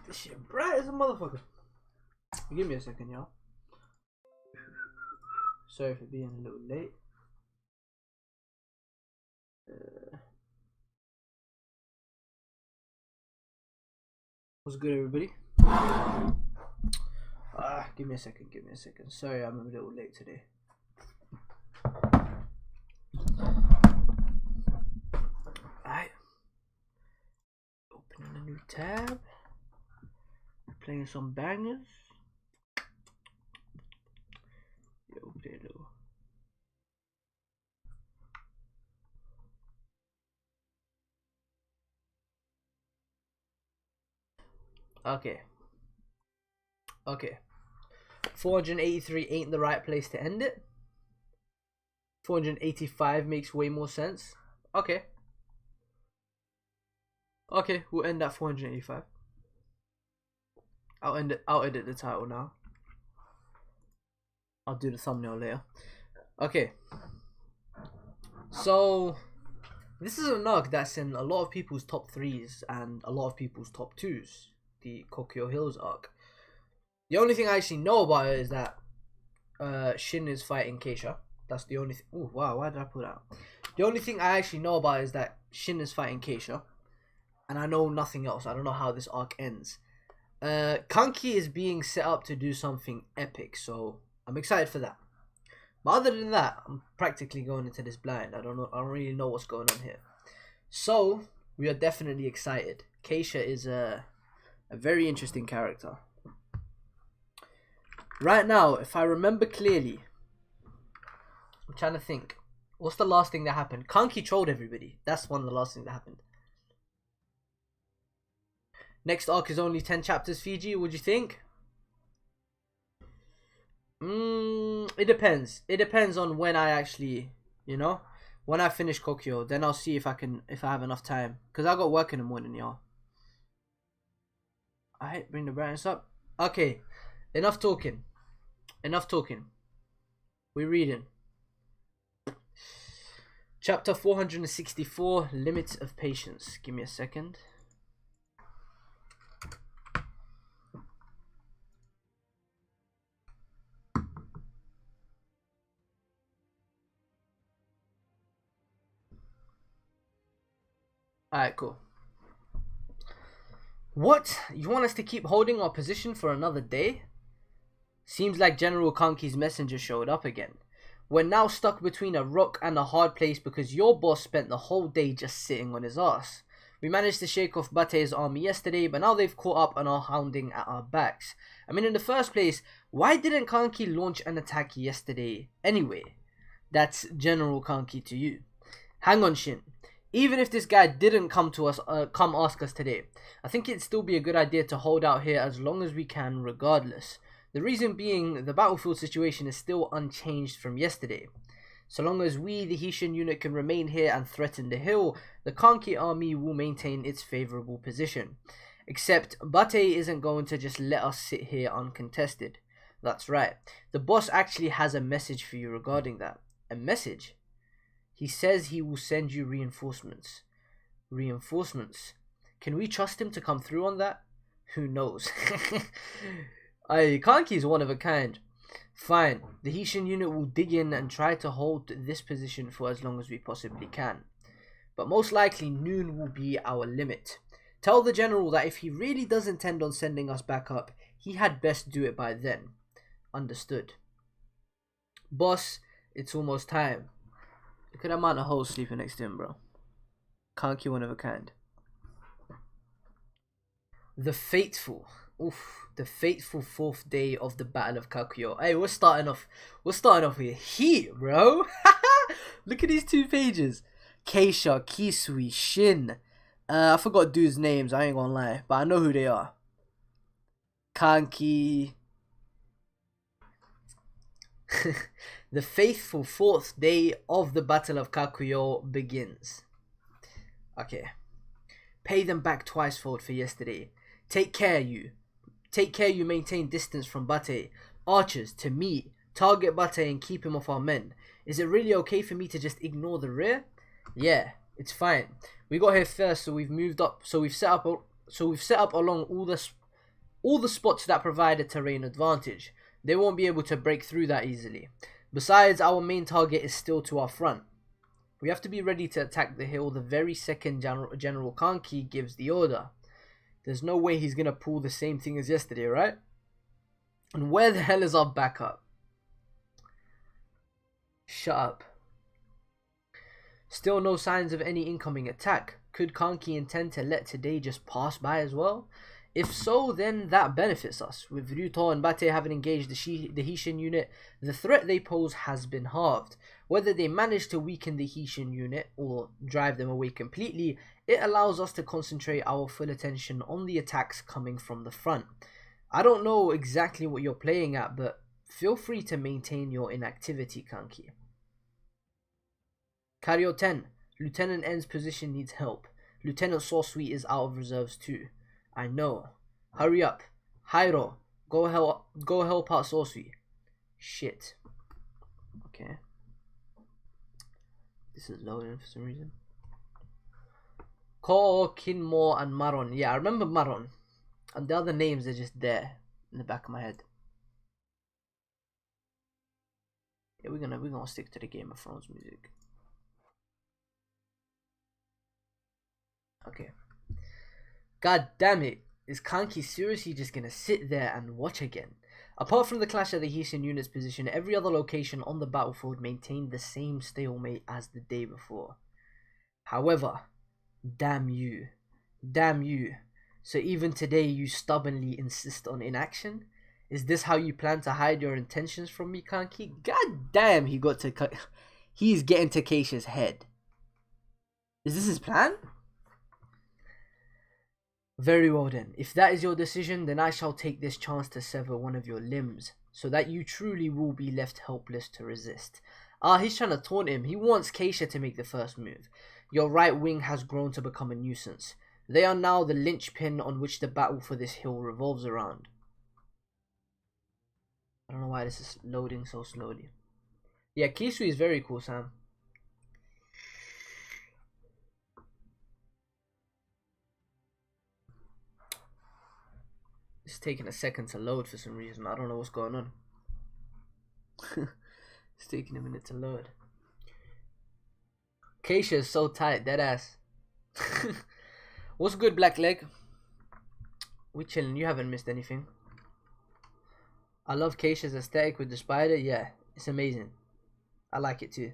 This shit bright as a motherfucker. Give me a second, y'all. Sorry for being a little late. What's good, everybody? Give me a second. Sorry, I'm a little late today. Alright. Opening a new tab. Playing some bangers. Yo, play a little. Okay. 483 ain't the right place to end it. 485 makes way more sense. Okay, we'll end at 485. I'll edit the title now. I'll do the thumbnail later. Okay. So this is an arc that's in a lot of people's top 3s and a lot of people's top 2s. The KOKUYO Hills arc. The only thing I actually know about it is that Shin is fighting Keisha. That's the only thing. Oh wow, why did I put that? The only thing I actually know about is that Shin is fighting Keisha, and I know nothing else. I don't know how this arc ends. Kanki is being set up to do something epic, so I'm excited for that. But other than that, I'm practically going into this blind. I don't really know what's going on here. So we are definitely excited. Keisha is a very interesting character. Right now, if I remember clearly, I'm trying to think. What's the last thing that happened? Kanki trolled everybody. That's one of the last things that happened. Next arc is only 10 chapters, Fiji. What'd you think? It depends. It depends on when I actually, when I finish KOKUYO, then I'll see if I have enough time. Because I got work in the morning, y'all. Alright, bring the brightness up. Okay, enough talking. We're reading. Chapter 464, Limits of Patience. Give me a second. Alright, cool. What? You want us to keep holding our position for another day? Seems like General Kanki's messenger showed up again. We're now stuck between a rock and a hard place because your boss spent the whole day just sitting on his ass. We managed to shake off Bate's army yesterday, but now they've caught up and are hounding at our backs. I mean, in the first place, why didn't Kanki launch an attack yesterday anyway? That's General Kanki to you. Hang on, Shin. Even if this guy didn't come ask us today, I think it'd still be a good idea to hold out here as long as we can regardless. The reason being, the battlefield situation is still unchanged from yesterday. So long as we, the Hishin unit, can remain here and threaten the hill, the Kanki army will maintain its favourable position. Except, Bate isn't going to just let us sit here uncontested. That's right. The boss actually has a message for you regarding that. A message? He says he will send you reinforcements. Reinforcements? Can we trust him to come through on that? Who knows? Kanki's one of a kind. Fine, the Hishin unit will dig in and try to hold this position for as long as we possibly can. But most likely noon will be our limit. Tell the general that if he really does intend on sending us back up, he had best do it by then. Understood. Boss, it's almost time. Look at that amount of hoes sleeping next to him, bro. Kanki, one of a kind. The fateful. The fateful 4th day of the Battle of KOKUYO. Hey, we're starting off with heat, bro. Look at these 2 pages. Keisha, Kisui, Shin. I forgot dudes' names, I ain't gonna lie, but I know who they are. Kanki. The faithful 4th day of the Battle of KOKUYO begins. Okay. Pay them back twice-fold for yesterday. Take care, you maintain distance from Bate. Archers, to me. Target Bate and keep him off our men. Is it really okay for me to just ignore the rear? Yeah, It's fine. We got here first, so we've moved up. So we've set up along all the spots that provide a terrain advantage. They won't be able to break through that easily. Besides, our main target is still to our front. We have to be ready to attack the hill the very second General Kanki gives the order. There's no way he's gonna pull the same thing as yesterday, right? And where the hell is our backup? Shut up. Still no signs of any incoming attack. Could Kanki intend to let today just pass by as well? If so, then that benefits us. With Ryuto and Bate having engaged the Hishin unit, the threat they pose has been halved. Whether they manage to weaken the Hishin unit or drive them away completely, it allows us to concentrate our full attention on the attacks coming from the front. I don't know exactly what you're playing at, but feel free to maintain your inactivity, Kanki. Karyo 10. Lieutenant N's position needs help. Lieutenant Sosui is out of reserves too. I know. Hurry up. Hairo, go help out Sosui. Shit. Okay. This is loading for some reason. Ko, Kinmo, and Maron. Yeah, I remember Maron. And the other names are just there in the back of my head. Yeah, we're gonna stick to the Game of Thrones music. Okay. God damn it. Is Kanki seriously just gonna sit there and watch again? Apart from the clash at the Hishin unit's position, every other location on the battlefield maintained the same stalemate as the day before. However, damn you. Damn you. So even today you stubbornly insist on inaction? Is this how you plan to hide your intentions from me, Kanki? God damn, he's getting to Keisha's head. Is this his plan? Very well then. If that is your decision, then I shall take this chance to sever one of your limbs, so that you truly will be left helpless to resist. He's trying to taunt him. He wants Keisha to make the first move. Your right wing has grown to become a nuisance. They are now the linchpin on which the battle for this hill revolves around. I don't know why this is loading so slowly. Yeah, Kisui is very cool, Sam. It's taking a second to load for some reason. I don't know what's going on. It's taking a minute to load. Keisha is so tight, dead ass. What's good, Black Leg? We chilling. You haven't missed anything. I love Keisha's aesthetic with the spider. Yeah, it's amazing. I like it too.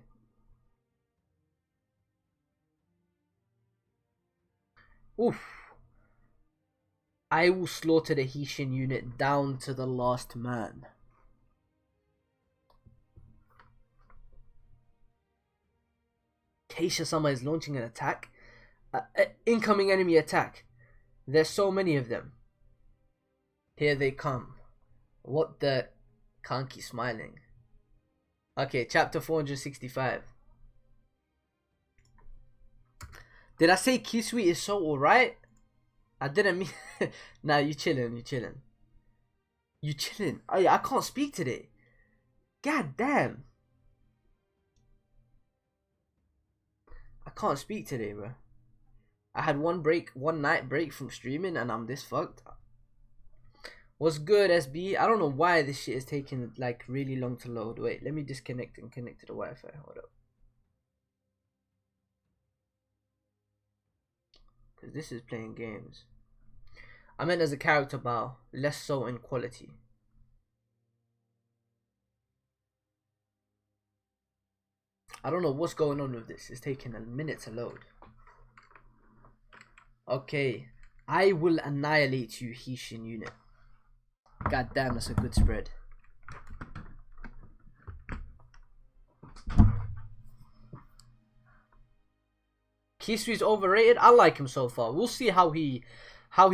Oof. I will slaughter the Hishin unit down to the last man. Keisha-sama is launching an attack. Incoming enemy attack. There's so many of them. Here they come. What the... Kanki smiling. Okay, chapter 465. Did I say Kisui is so alright? I didn't mean... Nah, you chilling. You chilling. I can't speak today. God damn. I can't speak today, bro. I had one night break from streaming and I'm this fucked. What's good, SB? I don't know why this shit is taking like really long to load. Wait, let me disconnect and connect to the Wi-Fi. Hold up. Because this is playing games. I meant as a character bow, less so in quality. I don't know what's going on with this. It's taking a minute to load. Okay. I will annihilate you, Hishin unit. God damn, that's a good spread. Kisui's overrated. I like him so far. We'll see how he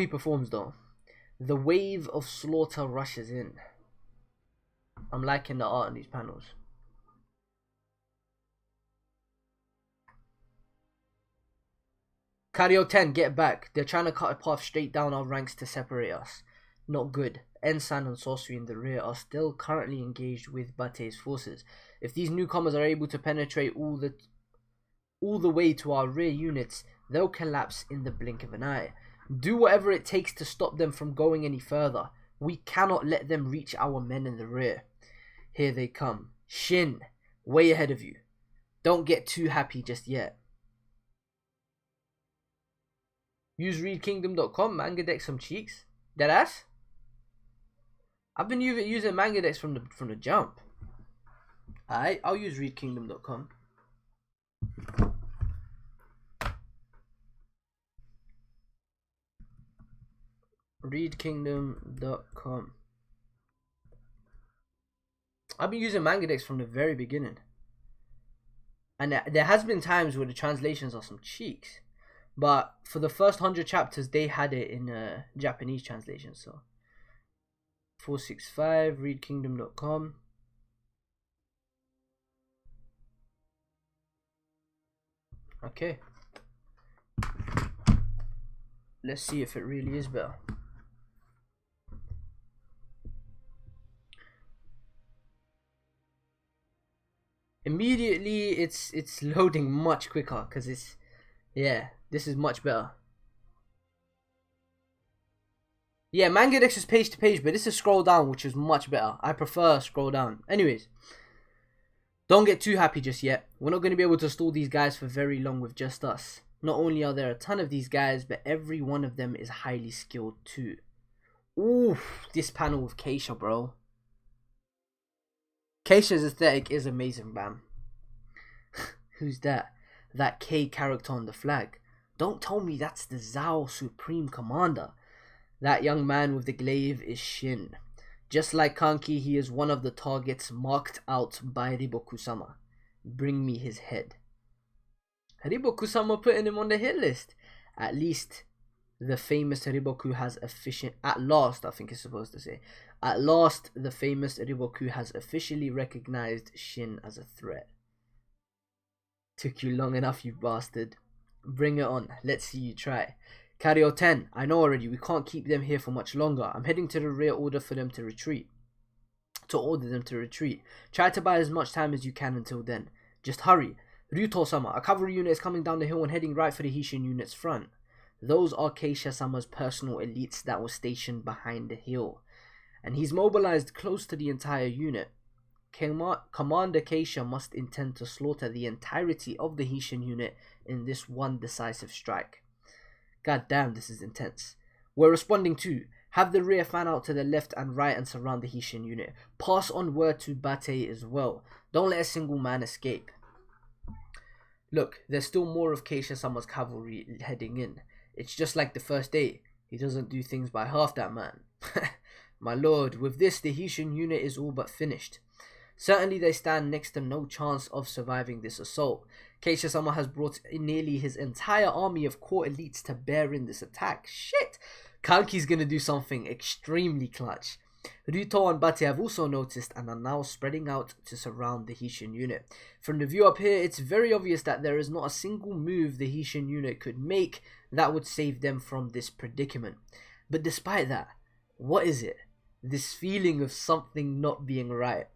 performs though. The wave of slaughter rushes in. I'm liking the art on these panels. Karyo 10, get back. They're trying to cut a path straight down our ranks to separate us. Not good. Ensan and Sosui in the rear are still currently engaged with Bate's forces. If these newcomers are able to penetrate all the all the way to our rear units, they'll collapse in the blink of an eye. Do whatever it takes to stop them from going any further. We cannot let them reach our men in the rear. Here they come. Shin, way ahead of you. Don't get too happy just yet. Use readkingdom.com, manga deck some cheeks. Deadass? I've been using manga decks from the jump. Alright, I'll use readkingdom.com. Readkingdom.com. I've been using manga decks from the very beginning. And there has been times where the translations are some cheeks. But for the first 100 chapters, they had it in Japanese translation. So 465, readkingdom.com. Okay. Let's see if it really is better. Immediately it's loading much quicker because it's, yeah, this is much better. Yeah, manga dex is page to page, but this is scroll down, which is much better. I prefer scroll down. Anyways, don't get too happy just yet. We're not going to be able to stall these guys for very long with just us. Not only are there a ton of these guys, but every one of them is highly skilled too. Ooh, this panel with Keisha, bro. Keisha's aesthetic is amazing, bam. Who's that? That K character on the flag. Don't tell me that's the Zao Supreme Commander. That young man with the glaive is Shin. Just like Kanki, he is one of the targets marked out by Riboku-sama. Bring me his head. Riboku-sama putting him on the hit list. At least the famous Riboku has at last, I think it's supposed to say. At last, the famous Riboku has officially recognized Shin as a threat. Took you long enough, you bastard. Bring it on. Let's see you try. Kario 10. I know already. We can't keep them here for much longer. I'm heading to the rear order for them to retreat. To order them to retreat. Try to buy as much time as you can until then. Just hurry. Ryuto-sama. A cavalry unit is coming down the hill and heading right for the Hishin unit's front. Those are Keisha-sama's personal elites that were stationed behind the hill. And he's mobilized close to the entire unit. Commander Keisha must intend to slaughter the entirety of the Hishin unit in this one decisive strike. God damn, this is intense. We're responding to. Have the rear fan out to the left and right and surround the Hishin unit. Pass on word to Bate as well. Don't let a single man escape. Look, there's still more of Keisha-sama's cavalry heading in. It's just like the first day. He doesn't do things by half, that man. My lord, with this, the Hishin unit is all but finished. Certainly they stand next to no chance of surviving this assault. Keisha-sama has brought in nearly his entire army of core elites to bear in this attack. Shit! Kanki's gonna do something extremely clutch. Ryuto and Bate have also noticed and are now spreading out to surround the Hishin unit. From the view up here, it's very obvious that there is not a single move the Hishin unit could make that would save them from this predicament. But despite that, what is it? This feeling of something not being right.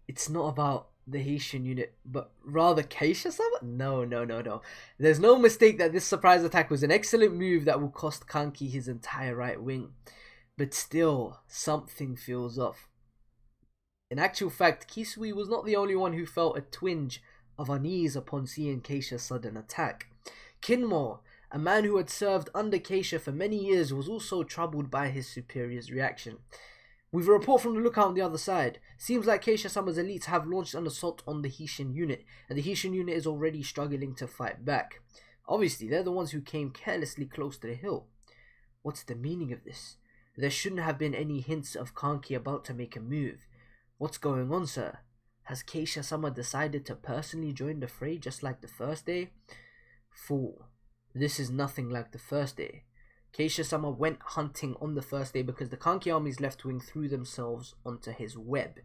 It's not about the Hishin unit, but rather Keisha-sama? No. There's no mistake that this surprise attack was an excellent move that will cost Kanki his entire right wing. But still, something feels off. In actual fact, Kisui was not the only one who felt a twinge of unease upon seeing Keisha's sudden attack. Kinmo, a man who had served under Keisha for many years, was also troubled by his superior's reaction. We've a report from the lookout on the other side. Seems like Keisha-sama's elites have launched an assault on the Hishin unit, and the Hishin unit is already struggling to fight back. Obviously, they're the ones who came carelessly close to the hill. What's the meaning of this? There shouldn't have been any hints of Kanki about to make a move. What's going on, sir? Has Keisha-sama decided to personally join the fray just like the first day? Fool. This is nothing like the first day. Keisha-sama went hunting on the first day because the Kanki army's left wing threw themselves onto his web.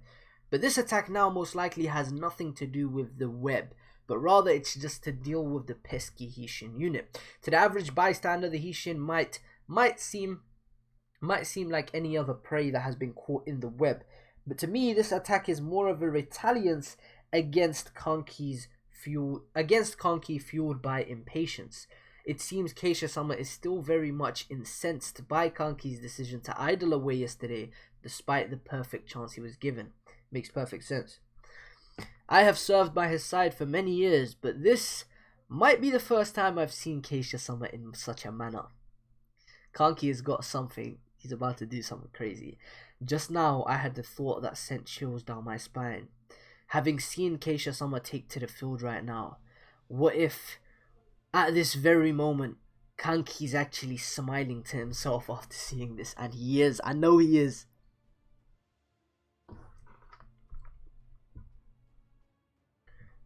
But this attack now most likely has nothing to do with the web, but rather it's just to deal with the pesky Hishin unit. To the average bystander, the Hishin might seem like any other prey that has been caught in the web. But to me, this attack is more of a retaliance against Kanki's fueled by impatience. It seems Keisha-sama is still very much incensed by Kanki's decision to idle away yesterday, despite the perfect chance he was given. Makes perfect sense. I have served by his side for many years, but this might be the first time I've seen Keisha-sama in such a manner. Kanki has got something. He's about to do something crazy. Just now, I had the thought that sent chills down my spine. Having seen Keisha-sama take to the field right now, what if, at this very moment, Kanki's actually smiling to himself after seeing this? And he is. I know he is.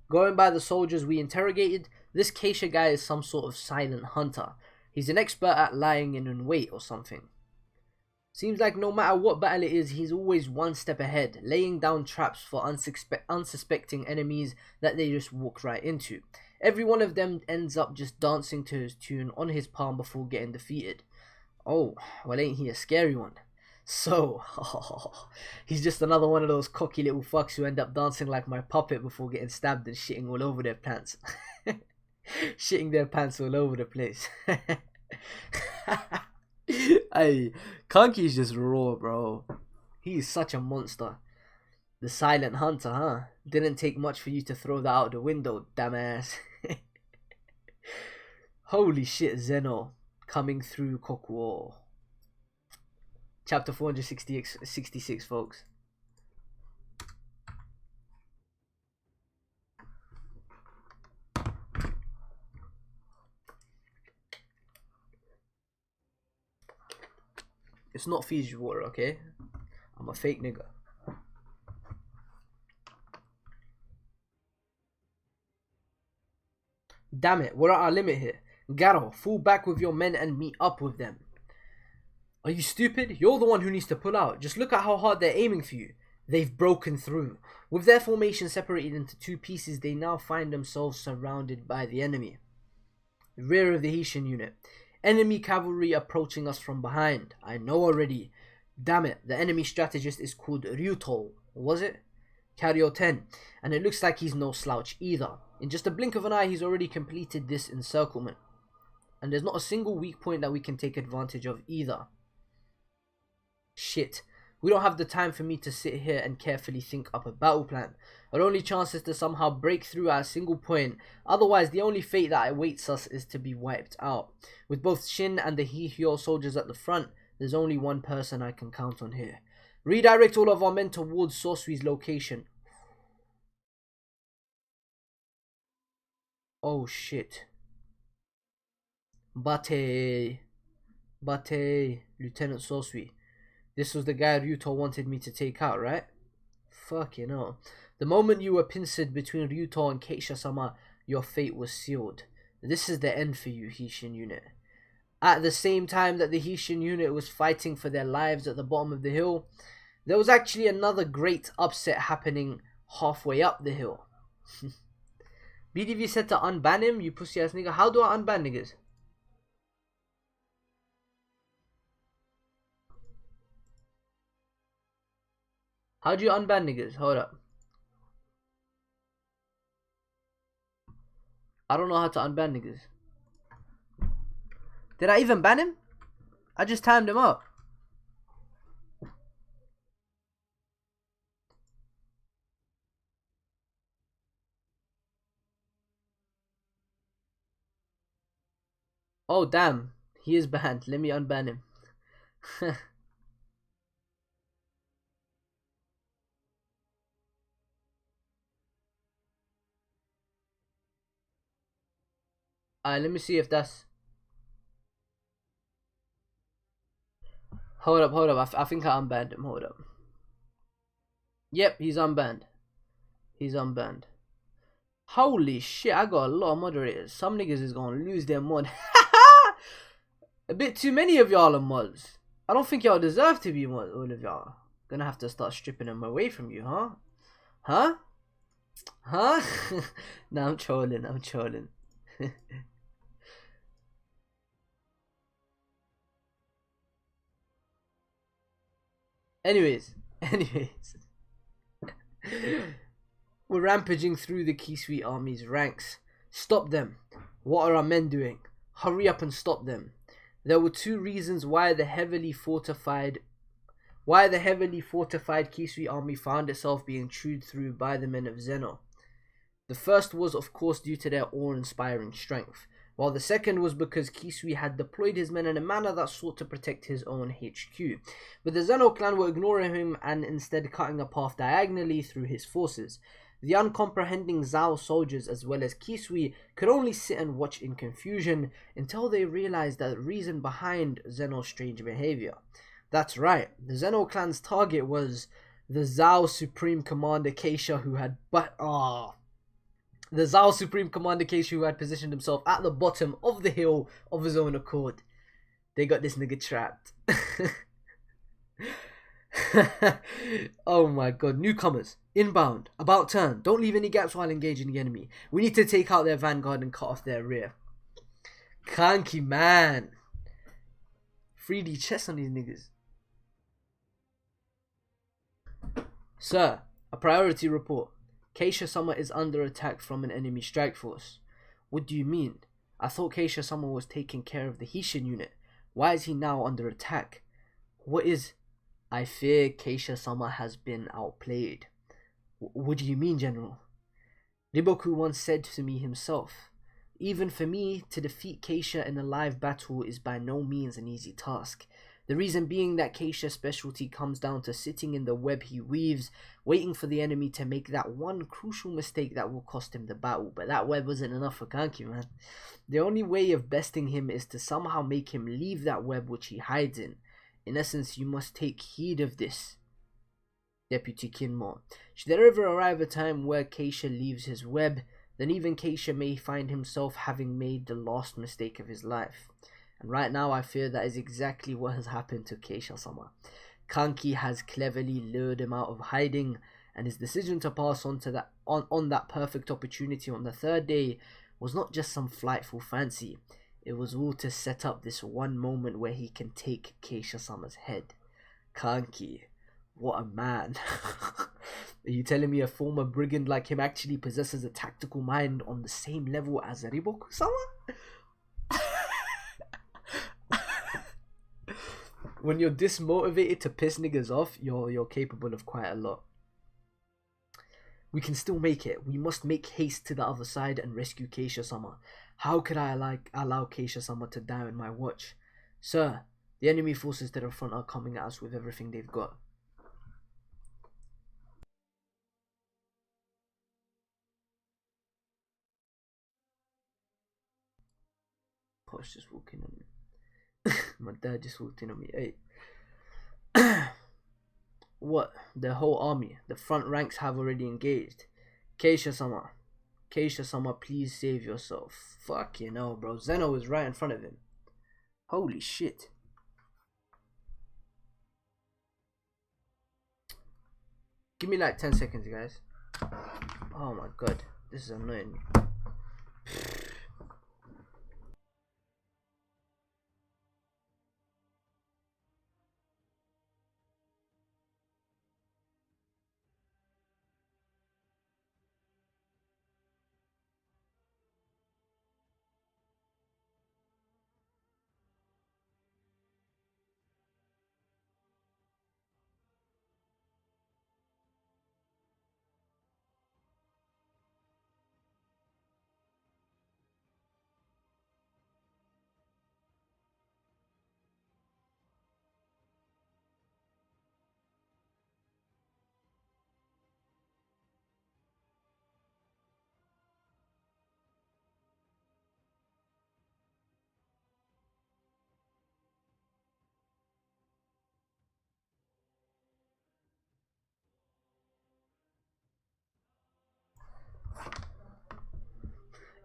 Going by the soldiers we interrogated, this Keisha guy is some sort of silent hunter. He's an expert at lying in wait or something. Seems like no matter what battle it is, he's always one step ahead, laying down traps for unsuspecting enemies that they just walk right into. Every one of them ends up just dancing to his tune on his palm before getting defeated. Oh, well ain't he a scary one? So, he's just another one of those cocky little fucks who end up dancing like my puppet before getting stabbed and shitting all over their pants. Shitting their pants all over the place. Hey, Kanki's just raw, bro. He's such a monster. The silent hunter, huh? Didn't take much for you to throw that out the window, dumbass. Holy shit, Zeno. Coming through KOKUYO. Chapter 466, folks. It's not Fiji water, okay? I'm a fake nigga. Damn it, we're at our limit here. Garo, fall back with your men and meet up with them. Are you stupid? You're the one who needs to pull out. Just look at how hard they're aiming for you. They've broken through. With their formation separated into two pieces, they now find themselves surrounded by the enemy. The rear of the Haitian unit. Enemy cavalry approaching us from behind. I know already. Damn it, the enemy strategist is called Ryuto. Was it? Carrier 10. And it looks like he's no slouch either. In just a blink of an eye, he's already completed this encirclement. And there's not a single weak point that we can take advantage of either. Shit. We don't have the time for me to sit here and carefully think up a battle plan. Our only chance is to somehow break through at a single point. Otherwise, the only fate that awaits us is to be wiped out. With both Shin and the Hihyo soldiers at the front, there's only one person I can count on here. Redirect all of our men towards Sosui's location. Oh shit. Bate, Lieutenant Sosui. This was the guy Ryuto wanted me to take out, right? Fucking hell. The moment you were pincered between Ryuto and Keisha-sama, your fate was sealed. This is the end for you, Haitian unit. At the same time that the Haitian unit was fighting for their lives at the bottom of the hill, there was actually another great upset happening halfway up the hill. BDV said to unban him, you pussy ass nigga. How do I unban niggas? How do you unban niggas? Hold up. I don't know how to unban niggas. Did I even ban him? I just timed him up. Oh damn, he is banned. Let me unban him. Let me see if that's... Hold up. I think I unbanned him. Hold up. Yep, he's unbanned. He's unbanned. Holy shit, I got a lot of moderators. Some niggas is gonna lose their mod. A bit too many of y'all are mods. I don't think y'all deserve to be mods, all of y'all. Gonna have to start stripping them away from you, huh? Huh? Huh? Nah, I'm trolling. Anyways. We're rampaging through the Kisui army's ranks. Stop them. What are our men doing? Hurry up and stop them. There were two reasons why the heavily fortified Kisui army found itself being chewed through by the men of Zeno. The first was of course due to their awe-inspiring strength, while the second was because Kisui had deployed his men in a manner that sought to protect his own HQ. But the Zeno clan were ignoring him and instead cutting a path diagonally through his forces. The uncomprehending Zhao soldiers as well as Kisui could only sit and watch in confusion until they realized the reason behind Zeno's strange behavior. That's right, the Zeno clan's target was the Zhao Supreme Commander Keisha, who had positioned himself at the bottom of the hill of his own accord. They got this nigga trapped. Oh my god, newcomers, inbound, about turn, don't leave any gaps while engaging the enemy. We need to take out their vanguard and cut off their rear. Kanki, man. 3D chess on these niggas. Sir, a priority report. Keisha-sama is under attack from an enemy strike force. What do you mean? I thought Keisha-sama was taking care of the Hishin unit. Why is he now under attack? What is... I fear Keisha-sama has been outplayed. What do you mean, General? Riboku once said to me himself, even for me, to defeat Keisha in a live battle is by no means an easy task. The reason being that Keisha's specialty comes down to sitting in the web he weaves, waiting for the enemy to make that one crucial mistake that will cost him the battle. But that web wasn't enough for Kanki, man. The only way of besting him is to somehow make him leave that web which he hides in. In essence, you must take heed of this. Deputy Kinmore. Should there ever arrive a time where Keisha leaves his web, then even Keisha may find himself having made the last mistake of his life. And right now I fear that is exactly what has happened to Keisha-sama. Kanki has cleverly lured him out of hiding, and his decision to pass on to that perfect opportunity on the third day was not just some flightful fancy. It was all to set up this one moment where he can take Keisha-sama's head. Kanki, what a man. Are you telling me a former brigand like him actually possesses a tactical mind on the same level as Riboku-sama? When you're dismotivated to piss niggas off, you're capable of quite a lot. We can still make it. We must make haste to the other side and rescue Keisha-sama. How could I allow Keisha-sama to die on my watch? Sir, the enemy forces to the front are coming at us with everything they've got. Posh just walking on me. My dad just walked in on me. Hey. What? The whole army. The front ranks have already engaged. Keisha-sama. Keisha-sama, please save yourself. Fuck you know, bro. Zeno is right in front of him. Holy shit. Give me like 10 seconds, guys. Oh my god. This is annoying me.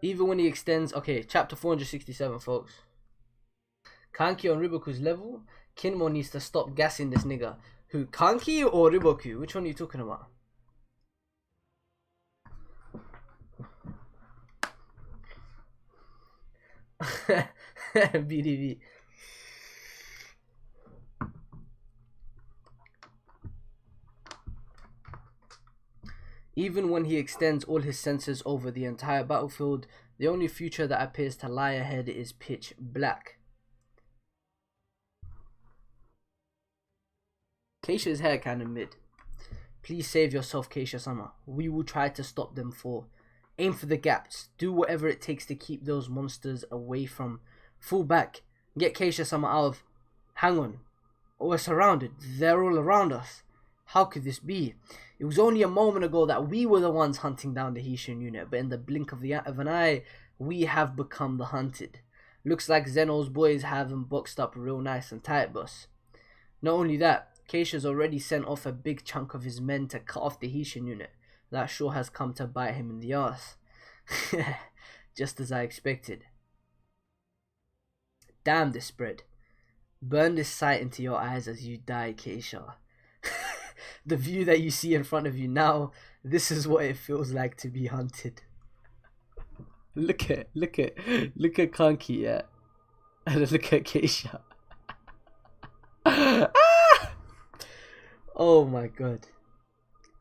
Even when he extends... Okay, chapter 467, folks. Kanki on Riboku's level. Kinmo needs to stop gassing this nigga. Who, Kanki or Riboku? Which one are you talking about? BDV. Even when he extends all his senses over the entire battlefield, the only future that appears to lie ahead is pitch black. Keisha's hair kinda mid. Please save yourself, Keisha-sama. We will try to stop them for. Aim for the gaps. Do whatever it takes to keep those monsters away from. Fall back. Get Keisha-sama out of. Hang on. We're surrounded. They're all around us. How could this be? It was only a moment ago that we were the ones hunting down the Hishun unit, but in the blink of an eye, we have become the hunted. Looks like Zeno's boys have him boxed up real nice and tight, boss. Not only that, Keisha's already sent off a big chunk of his men to cut off the Hishun unit. That sure has come to bite him in the ass. Just as I expected. Damn this spread. Burn this sight into your eyes as you die, Keisha. The view that you see in front of you now, this is what it feels like to be hunted. Look at Kanki, yeah. And look at Keisha. Oh my god.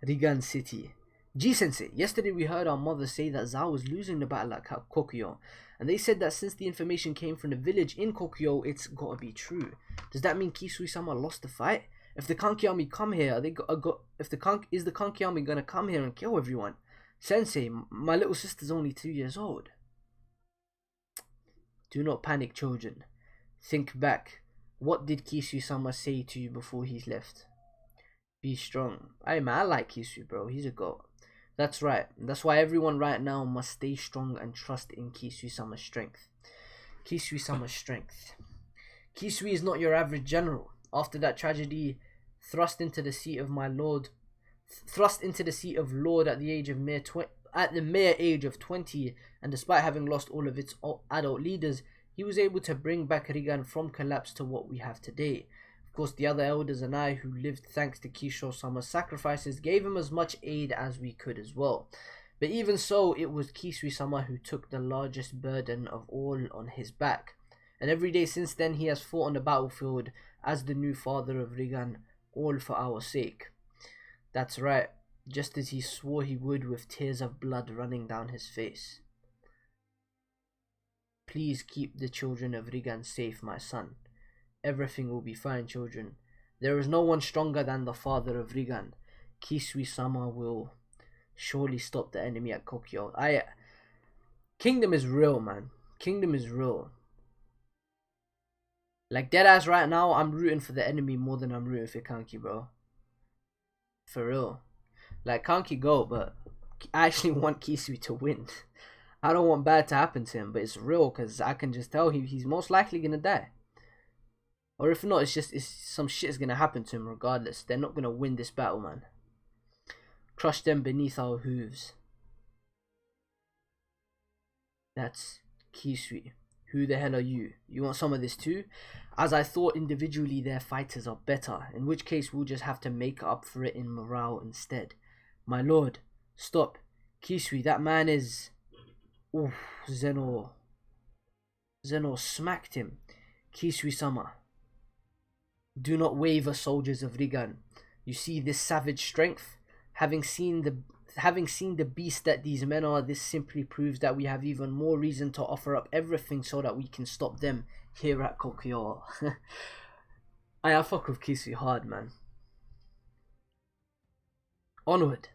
Rigan City. G-Sensei, yesterday we heard our mother say that Zhao was losing the battle at KOKUYO. And they said that since the information came from the village in KOKUYO, it's gotta be true. Does that mean Kisui-sama lost the fight? If the Kanki army come here, is the Kanki army gonna come here and kill everyone? Sensei, my little sister's only 2 years old. Do not panic, children. Think back. What did Kisui-sama say to you before he left? Be strong. Hey man, I like Kisui, bro. He's a goat. That's right. That's why everyone right now must stay strong and trust in Kisui-sama's strength. Kisui-sama's strength. Kisui is not your average general. After that tragedy, thrust into the seat of Lord at the mere age of 20, and despite having lost all of its adult leaders, he was able to bring back Rigan from collapse to what we have today. Of course, the other elders and I, who lived thanks to Kisho-sama's sacrifices, gave him as much aid as we could as well. But even so, it was Kisui-sama who took the largest burden of all on his back. And every day since then, he has fought on the battlefield as the new father of Rigan, all for our sake. That's right, just as he swore he would, with tears of blood running down his face. Please keep the children of Rigan safe, my son. Everything will be fine, children. There is no one stronger than the father of Rigan. Kisui-sama will surely stop the enemy at KOKUYO. Kingdom is real, man. Kingdom is real. Like, deadass right now, I'm rooting for the enemy more than I'm rooting for Kanki, bro. For real. Like, Kanki go, but I actually want Kisui to win. I don't want bad to happen to him, but it's real, because I can just tell he's most likely gonna die. Or if not, it's some shit is gonna happen to him regardless. They're not gonna win this battle, man. Crush them beneath our hooves. That's Kisui. Who the hell are you? You want some of this too? As I thought, individually their fighters are better, in which case we'll just have to make up for it in morale instead. My lord, stop. Kisui, that man is... Oof, Zeno smacked him. Kisui-sama. Do not waver, soldiers of Rigan. You see this savage strength? Having seen the beast that these men are, this simply proves that we have even more reason to offer up everything so that we can stop them here at KOKUYO. I fuck with Kisui hard, man. Onward.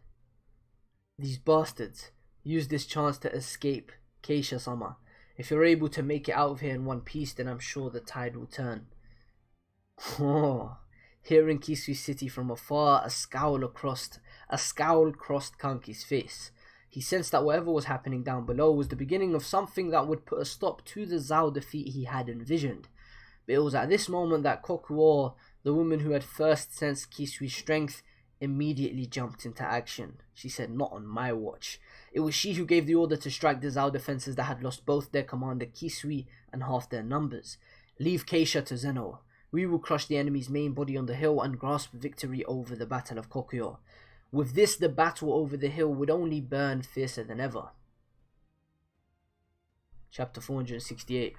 These bastards use this chance to escape Keisha-sama. If you're able to make it out of here in one piece, then I'm sure the tide will turn. Oh, hearing Kisui City from afar, a scowl crossed Kanki's face. He sensed that whatever was happening down below was the beginning of something that would put a stop to the Zhao defeat he had envisioned. But it was at this moment that Kokuo, the woman who had first sensed Kisui's strength, immediately jumped into action. She said, "Not on my watch." It was she who gave the order to strike the Zhao defenses that had lost both their commander Kisui and half their numbers. Leave Keisha to Zeno. We will crush the enemy's main body on the hill and grasp victory over the Battle of KOKUYO. With this, the battle over the hill would only burn fiercer than ever. Chapter 468.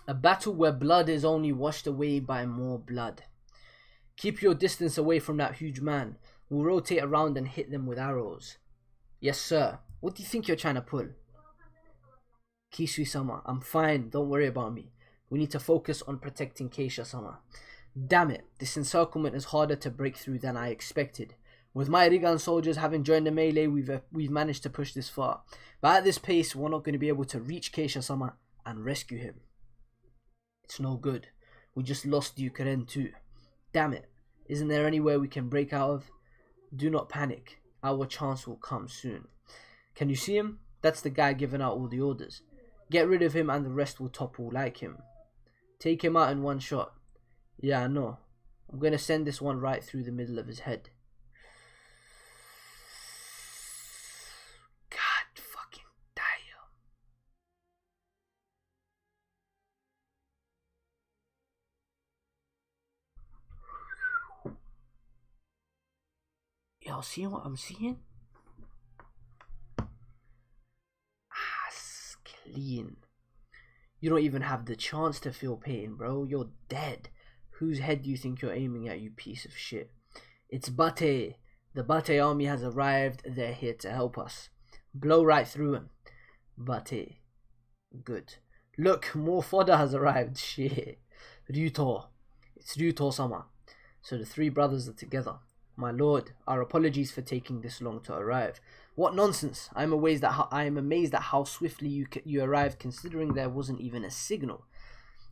A battle where blood is only washed away by more blood. Keep your distance away from that huge man. We'll rotate around and hit them with arrows. Yes, sir. What do you think you're trying to pull? Kisui-sama, I'm fine. Don't worry about me. We need to focus on protecting Keisha-sama. Damn it, this encirclement is harder to break through than I expected. With my Rigan soldiers having joined the melee, we've managed to push this far. But at this pace, we're not going to be able to reach Keisha-sama and rescue him. It's no good. We just lost Yukaren too. Damn it. Isn't there anywhere we can break out of? Do not panic. Our chance will come soon. Can you see him? That's the guy giving out all the orders. Get rid of him and the rest will topple like him. Take him out in one shot. Yeah, I know. I'm going to send this one right through the middle of his head. God fucking damn. Y'all seeing what I'm seeing? Ass clean. You don't even have the chance to feel pain, bro. You're dead. Whose head do you think you're aiming at, you piece of shit? It's Bate. The Bate army has arrived. They're here to help us. Blow right through him. Bate. Good. Look, more fodder has arrived. Shit. Ryuto. It's Ryuto-sama. So the three brothers are together. My lord, our apologies for taking this long to arrive. What nonsense! I am amazed at how swiftly you arrived, considering there wasn't even a signal.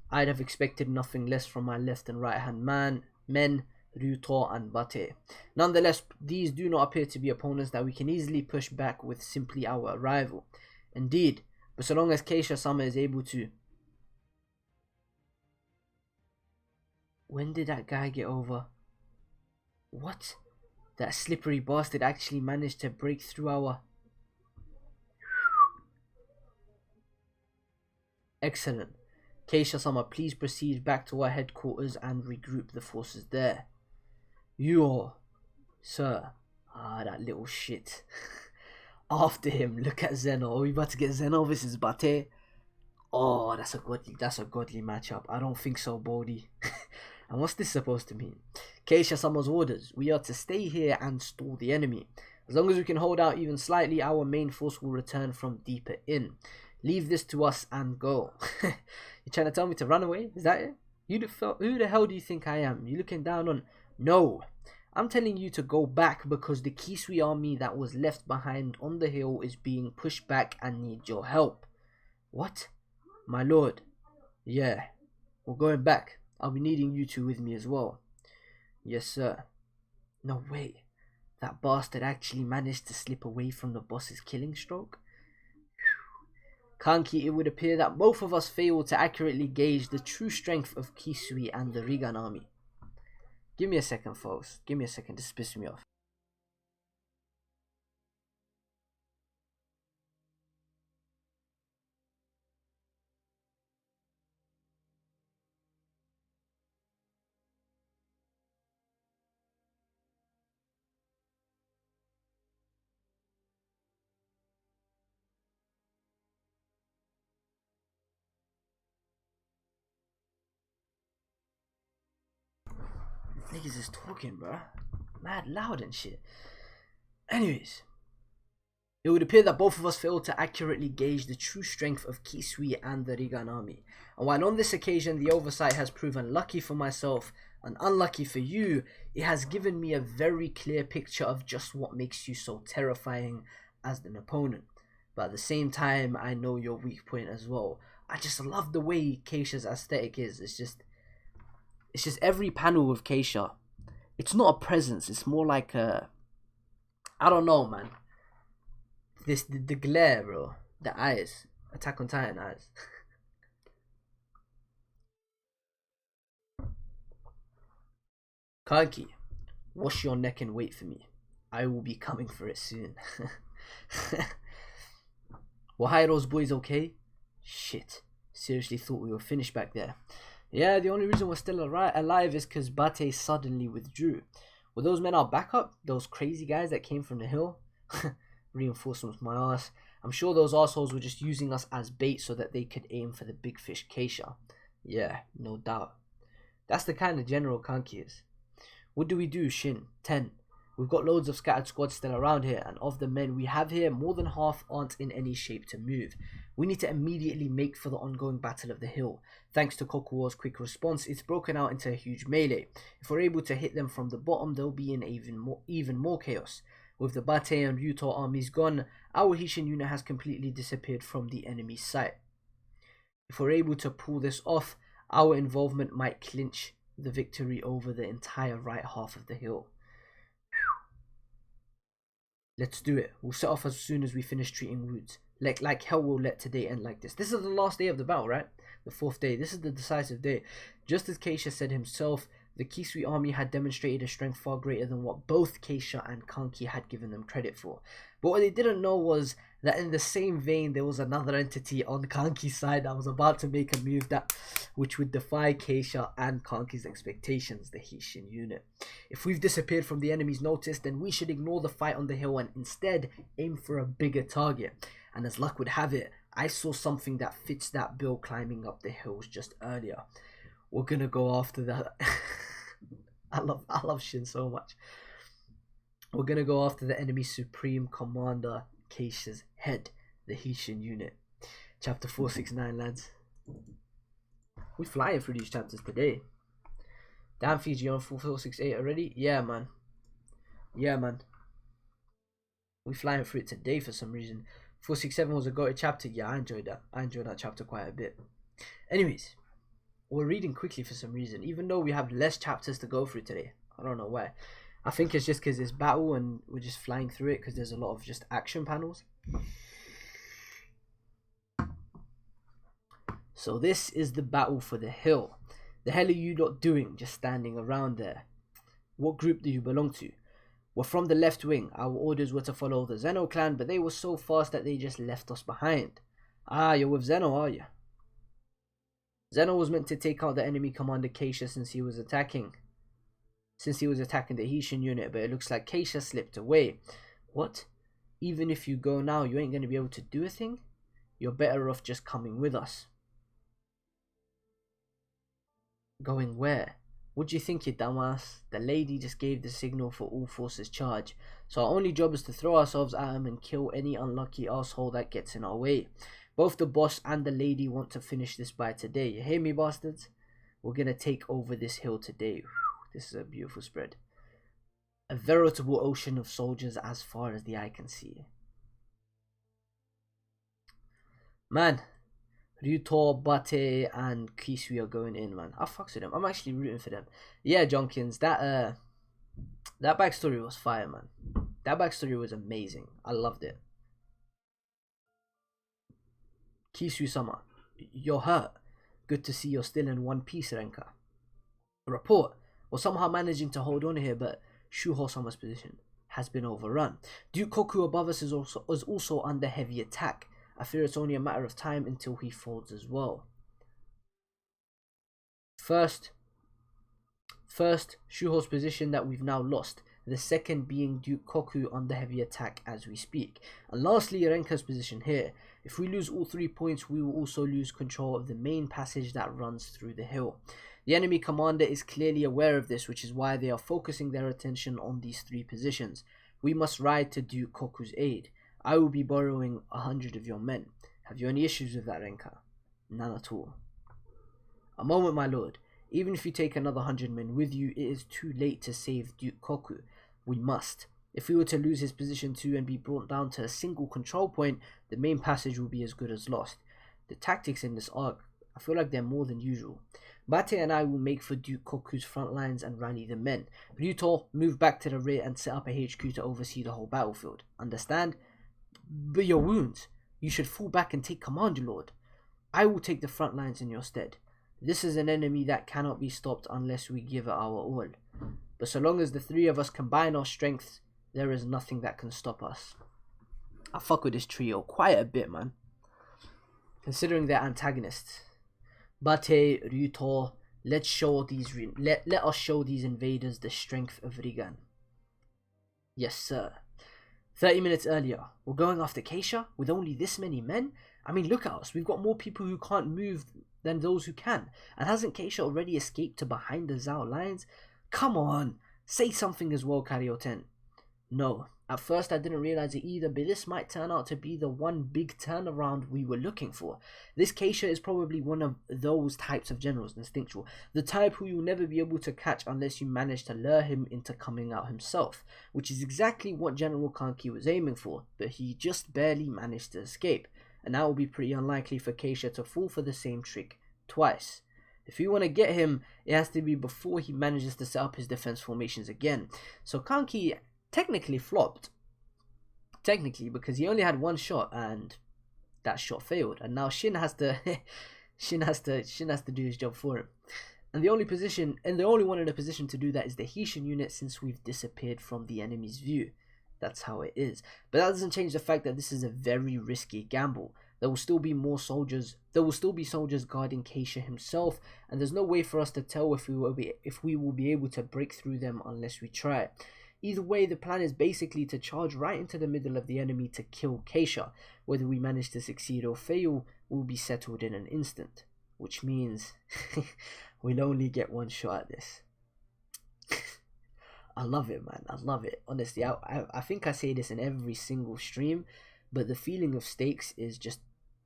I'd have expected nothing less from my left and right hand men, Ryuto and Bate. Nonetheless, these do not appear to be opponents that we can easily push back with simply our arrival. Indeed, but so long as Keisha-sama is able to... When did that guy get over? What? That slippery bastard actually managed to break through our... Excellent. Keisha-sama, please proceed back to our headquarters and regroup the forces there. You, sir. Ah, that little shit. After him, look at Zeno. Are we about to get Zeno versus Bate? Oh, that's a godly matchup. I don't think so, Bodhi. And what's this supposed to mean? Keisha-sama's orders. We are to stay here and stall the enemy. As long as we can hold out even slightly, our main force will return from deeper in. Leave this to us and go. You're trying to tell me to run away? Is that it? Who the hell do you think I am? You looking down on... No. I'm telling you to go back because the Kisui army that was left behind on the hill is being pushed back and needs your help. What? My lord. Yeah. We're going back. I'll be needing you two with me as well. Yes, sir. No way. That bastard actually managed to slip away from the boss's killing stroke? Kanki, it would appear that both of us failed to accurately gauge the true strength of Kisui and the Rigan army. Give me a second, folks. Give me a second. This pisses me off. Niggas is talking, bro. Mad loud and shit. Anyways, it would appear that both of us failed to accurately gauge the true strength of Kisui and the Rigan army. And while on this occasion the oversight has proven lucky for myself and unlucky for you, it has given me a very clear picture of just what makes you so terrifying as an opponent. But at the same time, I know your weak point as well. I just love the way Keisha's aesthetic is. It's just every panel with Keisha. It's not a presence. It's more like a... I don't know, man. The glare, bro. The eyes. Attack on Titan eyes. Kanki, wash your neck and wait for me. I will be coming for it soon. Wahairo's boys okay? Shit. Seriously thought we were finished back there. Yeah, the only reason we're still alive is because Bate suddenly withdrew. Were those men our backup? Those crazy guys that came from the hill? Reinforcements, my ass. I'm sure those assholes were just using us as bait so that they could aim for the big fish Keisha. Yeah, no doubt. That's the kind of General Kanki is. What do we do, Shin? 10. We've got loads of scattered squads still around here, and of the men we have here, more than half aren't in any shape to move. We need to immediately make for the ongoing Battle of the Hill. Thanks to Kokuyo's quick response, it's broken out into a huge melee. If we're able to hit them from the bottom, they'll be in even more chaos. With the Bate and Ryuto armies gone, our Hishin unit has completely disappeared from the enemy's sight. If we're able to pull this off, our involvement might clinch the victory over the entire right half of the hill. Let's do it. We'll set off as soon as we finish treating wounds. Like hell we'll let today end like this. This is the last day of the battle, right? The 4th day. This is the decisive day. Just as Keisha said himself, the Kisui army had demonstrated a strength far greater than what both Keisha and Kanki had given them credit for. But what they didn't know was that in the same vein there was another entity on Kanki's side that was about to make a move which would defy Keisha and Kanki's expectations, the Hishin unit. If we've disappeared from the enemy's notice, then we should ignore the fight on the hill and instead aim for a bigger target. And as luck would have it, I saw something that fits that bill climbing up the hills just earlier. We're gonna go after that. I love Shin so much. We're gonna go after the enemy supreme commander Keisha's head, the Hishin unit. Chapter 469, lads. We're flying through these chapters today. Damn, Fiji on 468 already? Yeah, man. Yeah, man. We're flying through it today for some reason. 467 was a goated chapter. Yeah, I enjoyed that. I enjoyed that chapter quite a bit. Anyways, we're reading quickly for some reason, even though we have less chapters to go through today. I don't know why. I think it's just because it's battle and we're just flying through it because there's a lot of just action panels. So this is the battle for the hill. The hell are you lot doing just standing around there? What group do you belong to? We're from the left wing. Our orders were to follow the Zeno clan, but they were so fast that they just left us behind. Ah, you're with Zeno, are you? Zeno was meant to take out the enemy commander Keisha since he was attacking the Hishin unit, but it looks like Keisha slipped away. What? Even if you go now, you ain't going to be able to do a thing? You're better off just coming with us. Going where? What do you think, you dumbass? The lady just gave the signal for all forces charge, so our only job is to throw ourselves at him and kill any unlucky asshole that gets in our way. Both the boss and the lady want to finish this by today. You hear me, bastards? We're gonna take over this hill today. Whew, this is a beautiful spread. A veritable ocean of soldiers as far as the eye can see. Man, Ryuto, Bate, and Kisui are going in, man. I fucks with them. I'm actually rooting for them. Yeah, Jonkins, that backstory was fire, man. That backstory was amazing. I loved it. Kisui-sama, you're hurt. Good to see you're still in one piece, Renka. Report. We're somehow managing to hold on here, but Shuho-sama's position has been overrun. Duke Kokuyo above us is also under heavy attack. I fear it's only a matter of time until he falls as well. First, Shuho's position that we've now lost. The second being Duke Koku under heavy attack as we speak. And lastly, Renka's position here. If we lose all 3 points, we will also lose control of the main passage that runs through the hill. The enemy commander is clearly aware of this, which is why they are focusing their attention on these 3 positions. We must ride to Duke Koku's aid. I will be borrowing 100 of your men. Have you any issues with that, Renka? None at all. A moment, my lord. Even if you take another 100 men with you, it is too late to save Duke Koku. We must. If we were to lose his position too and be brought down to a single control point, the main passage will be as good as lost. The tactics in this arc, I feel like they're more than usual. Bate and I will make for Duke Koku's front lines and rally the men. Ryuto, move back to the rear and set up a HQ to oversee the whole battlefield. Understand? But your wounds. You should fall back and take command, Lord. I will take the front lines in your stead. This is an enemy that cannot be stopped unless we give it our all. But so long as the 3 of us combine our strengths, there is nothing that can stop us. I fuck with this trio quite a bit, man. Considering their antagonists. Bate, Ryuto, let us show these invaders the strength of Rigan. Yes, sir. 30 minutes earlier, we're going after Keisha with only this many men? I mean, look at us. We've got more people who can't move than those who can. And hasn't Keisha already escaped to behind the Zhao lines? Come on, say something as well, Karyoten. No, at first I didn't realize it either, but this might turn out to be the one big turnaround we were looking for. This Keisha is probably one of those types of generals, instinctual. The type who you'll never be able to catch unless you manage to lure him into coming out himself, which is exactly what General Kanki was aiming for, but he just barely managed to escape. And that will be pretty unlikely for Keisha to fall for the same trick twice. If you want to get him, it has to be before he manages to set up his defense formations again. So Kanki technically flopped. Technically, because he only had one shot and that shot failed. And now Shin has to Shin has to do his job for him. And the only one in a position to do that is the Hishun unit, since we've disappeared from the enemy's view. That's how it is. But that doesn't change the fact that this is a very risky gamble. There will still be more soldiers. There will still be soldiers guarding Keisha himself, and there's no way for us to tell if we will be able to break through them unless we try. Either way, the plan is basically to charge right into the middle of the enemy to kill Keisha. Whether we manage to succeed or fail will be settled in an instant, which means we'll only get one shot at this. I love it, man. I love it. Honestly, I think I say this in every single stream, but the feeling of stakes is just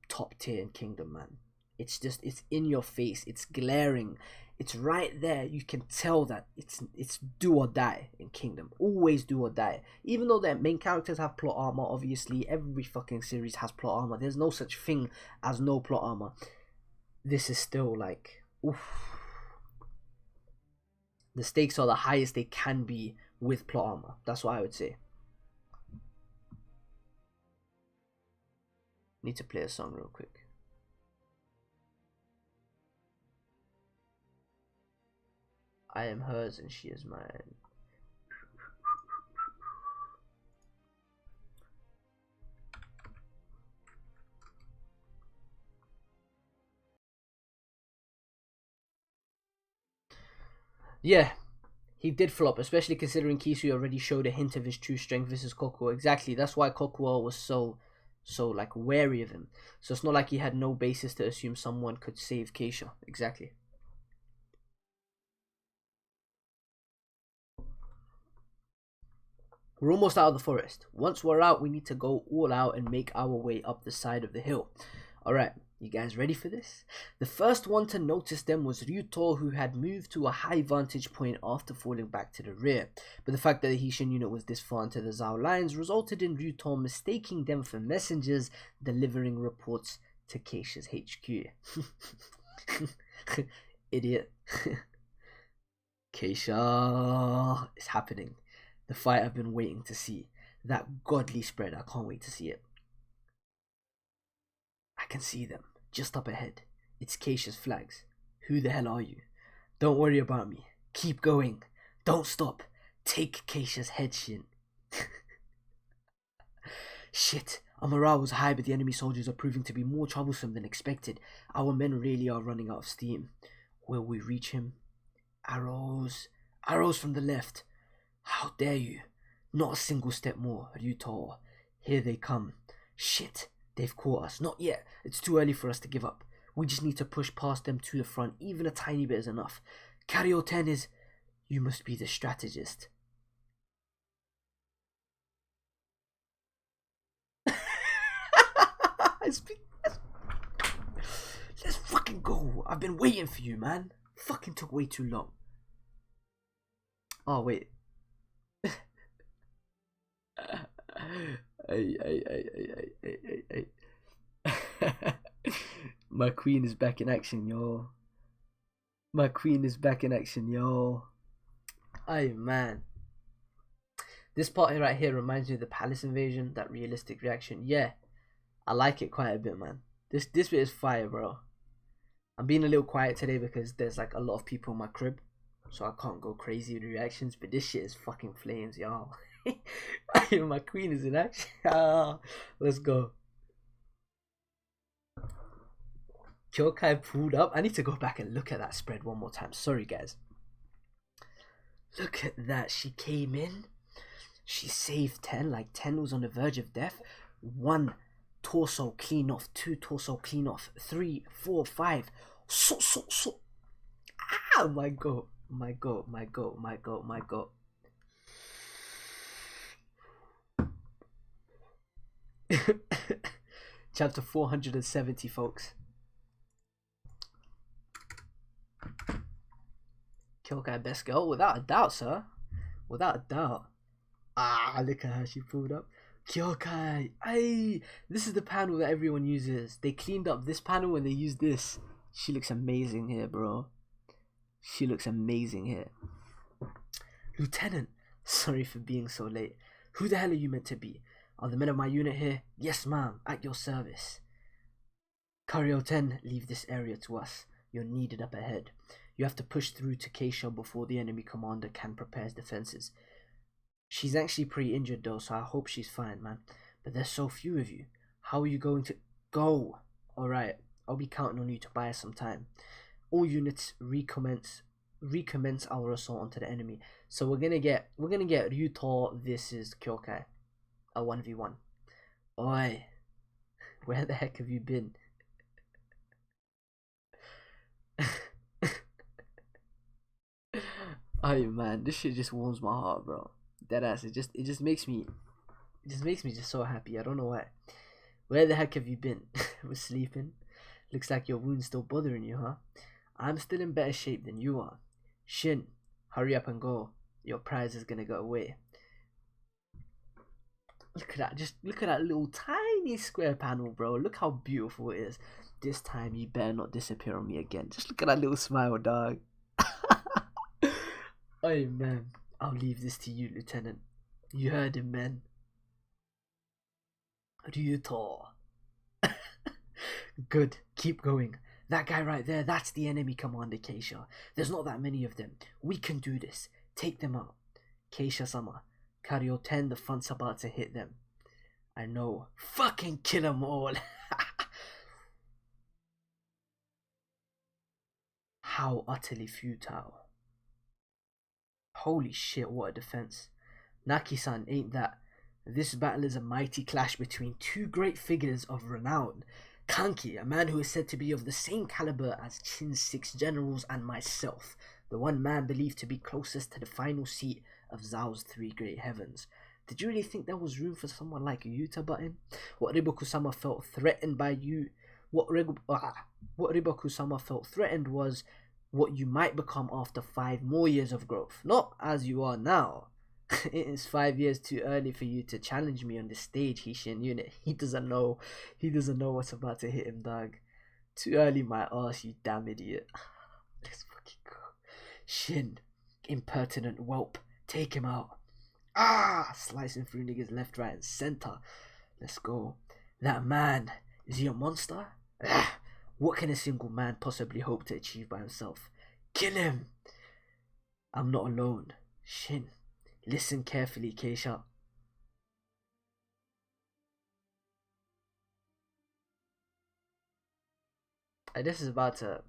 top tier in Kingdom, man. It's in your face. It's glaring. It's right there. You can tell that it's do or die in Kingdom. Always do or die. Even though their main characters have plot armor, obviously every fucking series has plot armor. There's no such thing as no plot armor. This is still like, oof. The stakes are the highest they can be with plot armor. That's what I would say. Need to play a song real quick. I am hers and she is mine. Yeah, he did flop, especially considering Kisui already showed a hint of his true strength versus Kokuyo. Exactly, that's why Kokuyo was so like wary of him. So it's not like he had no basis to assume someone could save Keisha. Exactly. We're almost out of the forest. Once we're out, we need to go all out and make our way up the side of the hill. Alright, you guys ready for this? The first one to notice them was Ryuto, who had moved to a high vantage point after falling back to the rear. But the fact that the Hishun unit was this far into the Zhao lines resulted in Ryuto mistaking them for messengers delivering reports to Keisha's HQ. Idiot. Keisha, it's happening. The fight I've been waiting to see. That godly spread, I can't wait to see it. I can see them, just up ahead. It's Keisha's flags. Who the hell are you? Don't worry about me. Keep going. Don't stop. Take Keisha's head, Shin. Shit, our morale was high, but the enemy soldiers are proving to be more troublesome than expected. Our men really are running out of steam. Will we reach him? Arrows. Arrows from the left. How dare you? Not a single step more, Ryuto. Here they come. Shit, they've caught us. Not yet. It's too early for us to give up. We just need to push past them to the front. Even a tiny bit is enough. Karyoten is... You must be the strategist. Let's fucking go. I've been waiting for you, man. Fucking took way too long. Oh, wait. Hey. My queen is back in action, yo. My queen is back in action, yo. Ay, man. This part right here reminds me of the palace invasion, that realistic reaction. Yeah, I like it quite a bit, man. This bit is fire, bro. I'm being a little quiet today because there's like a lot of people in my crib, so I can't go crazy with reactions, but this shit is fucking flames, y'all. My queen is in action. Let's go. Kyokai pulled up. I need to go back and look at that spread one more time. Sorry, guys. Look at that. She came in. She saved 10. Like 10 was on the verge of death. 1 torso clean off. 2 torso clean off. 3, 4, 5. So. Ah, my god. My god, my god, my god, my god. Chapter 470, folks. Kyokai best girl, without a doubt, sir. Without a doubt. Ah, look at how she pulled up. Kyokai. Ay, this is the panel that everyone uses. They cleaned up this panel and they used this. She looks amazing here, bro. She looks amazing here. Lieutenant, sorry for being so late. Who the hell are you meant to be? Are the men of my unit here? Yes, ma'am, at your service. Karyo 10, leave this area to us. You're needed up ahead. You have to push through to Keisha before the enemy commander can prepare his defenses. She's actually pretty injured though, so I hope she's fine, man. But there's so few of you. How are you going to go? Alright, I'll be counting on you to buy us some time. All units recommence our assault onto the enemy. So we're gonna get Ryuto versus Kyokai. A 1v1. Oi, where the heck have you been? Oh man, this shit just warms my heart, bro. Deadass, it just makes me just so happy. I don't know why. Where the heck have you been? We're sleeping. Looks like your wound's still bothering you, huh? I'm still in better shape than you are. Shin, hurry up and go. Your prize is gonna go away. Look at that, just look at that little tiny square panel, bro. Look how beautiful it is. This time you better not disappear on me again. Just look at that little smile, dog. Oh man, I'll leave this to you, Lieutenant. You heard him, man. Ryuto. Good, keep going. That guy right there, that's the enemy, Commander Keisha. There's not that many of them. We can do this. Take them out. Keisha-sama, Karyo 10, the front's about to hit them. I know. Fucking kill them all. How utterly futile. Holy shit, what a defense. Naki-san, ain't that? This battle is a mighty clash between two great figures of renown. Kanki, a man who is said to be of the same caliber as Qin's 6 generals and myself, the one man believed to be closest to the final seat of Zhao's 3 great heavens. Did you really think there was room for someone like Yuta Button? What Riboku-sama felt threatened by you... What Riboku-sama felt threatened was what you might become after 5 more years of growth. Not as you are now. It is 5 years too early for you to challenge me on the stage, Hishin unit. He doesn't know what's about to hit him, dog. Too early, my ass, you damn idiot. Let's fucking go. Shin, impertinent whelp, take him out. Ah, slicing through niggas left, right, and center. Let's go. That man, is he a monster? Ah, what can a single man possibly hope to achieve by himself? Kill him. I'm not alone. Shin, listen carefully, Keisha. This is about to...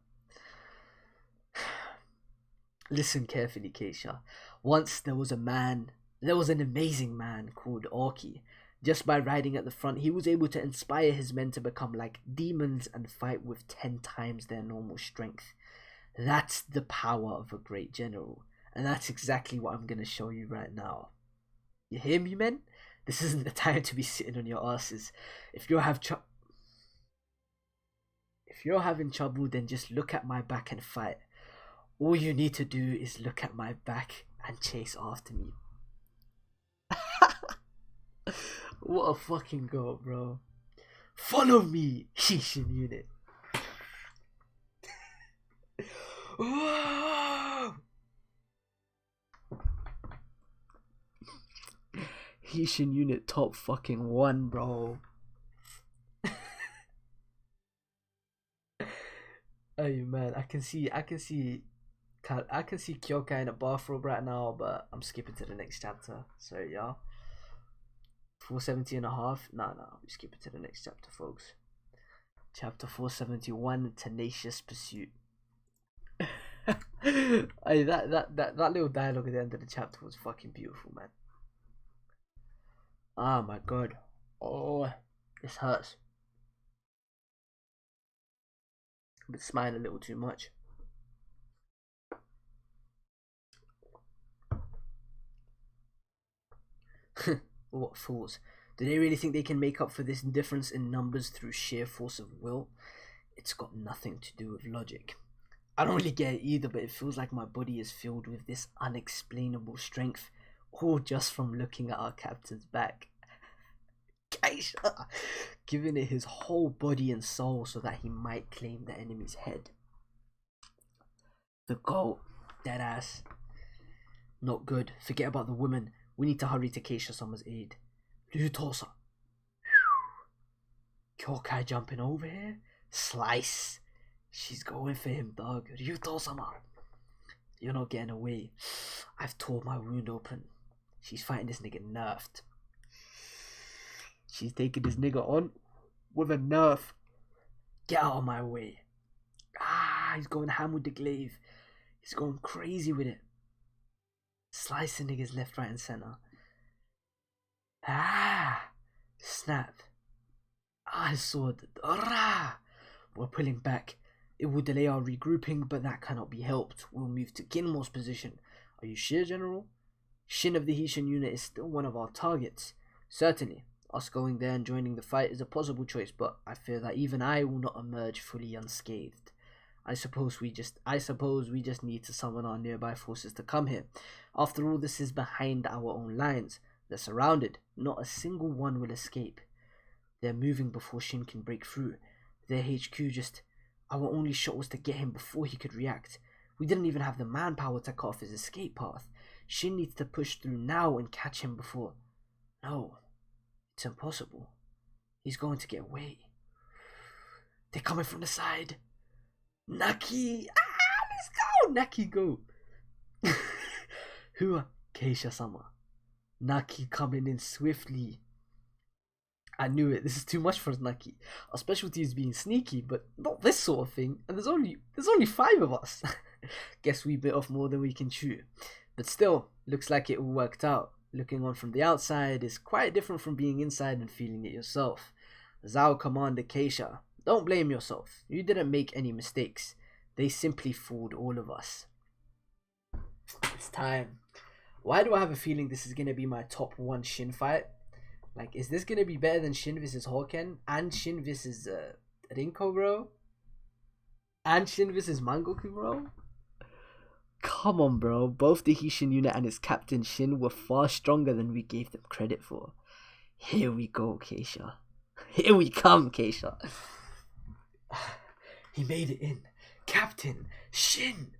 Listen carefully, Keisha. Once there was an amazing man called Orki. Just by riding at the front, he was able to inspire his men to become like demons and fight with 10 times their normal strength. That's the power of a great general. And that's exactly what I'm going to show you right now. You hear me, men? This isn't the time to be sitting on your asses. If you're having trouble, then just look at my back and fight. All you need to do is look at my back and chase after me. What a fucking goal, bro. Follow me, Hishin unit. Hishin unit top fucking 1, bro. Oh man, I can see Kyokai in a bathrobe right now, but I'm skipping to the next chapter. Sorry, y'all. 470 and a half. Nah, we skip it to the next chapter, folks. Chapter 471, Tenacious Pursuit. Hey, that little dialogue at the end of the chapter was fucking beautiful, man. Oh my god. Oh, this hurts. But smiling a little too much. What fools. Do they really think they can make up for this difference in numbers through sheer force of will? It's got nothing to do with logic. I don't really get it either, but it feels like my body is filled with this unexplainable strength, all just from looking at our captain's back. Keisha, giving it his whole body and soul so that he might claim the enemy's head. The goat, dead ass. Not good. Forget about the woman. We need to hurry to Keisha-sama's aid. Ryutosa. Kyokai jumping over here? Slice. She's going for him, dog. Ryuto-sama. You're not getting away. I've tore my wound open. She's fighting this nigga nerfed. She's taking this nigga on with a nerf. Get out of my way. He's going ham with the glaive. He's going crazy with it. Slicing niggas left, right, and center. Snap. His sword. We're pulling back. It will delay our regrouping, but that cannot be helped. We'll move to Ginmo's position. Are you sure, General? Shin of the Hishin unit is still one of our targets. Certainly, us going there and joining the fight is a possible choice, but I fear that even I will not emerge fully unscathed. I suppose we just need to summon our nearby forces to come here. After all, this is behind our own lines. They're surrounded. Not a single one will escape. They're moving before Shin can break through. Their HQ just... Our only shot was to get him before he could react. We didn't even have the manpower to cut off his escape path. Shin needs to push through now and catch him before... No. It's impossible. He's going to get away. They're coming from the side. Naki! Let's go! Naki, go! Hua, Keisha-sama. Naki coming in swiftly. I knew it. This is too much for Naki. Our specialty is being sneaky, but not this sort of thing. And there's only 5 of us. Guess we bit off more than we can chew. But still, looks like it all worked out. Looking on from the outside is quite different from being inside and feeling it yourself. Zao Commander Keisha, don't blame yourself. You didn't make any mistakes. They simply fooled all of us. It's time. Why do I have a feeling this is going to be my top 1 Shin fight? Like, is this going to be better than Shin vs Hoken? And Shin vs Rinko, bro? And Shin vs Mangoku, bro? Come on, bro. Both the Hishin unit and its captain Shin were far stronger than we gave them credit for. Here we go, Keisha. Here we come, Keisha. He made it in. Captain Shin.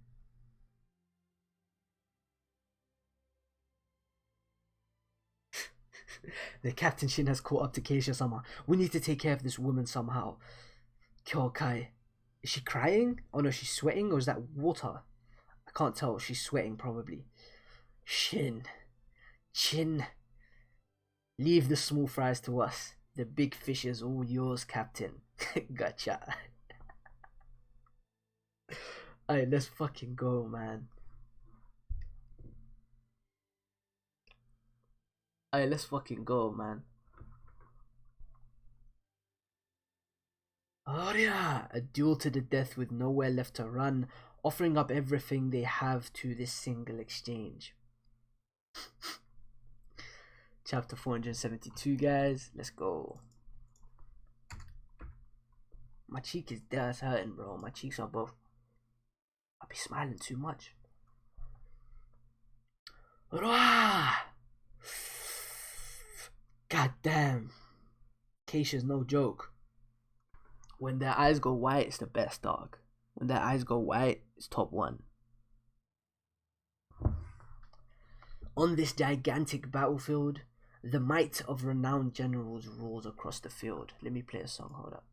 The Captain Shin has caught up to Keisha-sama. We need to take care of this woman somehow. Kyokai. Is she crying? Oh no, she's sweating, or is that water? I can't tell. She's sweating, probably. Shin. Chin. Leave the small fries to us. The big fish is all yours, Captain. Gotcha. Alright, let's fucking go, man. Alright, let's fucking go, man. Oh yeah, a duel to the death with nowhere left to run, offering up everything they have to this single exchange. Chapter 472, guys. Let's go. My cheek is dead hurting, bro. My cheeks are both... I'll be smiling too much. God damn. Keisha's no joke. When their eyes go white, it's the best, dog. When their eyes go white, it's top 1. On this gigantic battlefield, the might of renowned generals roars across the field. Let me play a song, hold up.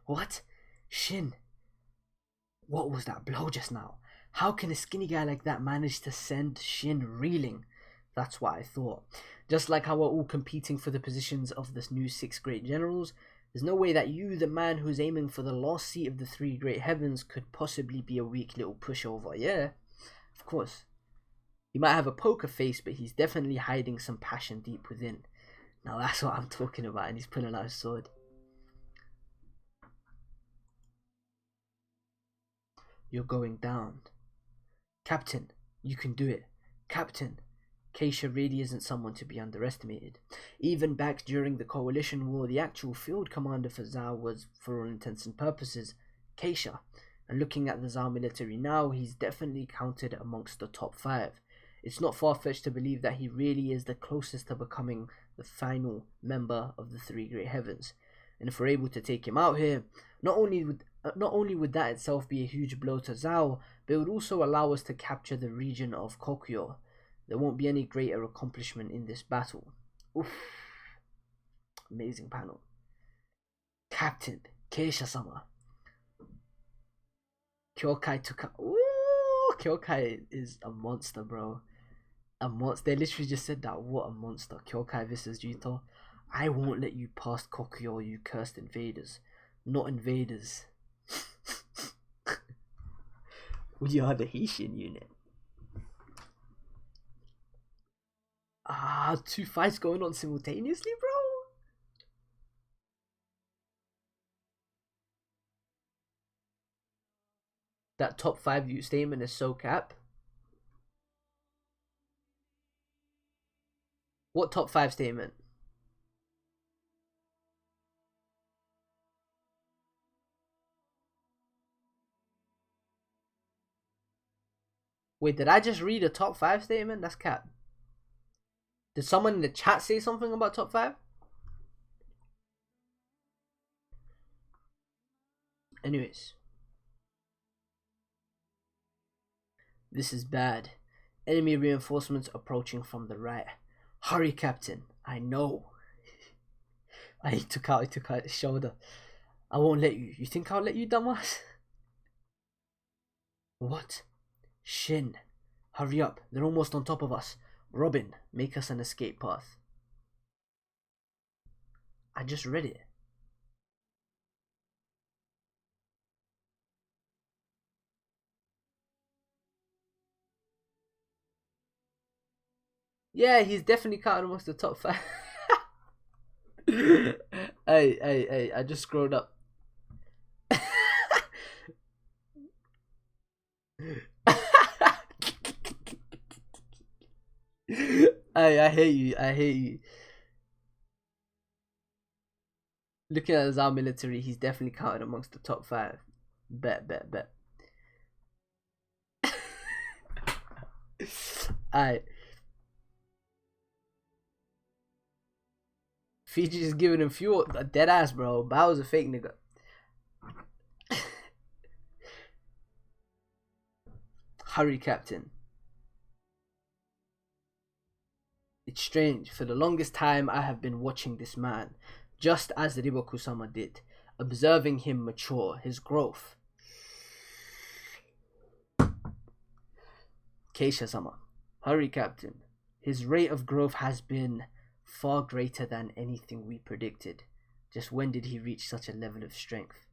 What? Shin. What was that blow just now? How can a skinny guy like that manage to send Shin reeling? That's what I thought. Just like how we're all competing for the positions of the new 6 great generals, there's no way that you, the man who's aiming for the last seat of the 3 great heavens, could possibly be a weak little pushover. Yeah, of course. He might have a poker face, but he's definitely hiding some passion deep within. Now that's what I'm talking about, and he's pulling out his sword. You're going down. Captain, you can do it. Captain. Keisha really isn't someone to be underestimated. Even back during the Coalition War, the actual field commander for Zhao was, for all intents and purposes, Keisha. And looking at the Zhao military now, he's definitely counted amongst the top 5. It's not far-fetched to believe that he really is the closest to becoming the final member of the Three Great Heavens. And if we're able to take him out here, not only would that itself be a huge blow to Zhao, but it would also allow us to capture the region of KOKUYO. There won't be any greater accomplishment in this battle. Oof. Amazing panel. Captain Keisha-sama. Kyokai took out. Ooh, Kyokai is a monster, bro. A monster. They literally just said that. What a monster. Kyokai versus Jito. I won't let you past KOKUYO, you cursed invaders. Not invaders. We are the Haitian unit. Ah, 2 fights going on simultaneously, bro. That top 5 view statement is so cap. What top 5 statement? Wait, did I just read a top 5 statement? That's cap. Did someone in the chat say something about top 5? Anyways. This is bad. Enemy reinforcements approaching from the right. Hurry, Captain. I know. He took out his shoulder. I won't let you. You think I'll let you, dumbass? What? Shin. Hurry up. They're almost on top of us. Robin, make us an escape path. I just read it. Yeah, he's definitely counted amongst the top 5. Hey, I just scrolled up. I hate you. Looking at our military, he's definitely counted amongst the top 5. Bet. Alright. Fiji is giving him fuel. A dead ass, bro. Bao's a fake nigga. Hurry, Captain. It's strange. For the longest time, I have been watching this man, just as Riboku-sama did, observing him mature, his growth. Keisha-sama. Hurry, Captain. His rate of growth has been far greater than anything we predicted. Just when did he reach such a level of strength?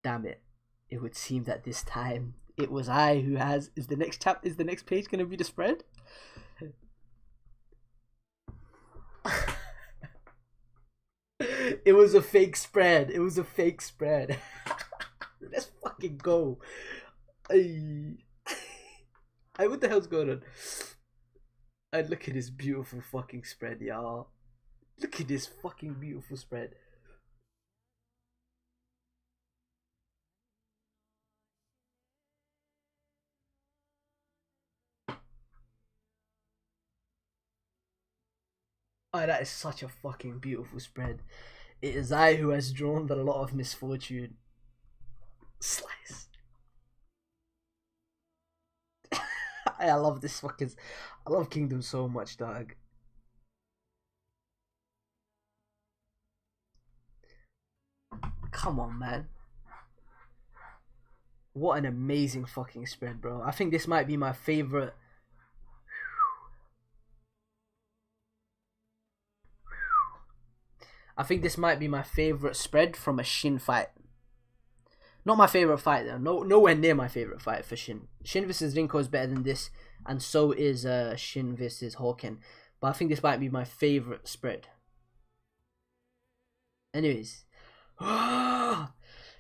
Damn it. It would seem that this time it was I who has... Is the next page going to be the spread? It was a fake spread. Let's fucking go. Hey, what the hell's going on? And look at this beautiful fucking spread, y'all. Look at this fucking beautiful spread. Oh, that is such a fucking beautiful spread. It is I who has drawn the lot of misfortune. Slice. I love this fucking... I love Kingdom so much, dog. Come on, man. What an amazing fucking spread, bro. I think this might be my favorite... I think this might be my favorite spread from a Shin fight. Not my favorite fight though. Nowhere near my favorite fight for Shin. Shin versus Rinko is better than this, and so is Shin versus Hawken. But I think this might be my favorite spread. Anyways.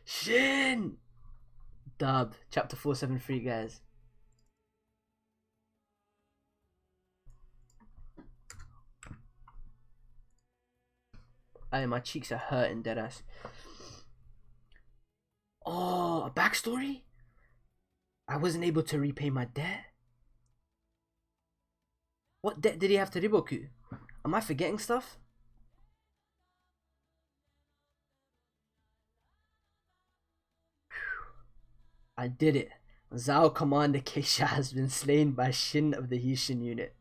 Shin! Dub. Chapter 473, guys. My cheeks are hurting, deadass. Oh, a backstory? I wasn't able to repay my debt? What debt did he have to Riboku? Am I forgetting stuff? I did it. Zao Commander Keisha has been slain by Shin of the Hishin unit.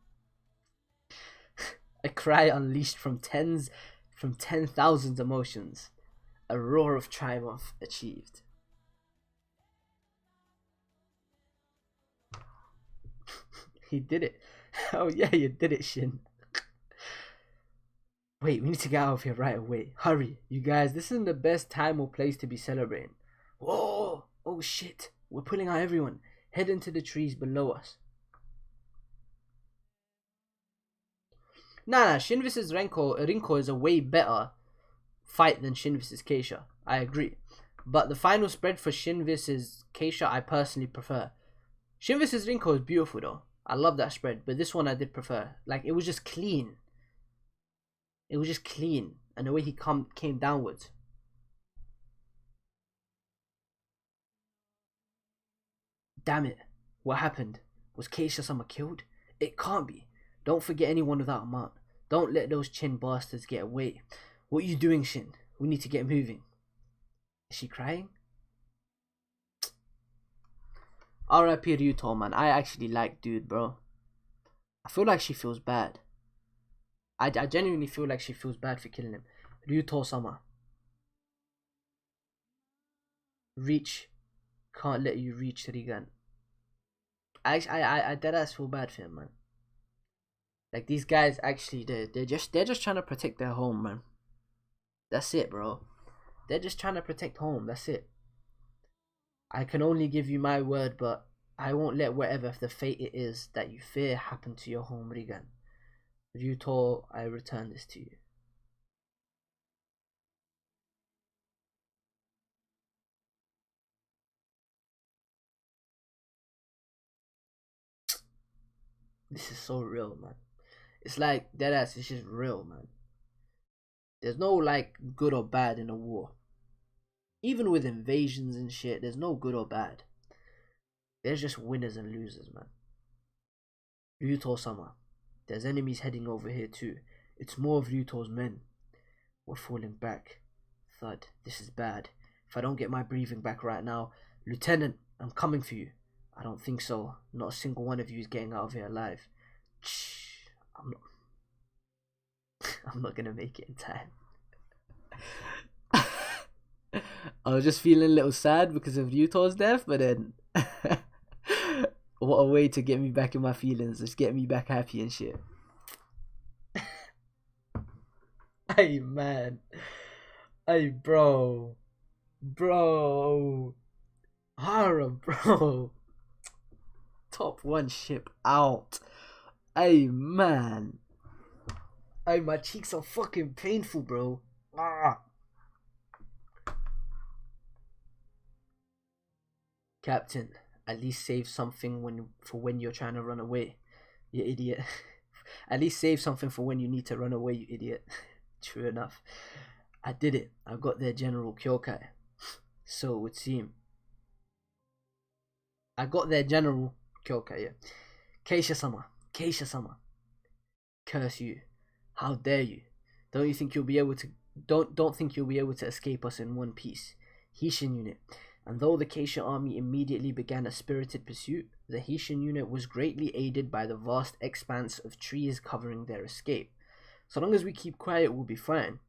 A cry unleashed from 10,000 emotions. A roar of triumph achieved. He did it. Oh yeah, you did it, Shin. Wait, we need to get out of here right away. Hurry, you guys, this isn't the best time or place to be celebrating. Whoa! Oh shit, we're pulling out everyone. Head into the trees below us. Nah, Shin vs Rinko is a way better fight than Shin vs Keisha. I agree. But the final spread for Shin vs Keisha, I personally prefer. Shin vs Rinko is beautiful though. I love that spread, but this one I did prefer. Like, it was just clean. It was just clean. And the way he came downwards. Damn it. What happened? Was Keisha-sama killed? It can't be. Don't forget anyone without a mark. Don't let those Chin bastards get away. What are you doing, Shin? We need to get moving. Is she crying? R.I.P. Ryuto, man. I actually like dude, bro. I feel like she feels bad. I genuinely feel like she feels bad for killing him. Ryuto-sama. Reach. Can't let you reach Trigun. I deadass feel bad for him, man. Like, these guys actually, they're just trying to protect their home, man. That's it, bro. They're just trying to protect home. That's it. I can only give you my word, but I won't let whatever the fate it is that you fear happen to your home, Rigan. Ryuto, I return this to you. This is so real, man. It's like, deadass, it's just real, man. There's no, like, good or bad in a war. Even with invasions and shit, there's no good or bad. There's just winners and losers, man. Ryuto-sama. There's enemies heading over here too. It's more of Ryuto's men. We're falling back. Thud, this is bad. If I don't get my breathing back right now, Lieutenant, I'm coming for you. I don't think so. Not a single one of you is getting out of here alive. I'm not gonna make it in time. I was just feeling a little sad because of Ryuto's death, but then what a way to get me back in my feelings. Just get me back happy and shit. Hey, man. Hey, bro. Hara, bro. Top 1 ship out. Hey, man. Hey, my cheeks are fucking painful, bro. Captain, at least save something for when you're trying to run away, you idiot. At least save something for when you need to run away, you idiot. True enough. I did it. I got their General Kyokai. So it would seem. I got their General Kyokai, yeah. Keisha-sama. Curse you. How dare you? Don't think you'll be able to escape us in one piece. Hishin unit. And though the Keisha army immediately began a spirited pursuit, the Hishin unit was greatly aided by the vast expanse of trees covering their escape. So long as we keep quiet, we'll be fine.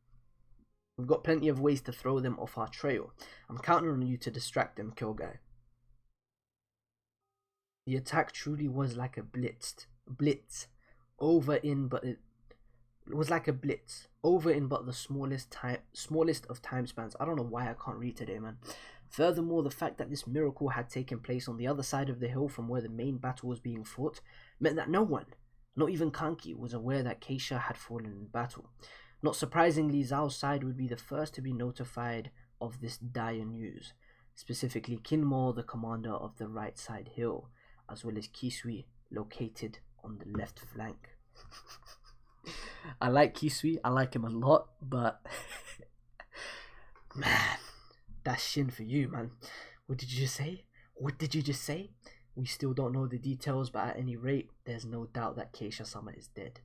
We've got plenty of ways to throw them off our trail. I'm counting on you to distract them, Kyogai. The attack truly was like a blitz. Over in but the smallest of time spans. I don't know why I can't read today, man. Furthermore, the fact that this miracle had taken place on the other side of the hill from where the main battle was being fought meant that no one, Not even Kanki was aware that Keisha had fallen in battle. Not surprisingly, Zhao's side would be the first to be notified of this dire news, specifically Kinmo, the commander of the right side hill, as well as Kisui, located on the left flank. I like Kisui, I like him a lot, but man, that's Shin for you, man. What did you just say? What did you just say? We still don't know the details, but at any rate, there's no doubt that Keisha-sama is dead.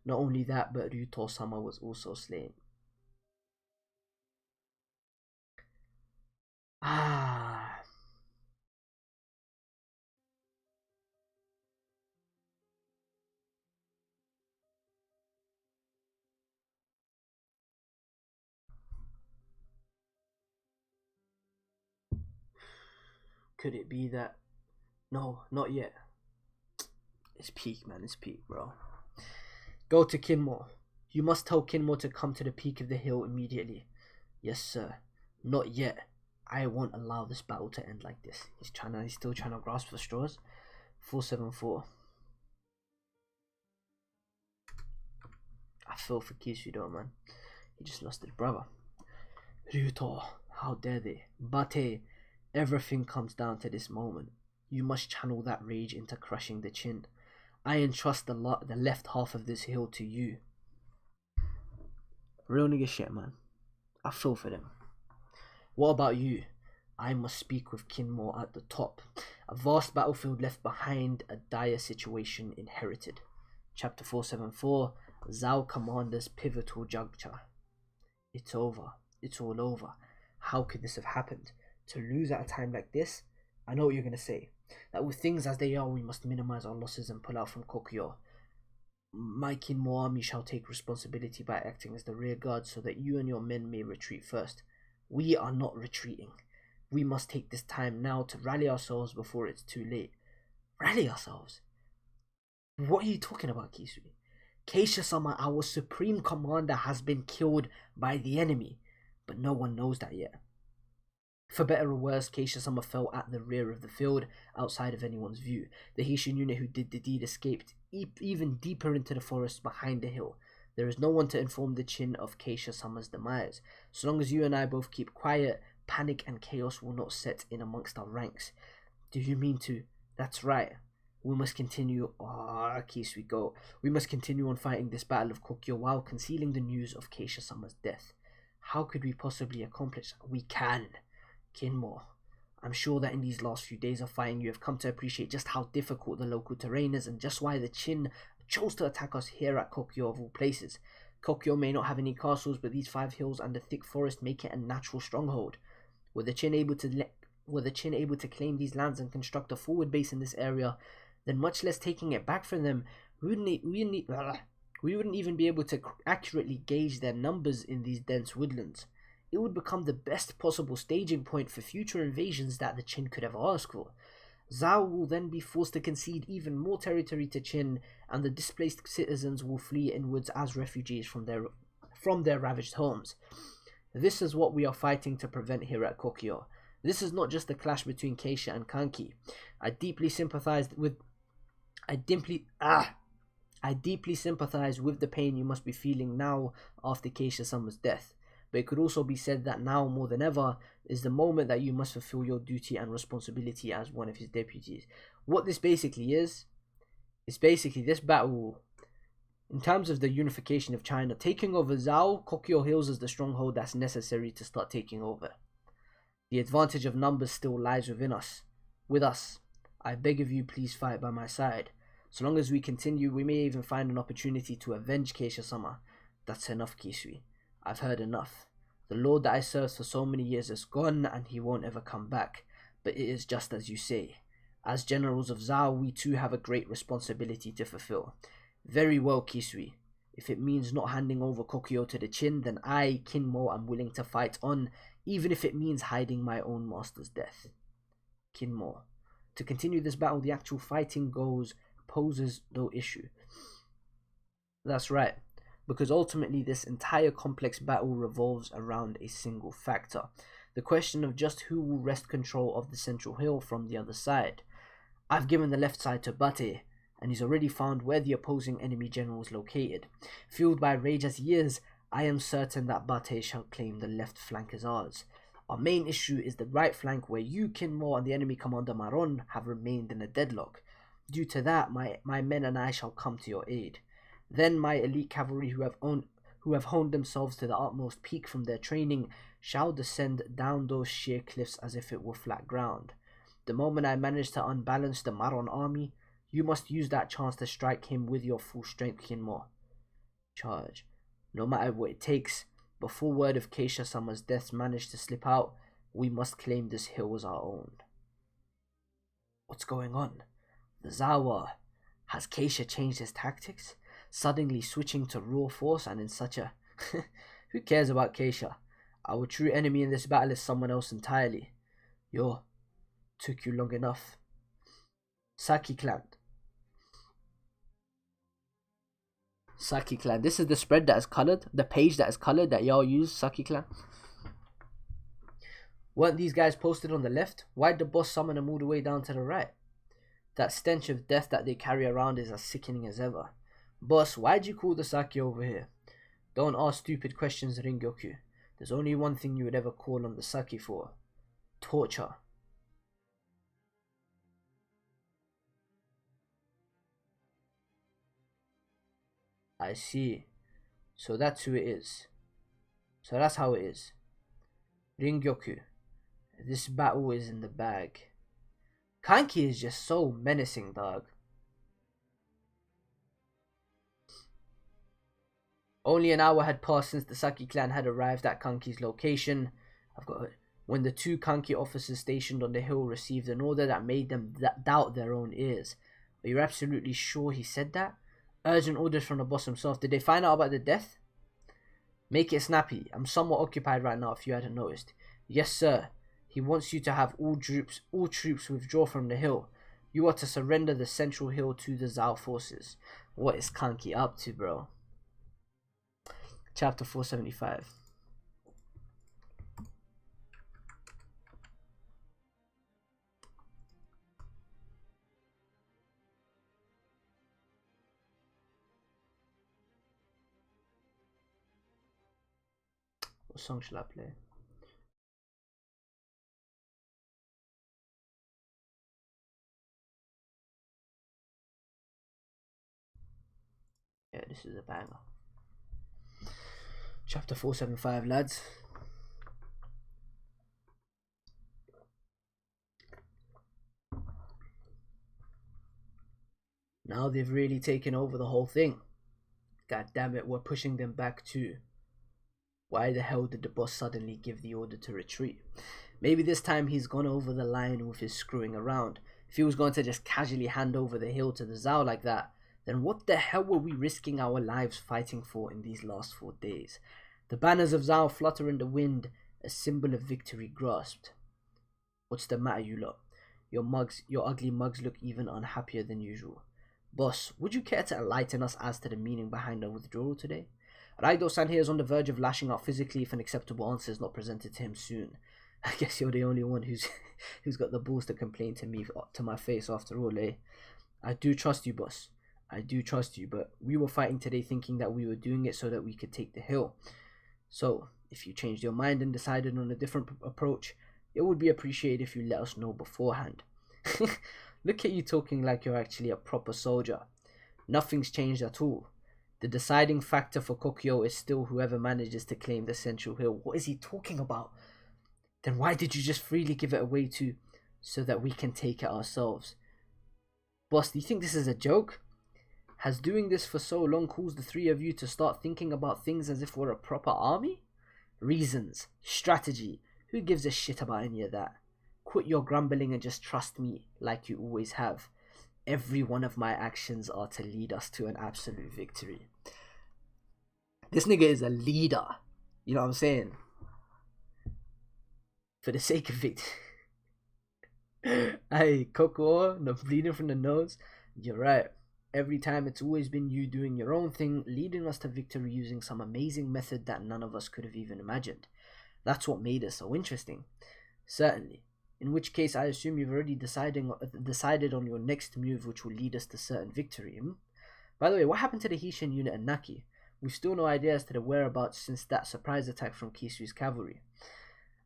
Not only that, but Ryuto-sama was also slain. Ah. Could it be that... No, not yet. It's peak, man. It's peak, bro. Go to Kinmo. You must tell Kinmo to come to the peak of the hill immediately. Yes, sir. Not yet. I won't allow this battle to end like this. He's still trying to grasp for straws. 474. I feel for Kisui though, man. He just lost his brother. Ryuto, how dare they? Bate, everything comes down to this moment. You must channel that rage into crushing the Chin. I entrust the left half of this hill to you. Real nigga shit, man. I feel for them. What about you? I must speak with Kinmo at the top. A vast battlefield left behind, a dire situation inherited. Chapter 474, Zhao Commander's Pivotal Juncture. It's over. It's all over. How could this have happened? To lose at a time like this? I know what you're going to say. That with things as they are, we must minimize our losses and pull out from Kokuyo. My Kinmo army shall take responsibility by acting as the rear guard so that you and your men may retreat first. We are not retreating. We must take this time now to rally ourselves before it's too late. Rally ourselves? What are you talking about, Kisui? Keisha-sama, our supreme commander, has been killed by the enemy, but no one knows that yet. For better or worse, Keisha-sama fell at the rear of the field, outside of anyone's view. The Heishin unit who did the deed escaped even deeper into the forest behind the hill. There is no one to inform the Chin of Keisha-sama's demise. So long as you and I both keep quiet, panic and chaos will not set in amongst our ranks. Do you mean to? That's right. We must continue. Kisui, go. We must continue on fighting this battle of Kokuyo while concealing the news of Keisha-sama's death. How could we possibly accomplish that? We can. Kinmo, I'm sure that in these last few days of fighting you have come to appreciate just how difficult the local terrain is and just why the Chin chose to attack us here at Kokuyo of all places. Kokuyo may not have any castles, but these 5 hills and the thick forest make it a natural stronghold. Were the Chin able to claim these lands and construct a forward base in this area, then much less taking it back from them, we wouldn't even be able to accurately gauge their numbers in these dense woodlands. It would become the best possible staging point for future invasions that the Chin could ever ask for. Zhao will then be forced to concede even more territory to Chin, and the displaced citizens will flee inwards as refugees from their ravaged homes. This is what we are fighting to prevent here at Kokuyo. This is not just a clash between Keisha and Kanki. I deeply sympathize with the pain you must be feeling now after Keisha-sama's death. But it could also be said that now more than ever is the moment that you must fulfill your duty and responsibility as one of his deputies. What this basically is basically this battle, in terms of the unification of China, taking over Zhao, Kokuyo Hills is the stronghold that's necessary to start taking over. The advantage of numbers still lies with us. I beg of you, please fight by my side. So long as we continue, we may even find an opportunity to avenge Keisha-sama. That's enough, Kisui. I've heard enough. The Lord that I served for so many years is gone, and he won't ever come back. But it is just as you say. As generals of Zhao, we too have a great responsibility to fulfill. Very well, Kisui. If it means not handing over Kokuyo to the Chin, then I, Kinmo, am willing to fight on, even if it means hiding my own master's death. Kinmo. To continue this battle, the actual fighting poses no issue. That's right. Because ultimately this entire complex battle revolves around a single factor. The question of just who will wrest control of the central hill from the other side. I've given the left side to Bate. and he's already found where the opposing enemy general is located. Fueled by rage as he is, I am certain that Bate shall claim the left flank as ours. Our main issue is the right flank, where you, Kinmo, and the enemy commander Maron have remained in a deadlock. Due to that, my men and I shall come to your aid. Then my elite cavalry, who have honed themselves to the utmost peak from their training, shall descend down those sheer cliffs as if it were flat ground. The moment I manage to unbalance the Maron army, you must use that chance to strike him with your full strength, Kinmo. Charge. No matter what it takes, before word of Keisha-sama's deaths manage to slip out, we must claim this hill as our own. What's going on? The Zawa. Has Keisha changed his tactics? Suddenly switching to raw force and in such a... Who cares about Keisha? Our true enemy in this battle is someone else entirely. Took you long enough. Saki clan. Saki clan. This is the spread that is colored. The page that is colored that y'all use. Saki clan. Weren't these guys posted on the left? Why'd the boss summon them all the way down to the right? That stench of death that they carry around is as sickening as ever. Boss, why'd you call the Saki over here? Don't ask stupid questions, Ringyoku. There's only one thing you would ever call on the Saki for. Torture. I see. So that's who it is. So that's how it is. Ringyoku. This battle is in the bag. Kanki is just so menacing, dog. Only an hour had passed since the Saki clan had arrived at Kanki's location. I've got it. When the two Kanki officers stationed on the hill received an order that made them doubt their own ears. Are you absolutely sure he said that? Urgent orders from the boss himself. Did they find out about the death? Make it snappy. I'm somewhat occupied right now, if you hadn't noticed. Yes, sir. He wants you to have all troops withdraw from the hill. You are to surrender the central hill to the Zhao forces. What is Kanki up to, bro? Chapter 475. What song shall I play? Yeah, this is a banger. Chapter 475, lads. Now they've really taken over the whole thing. God damn it, we're pushing them back too. Why the hell did the boss suddenly give the order to retreat? Maybe this time he's gone over the line with his screwing around. If he was going to just casually hand over the hill to the Zhao like that, then what the hell were we risking our lives fighting for in these last 4 days? The banners of Zhao flutter in the wind, a symbol of victory grasped. What's the matter, you lot? Your ugly mugs look even unhappier than usual. Boss, would you care to enlighten us as to the meaning behind our withdrawal today? Raido-san here is on the verge of lashing out physically if an acceptable answer is not presented to him soon. I guess you're the only one who's got the balls to complain to me to my face after all, eh? I do trust you, boss. I do trust you, but we were fighting today thinking that we were doing it so that we could take the hill. So, if you changed your mind and decided on a different approach, it would be appreciated if you let us know beforehand. Look at you talking like you're actually a proper soldier. Nothing's changed at all. The deciding factor for KOKUYO is still whoever manages to claim the central hill. What is he talking about? Then why did you just freely give it away so that we can take it ourselves? Boss, do you think this is a joke? Has doing this for so long caused the three of you to start thinking about things as if we're a proper army? Reasons, strategy, who gives a shit about any of that? Quit your grumbling and just trust me like you always have. Every one of my actions are to lead us to an absolute victory. This nigga is a leader. You know what I'm saying? For the sake of victory. Hey, Coco, no bleeding from the nose. You're right. Every time it's always been you doing your own thing, leading us to victory using some amazing method that none of us could have even imagined. That's what made it so interesting. Certainly. In which case, I assume you've already decided on your next move, which will lead us to certain victory. By the way, what happened to the Hishin unit and Naki? We've still no idea as to the whereabouts since that surprise attack from Kisui's cavalry.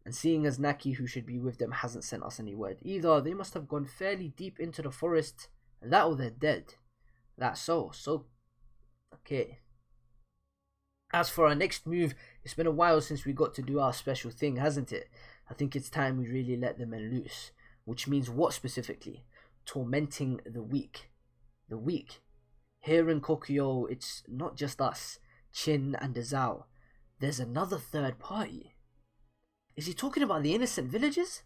And seeing as Naki, who should be with them, hasn't sent us any word either, they must have gone fairly deep into the forest. That or they're dead. That's so. Okay. As for our next move, it's been a while since we got to do our special thing, hasn't it? I think it's time we really let the men loose. Which means what specifically? Tormenting the weak. The weak. Here in KOKUYO, it's not just us, Chin and the Zao. There's another third party. Is he talking about the innocent villagers?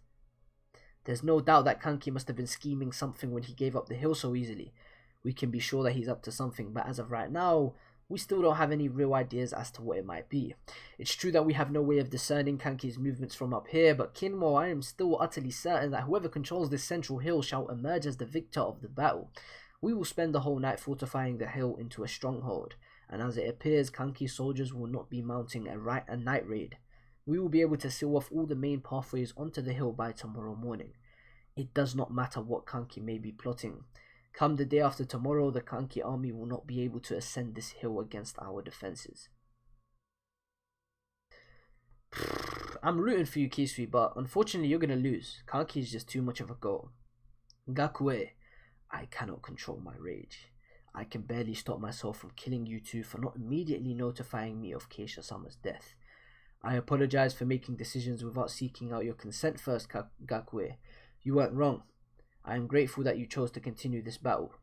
There's no doubt that Kanki must have been scheming something when he gave up the hill so easily. We can be sure that he's up to something, but as of right now, we still don't have any real ideas as to what it might be. It's true that we have no way of discerning Kanki's movements from up here, but Kinmo, I am still utterly certain that whoever controls this central hill shall emerge as the victor of the battle. We will spend the whole night fortifying the hill into a stronghold, and as it appears, Kanki's soldiers will not be mounting a night raid. We will be able to seal off all the main pathways onto the hill by tomorrow morning. It does not matter what Kanki may be plotting. Come the day after tomorrow, the Kanki army will not be able to ascend this hill against our defenses. I'm rooting for you, Kisui, but unfortunately you're gonna lose. Kanki is just too much of a goal. Gakue, I cannot control my rage. I can barely stop myself from killing you two for not immediately notifying me of Keisha-sama's death. I apologize for making decisions without seeking out your consent first, Gakue. You weren't wrong. I am grateful that you chose to continue this battle.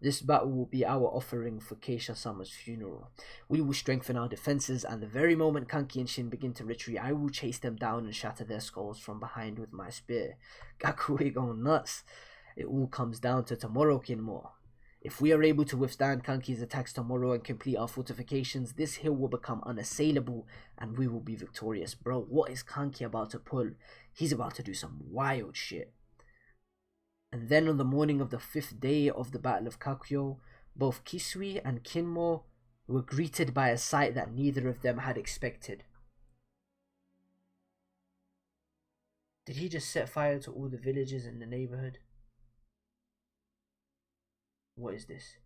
This battle will be our offering for Keisha-sama's funeral. We will strengthen our defenses, and the very moment Kanki and Shin begin to retreat, I will chase them down and shatter their skulls from behind with my spear. Gakue going nuts. It all comes down to tomorrow, Kinmo. If we are able to withstand Kanki's attacks tomorrow and complete our fortifications, this hill will become unassailable and we will be victorious. Bro, what is Kanki about to pull? He's about to do some wild shit. And then on the morning of the 5th day of the Battle of KOKUYO, both Kisui and Kinmo were greeted by a sight that neither of them had expected. Did he just set fire to all the villages in the neighborhood? What is this?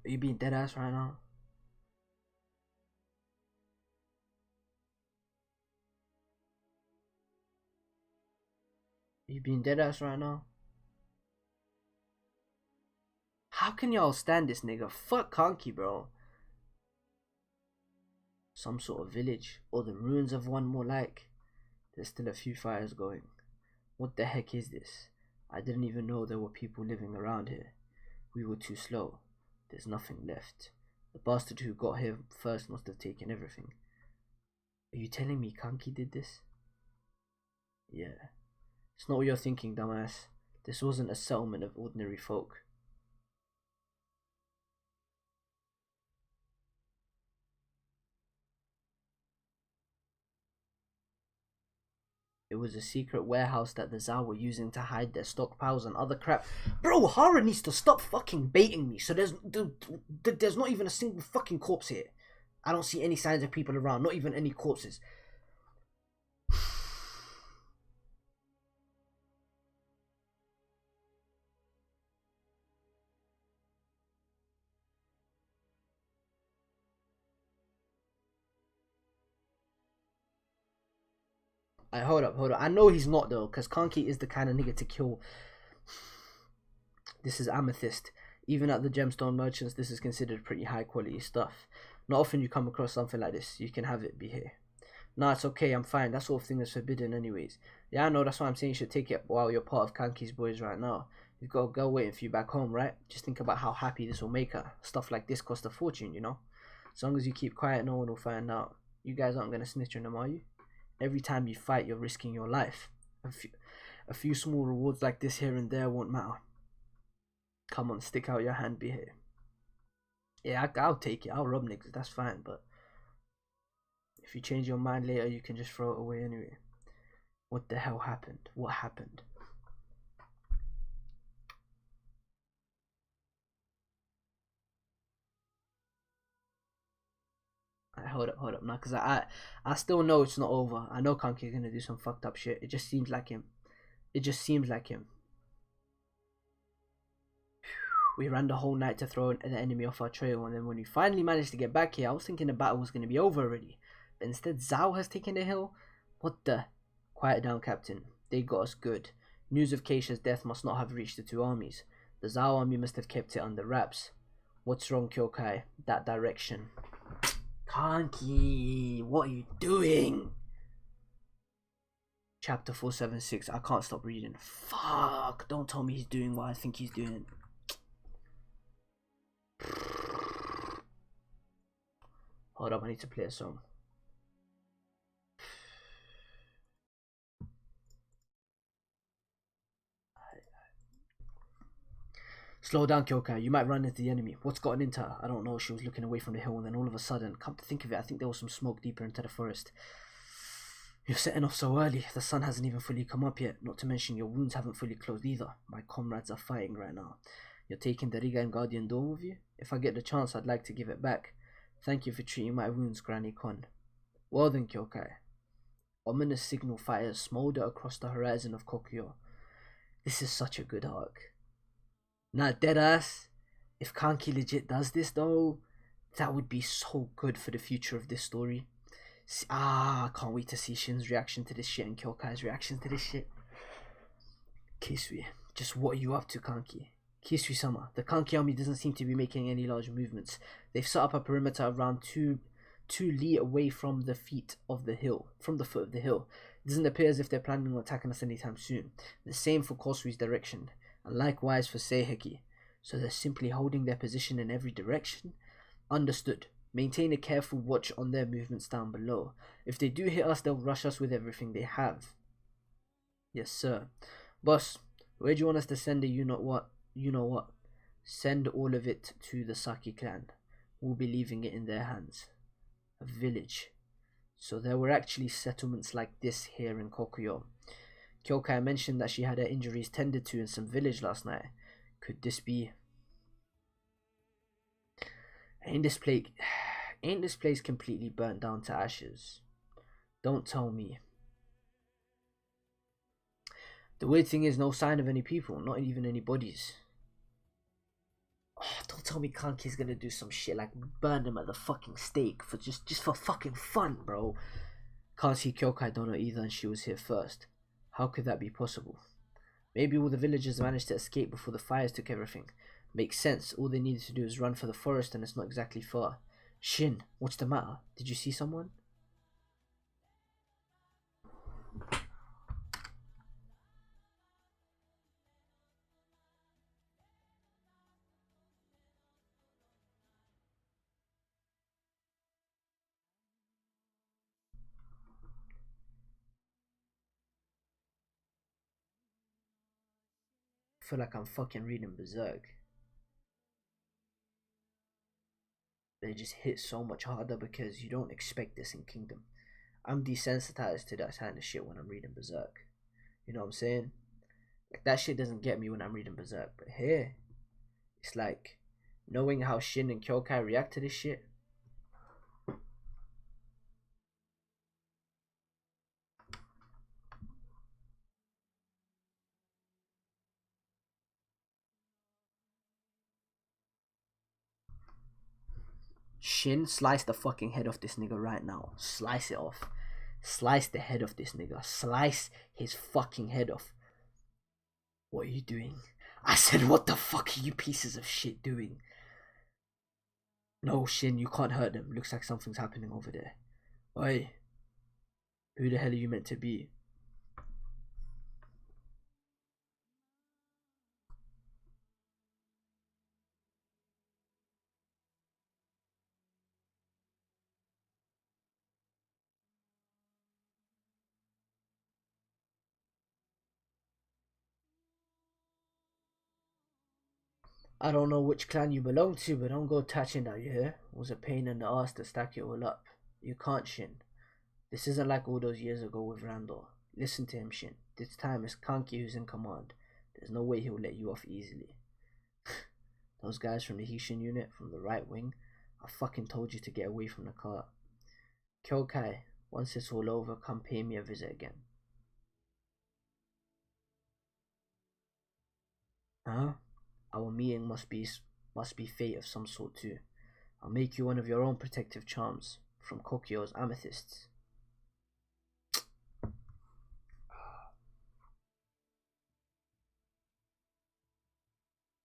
Are you being dead ass right now? Are you being dead ass right now? How can y'all stand this nigga? Fuck Kanki, bro. Some sort of village, or the ruins of one more like. There's still a few fires going. What the heck is this? I didn't even know there were people living around here. We were too slow. There's nothing left. The bastard who got here first must have taken everything. Are you telling me Kanki did this? Yeah. It's not what you're thinking, dumbass. This wasn't a settlement of ordinary folk. It was a secret warehouse that the Zao were using to hide their stockpiles and other crap. Bro, Hara needs to stop fucking baiting me. So there's not even a single fucking corpse here. I don't see any signs of people around, not even any corpses. Hold up. I know he's not though, because Kanki is the kind of nigga to kill This is amethyst. Even at the gemstone merchants, this is considered pretty high quality stuff. Not often you come across something like this. You can have it, be here. Nah, it's okay, I'm fine. That sort of thing is forbidden anyways. Yeah, I know, that's why I'm saying you should take it while you're part of Kanki's boys right now. You've got a girl waiting for you back home, right? Just think about how happy this will make her. Stuff like this costs a fortune, you know? As long as you keep quiet, no one will find out. You guys aren't going to snitch on them, are you? Every time you fight, you're risking your life. A few small rewards like this here and there won't matter. Come on, stick out your hand, be here. Yeah, I'll take it. I'll rob niggas, that's fine, but if you change your mind later, you can just throw it away anyway. What the hell happened? What happened? Right, hold up now, because I still know it's not over. I know Kanki's gonna do some fucked up shit. It just seems like him. It just seems like him. We ran the whole night to throw the enemy off our trail, and then when we finally managed to get back here, I was thinking the battle was going to be over already. But instead, Zhao has taken the hill? What the? Quiet down, Captain. They got us good. News of Keisha's death must not have reached the two armies. The Zhao army must have kept it under wraps. What's wrong, Kyokai? That direction. Kanki, what are you doing? Chapter 476. I can't stop reading. Fuck, don't tell me he's doing what I think he's doing. Hold up, I need to play a song. Slow down, Kyokai. You might run into the enemy. What's gotten into her? I don't know. She was looking away from the hill, and then all of a sudden, come to think of it, I think there was some smoke deeper into the forest. You're setting off so early. The sun hasn't even fully come up yet. Not to mention your wounds haven't fully closed either. My comrades are fighting right now. You're taking the Riga and Guardian door with you? If I get the chance, I'd like to give it back. Thank you for treating my wounds, Granny Kon. Well then, Kyokai. Ominous signal fires smolder across the horizon of KOKUYO. This is such a good arc. Nah, deadass. If Kanki legit does this though, that would be so good for the future of this story. I can't wait to see Shin's reaction to this shit and Kyokai's reaction to this shit. Kisui, just what are you up to, Kanki? Kisui-sama, the Kanki army doesn't seem to be making any large movements. They've set up a perimeter around 2 li away from the foot of the hill. It doesn't appear as if they're planning on attacking us anytime soon. The same for Kosui's direction, and likewise for Seiheki. So they're simply holding their position in every direction? Understood. Maintain a careful watch on their movements down below. If they do hit us, they'll rush us with everything they have. Yes, sir. Boss, where do you want us to send the you know what? Send all of it to the Saki clan. We'll be leaving it in their hands. A village. So there were actually settlements like this here in KOKUYO. Kyokai mentioned that she had her injuries tended to in some village last night. Could this be... Ain't this place completely burnt down to ashes? Don't tell me. The weird thing is no sign of any people, not even any bodies. Oh, don't tell me Kanki's gonna do some shit like burn them at the fucking stake for just for fucking fun, bro. Can't see Kyokai don't know either, and she was here first. How could that be possible? Maybe all the villagers managed to escape before the fires took everything. Makes sense. All they needed to do is run for the forest, and it's not exactly far. Shin, what's the matter? Did you see someone? I feel like I'm fucking reading Berserk. They just hit so much harder because you don't expect this in Kingdom. I'm desensitized to that kind of shit when I'm reading Berserk. You know what I'm saying? Like, that shit doesn't get me when I'm reading Berserk. But here, it's like, knowing how Shin and Kyokai react to this shit. Shin, slice the fucking head off this nigga right now. Slice it off. Slice the head off this nigga. Slice his fucking head off. What are you doing? I said, what the fuck are you pieces of shit doing? No, Shin, you can't hurt them. Looks like something's happening over there. Oi, who the hell are you meant to be? I don't know which clan you belong to, but don't go touching that, you hear? It was a pain in the ass to stack it all up. You can't, Shin. This isn't like all those years ago with Randall. Listen to him, Shin. This time it's Kanki who's in command. There's no way he'll let you off easily. Those guys from the Hishin unit, from the right wing, I fucking told you to get away from the car. Kyokai, once it's all over, come pay me a visit again. Huh? Our meeting must be fate of some sort too. I'll make you one of your own protective charms from KOKUYO's amethysts.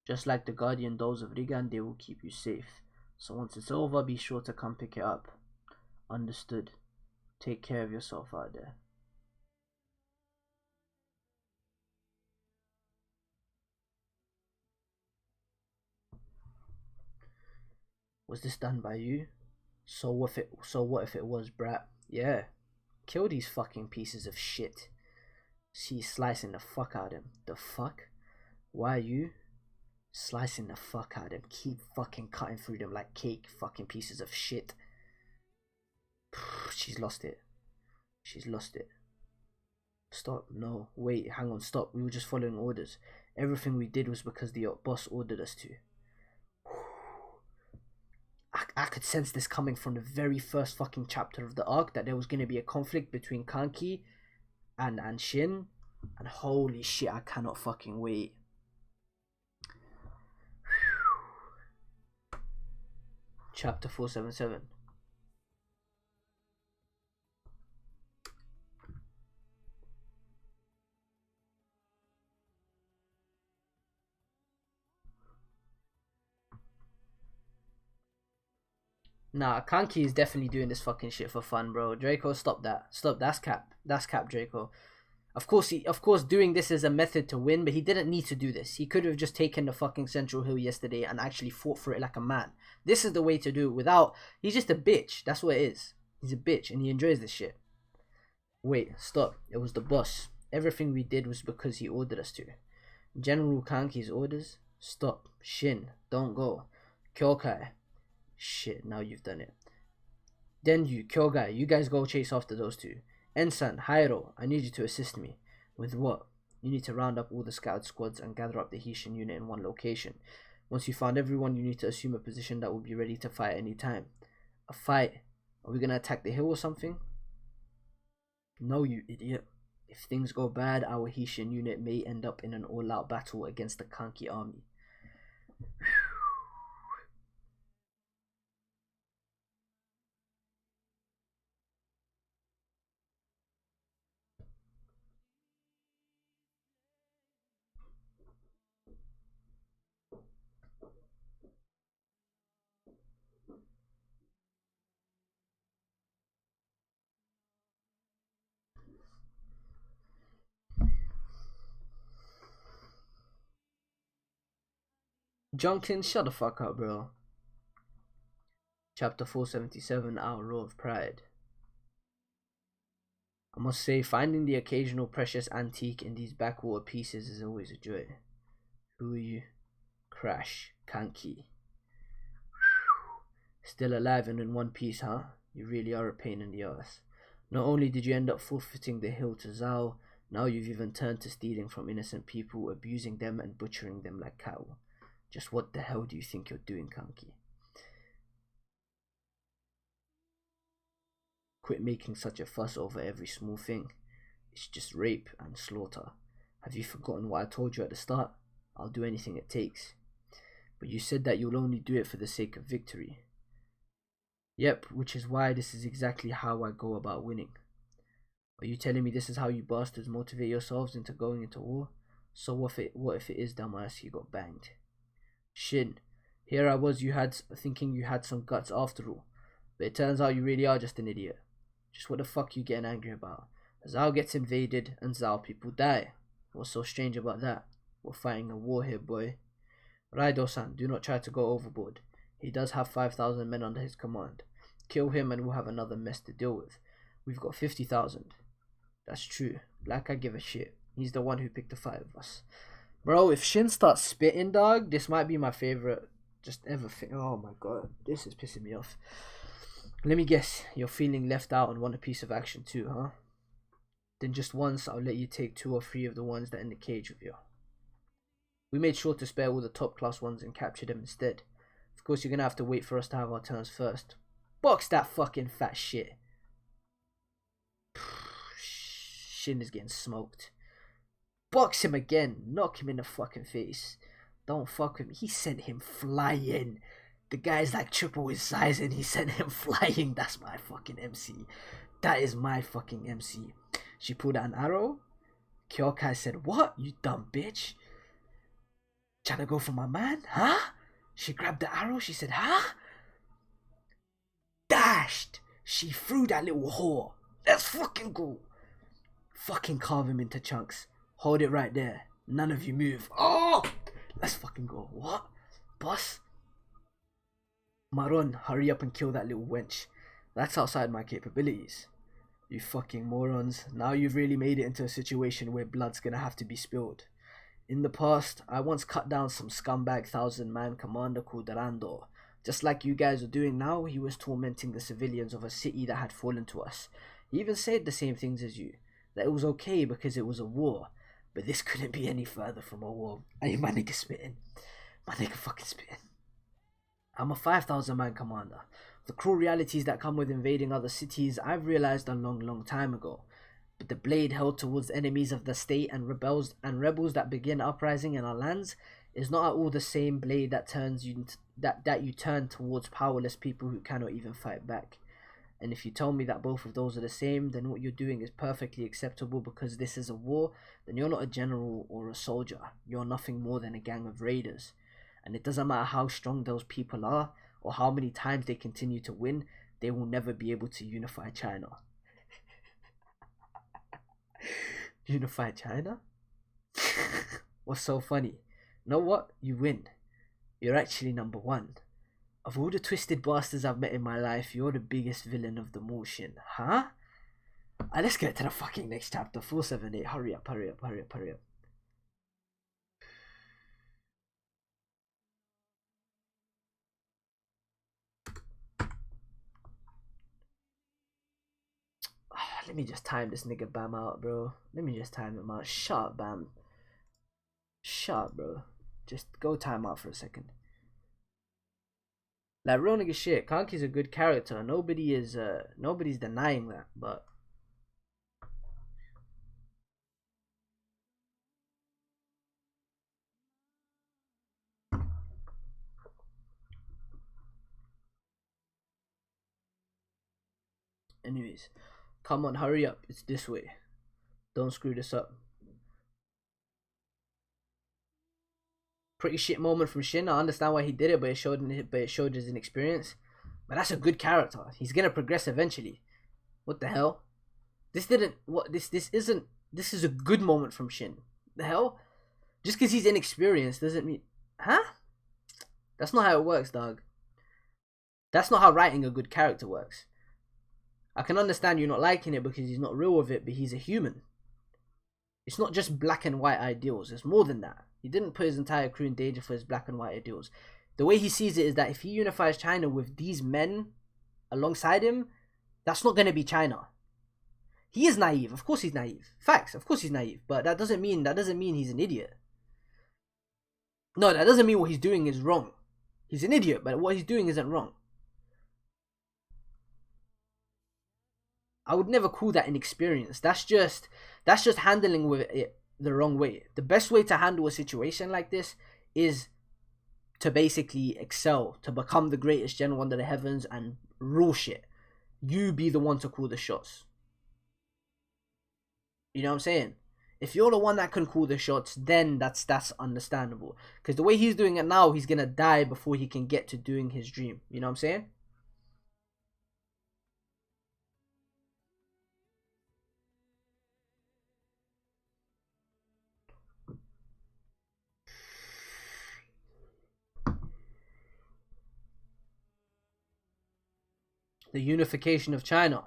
Just like the guardian dolls of Rigan, they will keep you safe. So once it's over, be sure to come pick it up. Understood. Take care of yourself out there. Was this done by you? So what if it was, brat? Yeah. Kill these fucking pieces of shit. She's slicing the fuck out of him. The fuck? Why are you slicing the fuck out of him? Keep fucking cutting through them like cake, fucking pieces of shit. She's lost it. She's lost it. Stop. No. Wait. Hang on. Stop. We were just following orders. Everything we did was because the boss ordered us to. I could sense this coming from the very first fucking chapter of the arc, that there was going to be a conflict between Kanki and Shin. And holy shit, I cannot fucking wait. Chapter 477. Nah, Kanki is definitely doing this fucking shit for fun, bro. Draco, stop that. Stop. That's cap. That's cap, Draco. Of course, doing this is a method to win, but he didn't need to do this. He could have just taken the fucking Central Hill yesterday and actually fought for it like a man. This is the way to do it without... He's just a bitch. That's what it is. He's a bitch and he enjoys this shit. Wait, stop. It was the boss. Everything we did was because he ordered us to. General Kanki's orders? Stop. Shin, don't go. Kyokai. Shit, now you've done it. Denyu, Kyogai, you guys go chase after those two. Ensan, Hairo, I need you to assist me. With what? You need to round up all the scout squads and gather up the Hishin unit in one location. Once you found everyone, you need to assume a position that will be ready to fight any time. A fight? Are we gonna attack the hill or something? No, you idiot. If things go bad, our Hishin unit may end up in an all-out battle against the Kanki army. Junkin, shut the fuck up, bro. Chapter 477, Our Roar of Pride. I must say, finding the occasional precious antique in these backwater pieces is always a joy. Who are you? Crash. Kanki. Still alive and in one piece, huh? You really are a pain in the ass. Not only did you end up forfeiting the hill to Zhao, now you've even turned to stealing from innocent people, abusing them and butchering them like cattle. Just what the hell do you think you're doing, Kanki? Quit making such a fuss over every small thing. It's just rape and slaughter. Have you forgotten what I told you at the start? I'll do anything it takes. But you said that you'll only do it for the sake of victory. Yep, which is why this is exactly how I go about winning. Are you telling me this is how you bastards motivate yourselves into going into war? So what if it is dumbass you got banged? Shin, here I was thinking you had some guts after all. But it turns out you really are just an idiot. Just what the fuck you getting angry about? Zao gets invaded and Zao people die. What's so strange about that? We're fighting a war here, boy. Raido-san, do not try to go overboard. He does have 5,000 men under his command. Kill him and we'll have another mess to deal with. We've got 50,000. That's true. Like I give a shit. He's the one who picked the fight of us. Bro, if Shin starts spitting, dog, this might be my favorite just ever thing. Oh my god, this is pissing me off. Let me guess, you're feeling left out and want a piece of action too, huh? Then just once, I'll let you take 2 or 3 of the ones that are in the cage with you. We made sure to spare all the top class ones and capture them instead. Of course, you're gonna have to wait for us to have our turns first. Box that fucking fat shit. Shin is getting smoked. Box him again. Knock him in the fucking face. Don't fuck with me. He sent him flying. The guy's like triple his size and he sent him flying. That's my fucking MC. That is my fucking MC. She pulled out an arrow. Kyokai said, "What? You dumb bitch. Trying to go for my man? Huh?" She grabbed the arrow. She said, "Huh?" Dashed. She threw that little whore. Let's fucking go. Fucking carve him into chunks. Hold it right there. None of you move. Oh! Let's fucking go. What? Boss? Maron, hurry up and kill that little wench. That's outside my capabilities. You fucking morons. Now you've really made it into a situation where blood's gonna have to be spilled. In the past, I once cut down some scumbag 1,000-man commander called Rando. Just like you guys are doing now, he was tormenting the civilians of a city that had fallen to us. He even said the same things as you. That it was okay because it was a war. But this couldn't be any further from a war. Hey, my nigga spitting. My nigga fucking spitting. I'm a 5,000-man commander. The cruel realities that come with invading other cities, I've realized a long time ago. But the blade held towards enemies of the state and rebels that begin uprising in our lands is not at all the same blade that you turn towards powerless people who cannot even fight back. And if you tell me that both of those are the same, then what you're doing is perfectly acceptable because this is a war, then you're not a general or a soldier. You're nothing more than a gang of raiders. And it doesn't matter how strong those people are, or how many times they continue to win, they will never be able to unify China. Unify China? What's so funny? Know what? You win. You're actually number 1. Of all the twisted bastards I've met in my life, you're the biggest villain of them all, Shin. Huh? Let's get to the fucking next chapter. 478. Hurry up. Let me just time this nigga Bam out, bro. Let me just time him out. Shut up, Bam. Shut up, bro. Just go time out for a second. Like, real nigga shit, Kanki's a good character. Nobody's denying that, but anyways, come on, hurry up. It's this way. Don't screw this up. Pretty shit moment from Shin. I understand why he did it, but it showed his inexperience. But that's a good character. He's gonna progress eventually. What the hell? This is a good moment from Shin. The hell? Just because he's inexperienced doesn't mean... Huh? That's not how it works, dog. That's not how writing a good character works. I can understand you not liking it because he's not real with it, but he's a human. It's not just black and white ideals. It's more than that. He didn't put his entire crew in danger for his black and white ideals. The way he sees it is that if he unifies China with these men alongside him, that's not going to be China. He is naive. Of course he's naive. Facts. Of course he's naive. But that doesn't mean he's an idiot. No, that doesn't mean what he's doing is wrong. He's an idiot, but what he's doing isn't wrong. I would never call that inexperience. That's just handling with it the wrong way. The best way to handle a situation like this is to basically excel, to become the greatest general under the heavens and rule shit. You be the one to call the shots. You know what I'm saying? If you're the one that can call the shots, then that's understandable. Because the way he's doing it now, he's gonna die before he can get to doing his dream. You know what I'm saying? The unification of China.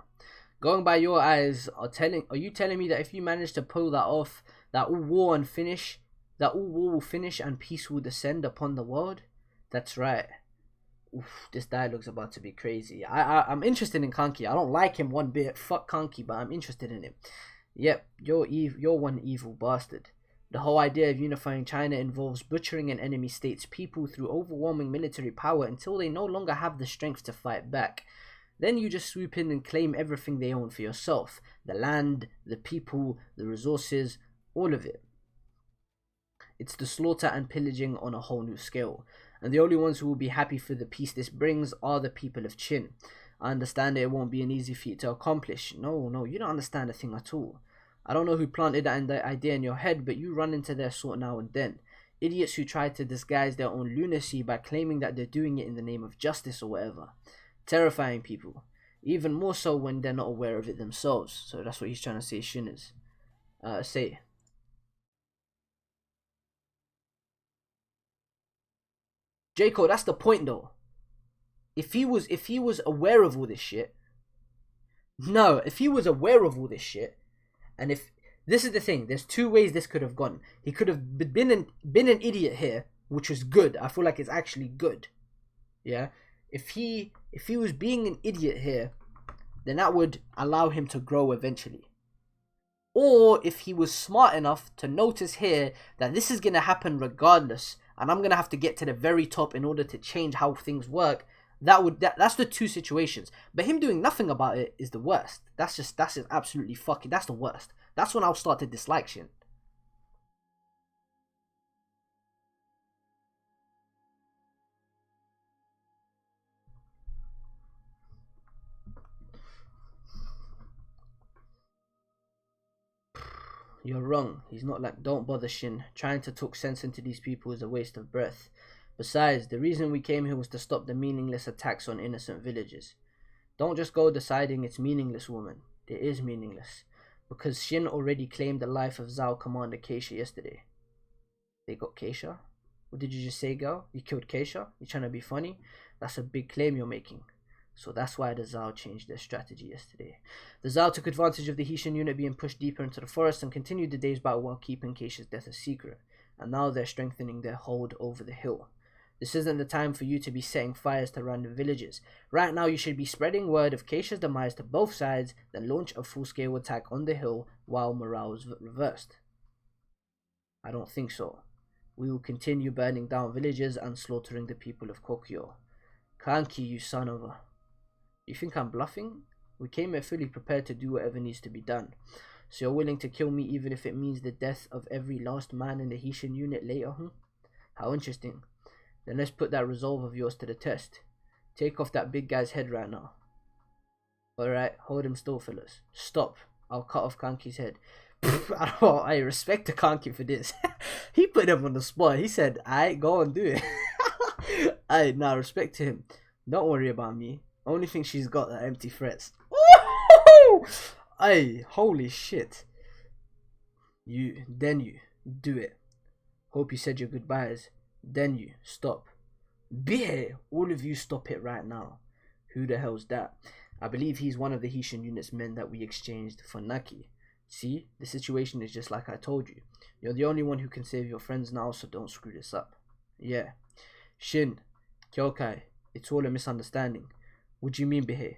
Going by your eyes, are you telling me that if you manage to pull that off, that all war will finish and peace will descend upon the world? That's right. Oof, this dialogue's about to be crazy. I'm interested in Kanki. I don't like him one bit. Fuck Kanki, but I'm interested in him. Yep, you're one evil bastard. The whole idea of unifying China involves butchering an enemy state's people through overwhelming military power until they no longer have the strength to fight back. Then you just swoop in and claim everything they own for yourself. The land, the people, the resources, all of it. It's the slaughter and pillaging on a whole new scale. And the only ones who will be happy for the peace this brings are the people of Qin. I understand it won't be an easy feat to accomplish. No, you don't understand a thing at all. I don't know who planted that idea in your head, but you run into their sort now and then. Idiots who try to disguise their own lunacy by claiming that they're doing it in the name of justice or whatever. Terrifying people. Even more so when they're not aware of it themselves. So that's what he's trying to say Shin is. Say. Jaco, that's the point though. If he was aware of all this shit. No, if he was aware of all this shit, and if this is the thing, there's two ways this could have gone. He could have been an idiot here, which was good. I feel like it's actually good. Yeah. If he was being an idiot here, then that would allow him to grow eventually. Or if he was smart enough to notice here that this is going to happen regardless, and I'm going to have to get to the very top in order to change how things work, that's the two situations. But him doing nothing about it is the worst. That's just absolutely fucking, that's the worst. That's when I'll start to dislike Shin. You're wrong. He's not like, don't bother Shin. Trying to talk sense into these people is a waste of breath. Besides, the reason we came here was to stop the meaningless attacks on innocent villages. Don't just go deciding it's meaningless, woman. It is meaningless. Because Shin already claimed the life of Zhao Commander Keisha yesterday. They got Keisha? What did you just say, girl? You killed Keisha? You trying to be funny? That's a big claim you're making. So that's why the Zhao changed their strategy yesterday. The Zhao took advantage of the Hisshin unit being pushed deeper into the forest and continued the day's battle while keeping Keisha's death a secret. And now they're strengthening their hold over the hill. This isn't the time for you to be setting fires to random villages. Right now you should be spreading word of Keisha's demise to both sides, then launch a full-scale attack on the hill while morale is reversed. I don't think so. We will continue burning down villages and slaughtering the people of KOKUYO. Kanki, you son of a... You think I'm bluffing? We came here fully prepared to do whatever needs to be done. So you're willing to kill me even if it means the death of every last man in the Hisshin unit later, huh? How interesting. Then let's put that resolve of yours to the test. Take off that big guy's head right now. Alright, hold him still, fellas. Stop. I'll cut off Kanki's head. I respect the Kanki for this. He put him on the spot. He said, alright, go and do it. Alright, now respect to him. Don't worry about me. Only thing she's got are empty threats. Ay, holy shit. You do it. Hope you said your goodbyes. Then you stop. Be all of you stop it right now. Who the hell's that? I believe he's one of the Hisshin unit's men that we exchanged for Naki. See, the situation is just like I told you. You're the only one who can save your friends now, so don't screw this up. Yeah. Shin, Kyokai, it's all a misunderstanding. What do you mean, Behe?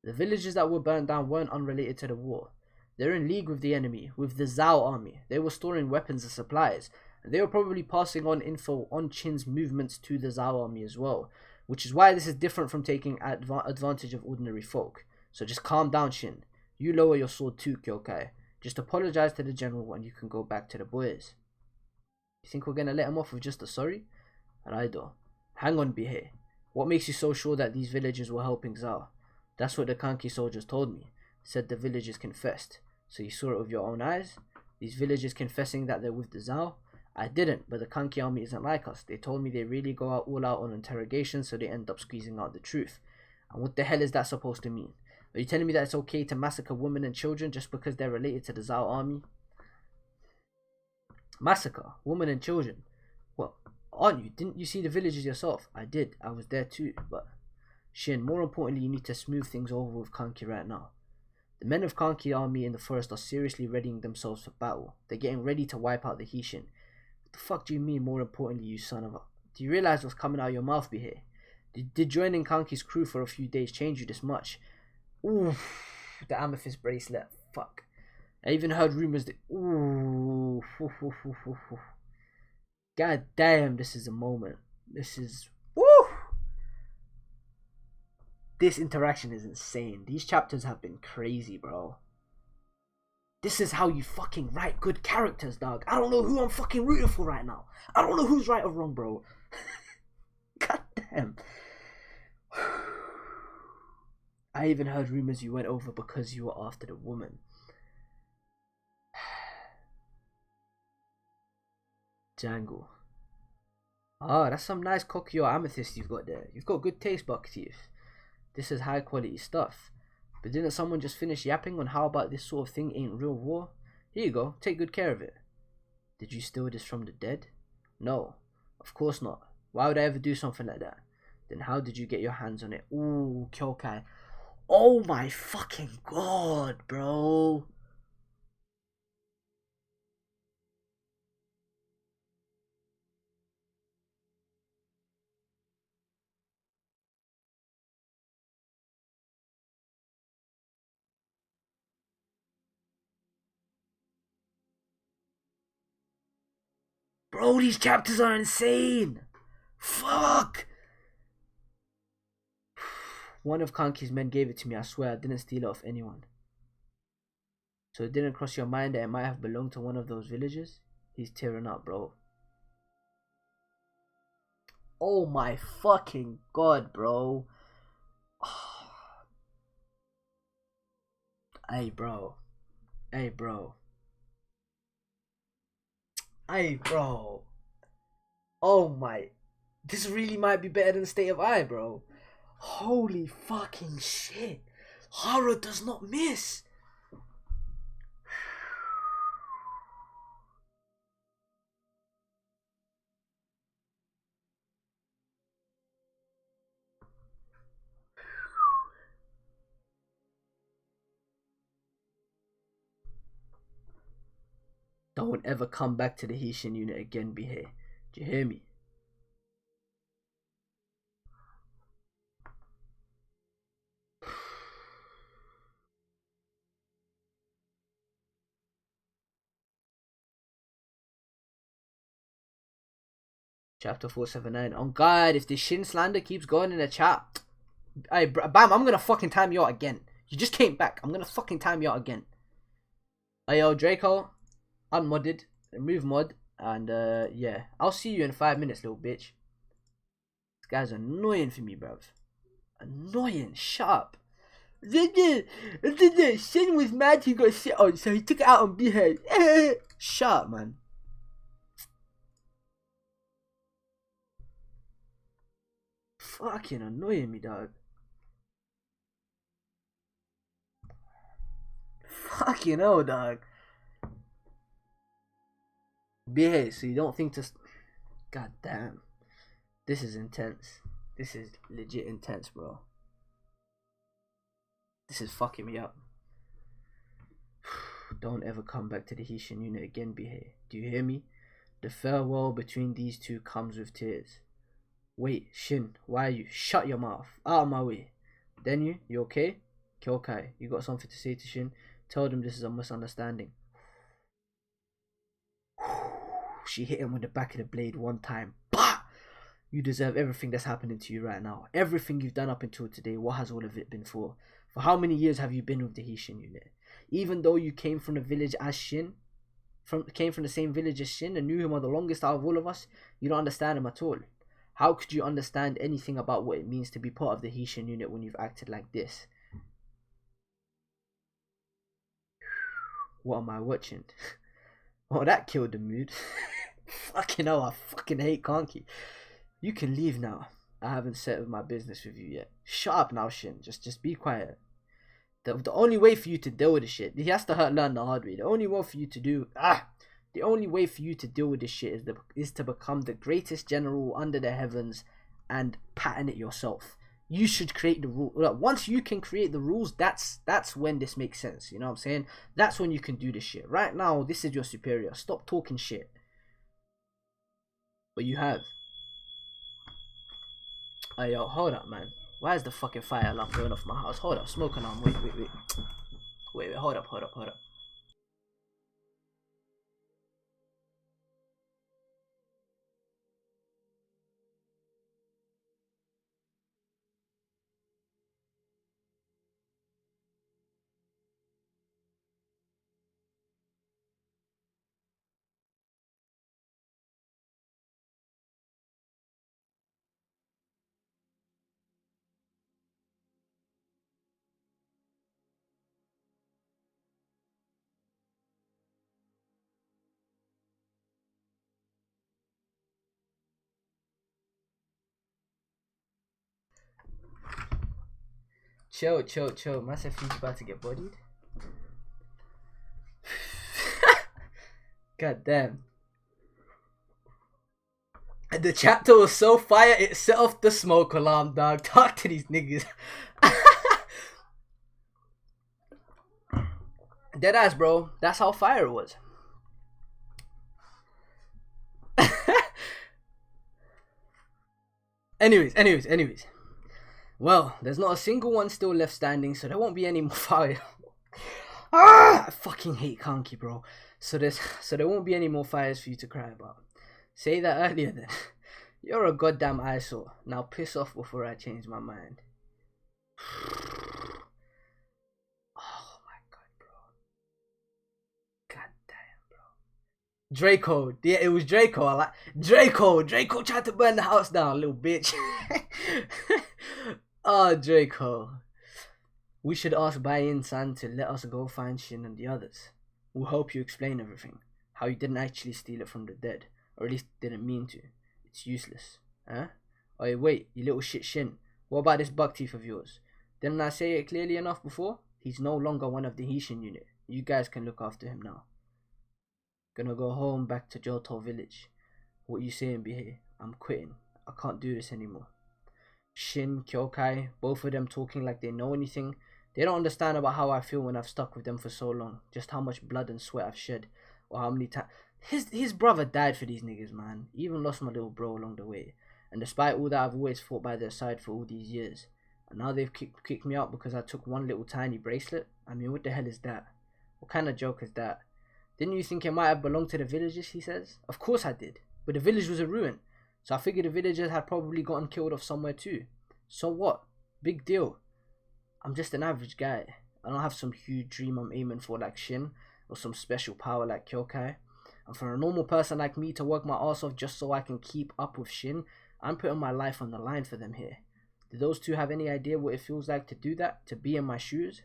The villages that were burned down weren't unrelated to the war. They're in league with the enemy, with the Zhao army. They were storing weapons and supplies, and they were probably passing on info on Qin's movements to the Zhao army as well, which is why this is different from taking advantage of ordinary folk. So just calm down, Qin. You lower your sword too, Kyokai. Just apologize to the general and you can go back to the boys. You think we're gonna let him off with just a sorry? Raido. Hang on, Bihe. What makes you so sure that these villagers were helping Zhao? That's what the Kanki soldiers told me. Said the villagers confessed. So you saw it with your own eyes? These villagers confessing that they're with the Zhao? I didn't, but the Kanki army isn't like us. They told me they really go out all out on interrogation, so they end up squeezing out the truth. And what the hell is that supposed to mean? Are you telling me that it's okay to massacre women and children just because they're related to the Zhao army? Massacre? Women and children? Well, aren't you? Didn't you see the villagers yourself? I did. I was there too, but... Shin, more importantly, you need to smooth things over with Kanki right now. The men of Kanki army in the forest are seriously readying themselves for battle. They're getting ready to wipe out the Hishin. What the fuck do you mean, more importantly, you son of a... Do you realize what's coming out of your mouth, be here? Did joining Kanki's crew for a few days change you this much? Ooh, the amethyst bracelet. Fuck. I even heard rumors that... Ooh. God damn, this is a moment. This is... Woo! This interaction is insane. These chapters have been crazy, bro. This is how you fucking write good characters, dog. I don't know who I'm fucking rooting for right now. I don't know who's right or wrong, bro. God damn. I even heard rumors you went over because you were after the woman. Jangle. Ah, that's some nice KOKUYO amethyst you've got there. You've got good taste, Buckteeth. This is high quality stuff. But didn't someone just finish yapping on how about this sort of thing ain't real war? Here you go, take good care of it. Did you steal this from the dead? No, of course not. Why would I ever do something like that? Then how did you get your hands on it? Ooh, Kyokai. Oh my fucking god, bro. Bro, these chapters are insane. Fuck. One of Kanki's men gave it to me. I swear I didn't steal it off anyone. So it didn't cross your mind that it might have belonged to one of those villagers? He's tearing up, bro. Oh my fucking god, bro. Hey, bro. Hey, bro. Hey, bro. Oh my. This really might be better than State of Eye, bro. Holy fucking shit. Horror does not miss. Don't ever come back to the Hishin unit again, Bihe. Do you hear me? Chapter 479. On God, if the Shin slander keeps going in the chat, hey, Bam, I'm gonna fucking time you out again. You just came back. I'm gonna fucking time you out again. Hey, yo, Draco, unmodded, remove mod, and yeah, I'll see you in 5 minutes, little bitch. This guy's annoying for me, bruv. Annoying. Shut up. Shin was mad he got shit on, so he took it out on Behead. Shut up, man. Fucking annoying me, dog. Fucking hell, dog. Behave, so you don't think to... God damn. This is intense. This is legit intense, bro. This is fucking me up. Don't ever come back to the Hishin unit again, Behave. Do you hear me? The farewell between these two comes with tears. Wait, Shin, why are you? Shut your mouth. Out of my way. Denyu, you okay? Kyokai, you got something to say to Shin? Tell them this is a misunderstanding. She hit him with the back of the blade one time. Bah! You deserve everything that's happening to you right now. Everything you've done up until today, what has all of it been for? For how many years have you been with the Hishin unit? Even though you came from the village as Shin, came from the same village as Shin and knew him for the longest out of all of us, you don't understand him at all. How could you understand anything about what it means to be part of the Haitian unit when you've acted like this? What am I watching? Oh, that killed the mood. Fucking hell, I fucking hate Conky. You can leave now. I haven't settled my business with you yet. Shut up now, Shin. Just be quiet. The only way for you to deal with this shit, he has to learn the hard way. The only way for you to deal with this shit is to become the greatest general under the heavens and pattern it yourself. You should create the rule. Once you can create the rules, that's when this makes sense. You know what I'm saying? That's when you can do this shit. Right now, this is your superior. Stop talking shit. But you have. Hey, yo, hold up, man. Why is the fucking fire alarm going off my house? Hold up, smoke alarm. Wait, hold up. Chill. Massive he's about to get bodied. God damn. The chapter was so fire, it set off the smoke alarm, dog. Talk to these niggas. Deadass, bro. That's how fire it was. Anyways. Well, there's not a single one still left standing, so there won't be any more fire. I fucking hate Kanki, bro. So there won't be any more fires for you to cry about. Say that earlier then. You're a goddamn eyesore. Now piss off before I change my mind. Oh my god, bro. God damn, bro. Draco. Yeah, it was Draco. I like Draco. Draco tried to burn the house down, little bitch. Oh, Draco. We should ask Bai-In-san to let us go find Shin and the others. We'll help you explain everything. How you didn't actually steal it from the dead. Or at least didn't mean to. It's useless. Huh? Oh, wait, you little shit Shin. What about this buck teeth of yours? Didn't I say it clearly enough before? He's no longer one of the Haitian unit. You guys can look after him now. Gonna go home back to Johto village. What you saying, Bihei? I'm quitting. I can't do this anymore. Shin, Kyokai, both of them talking like they know anything. They don't understand about how I feel when I've stuck with them for so long. Just how much blood and sweat I've shed. Or how many times... His brother died for these niggas, man. He even lost my little bro along the way. And despite all that, I've always fought by their side for all these years. And now they've kicked me out because I took one little tiny bracelet? I mean, what the hell is that? What kind of joke is that? Didn't you think it might have belonged to the villagers, he says? Of course I did. But the village was a ruin. So I figured the villagers had probably gotten killed off somewhere too. So what? Big deal. I'm just an average guy. I don't have some huge dream I'm aiming for like Shin. Or some special power like Kyokai. And for a normal person like me to work my ass off just so I can keep up with Shin, I'm putting my life on the line for them here. Do those two have any idea what it feels like to do that? To be in my shoes?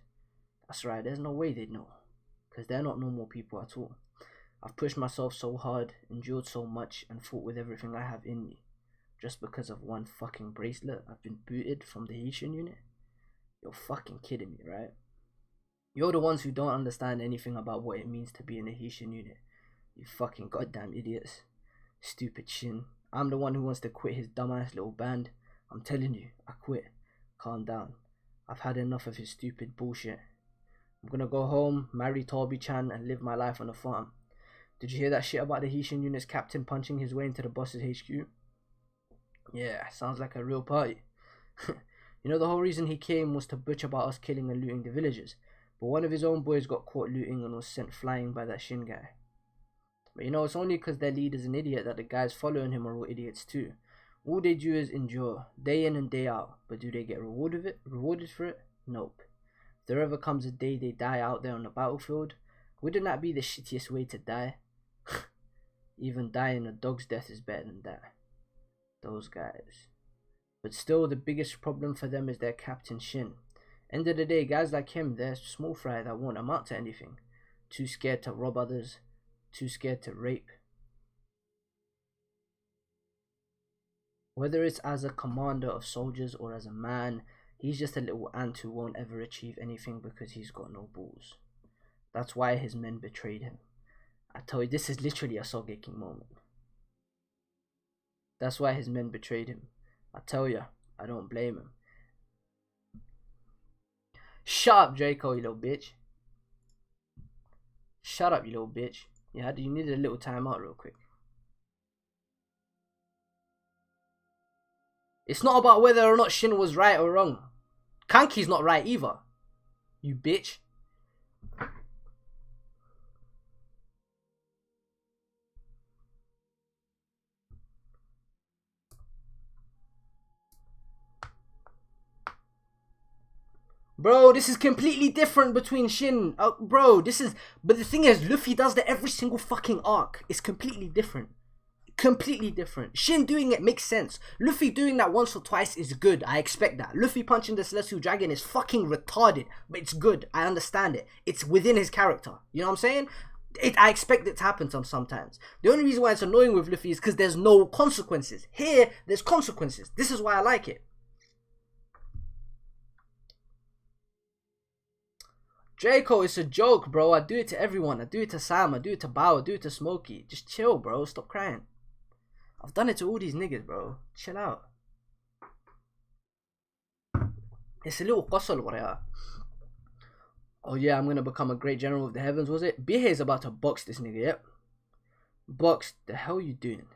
That's right, there's no way they'd know. Because they're not normal people at all. I've pushed myself so hard, endured so much, and fought with everything I have in me. Just because of one fucking bracelet, I've been booted from the Haitian unit? You're fucking kidding me, right? You're the ones who don't understand anything about what it means to be in a Haitian unit. You fucking goddamn idiots. Stupid Shin. I'm the one who wants to quit his dumbass little band. I'm telling you, I quit. Calm down. I've had enough of his stupid bullshit. I'm gonna go home, marry Toby-chan, and live my life on a farm. Did you hear that shit about the Haitian unit's captain punching his way into the boss's HQ? Yeah, sounds like a real party. You know, the whole reason he came was to bitch about us killing and looting the villagers. But one of his own boys got caught looting and was sent flying by that Shin guy. But you know, it's only because their leader's an idiot that the guys following him are all idiots too. All they do is endure, day in and day out. But do they get rewarded for it? Nope. If there ever comes a day they die out there on the battlefield, wouldn't that be the shittiest way to die? Even dying a dog's death is better than that. those guys. But still, the biggest problem for them is their captain Shin. End of the day, guys like him, they're small fry that won't amount to anything. Too scared to rob others, too scared to rape. Whether it's as a commander of soldiers or as a man, he's just a little ant who won't ever achieve anything because he's got no balls. That's why his men betrayed him. I tell you, this is literally a Sogeking moment. That's why his men betrayed him. I tell you, I don't blame him. Shut up, Draco, you little bitch. Shut up, you little bitch. You needed a little time out real quick. It's not about whether or not Shin was right or wrong. Kanki's not right either. You bitch. Bro, this is completely different between Shin. Bro, this is... But the thing is, Luffy does that every single fucking arc. It's completely different. Completely different. Shin doing it makes sense. Luffy doing that once or twice is good. I expect that. Luffy punching the Celestial Dragon is fucking retarded. But it's good. I understand it. It's within his character. You know what I'm saying? I expect it to happen sometimes. The only reason why it's annoying with Luffy is because there's no consequences. Here, there's consequences. This is why I like it. Draco, it's a joke, bro. I do it to everyone. I do it to Sam. I do it to Bao. I do it to Smokey. Just chill, bro. Stop crying. I've done it to all these niggas, bro. Chill out. It's a little qasal, whatever. Oh yeah, I'm gonna become a great general of the heavens, was it? Bihei is about to box this nigga, yep. Box, the hell you doing?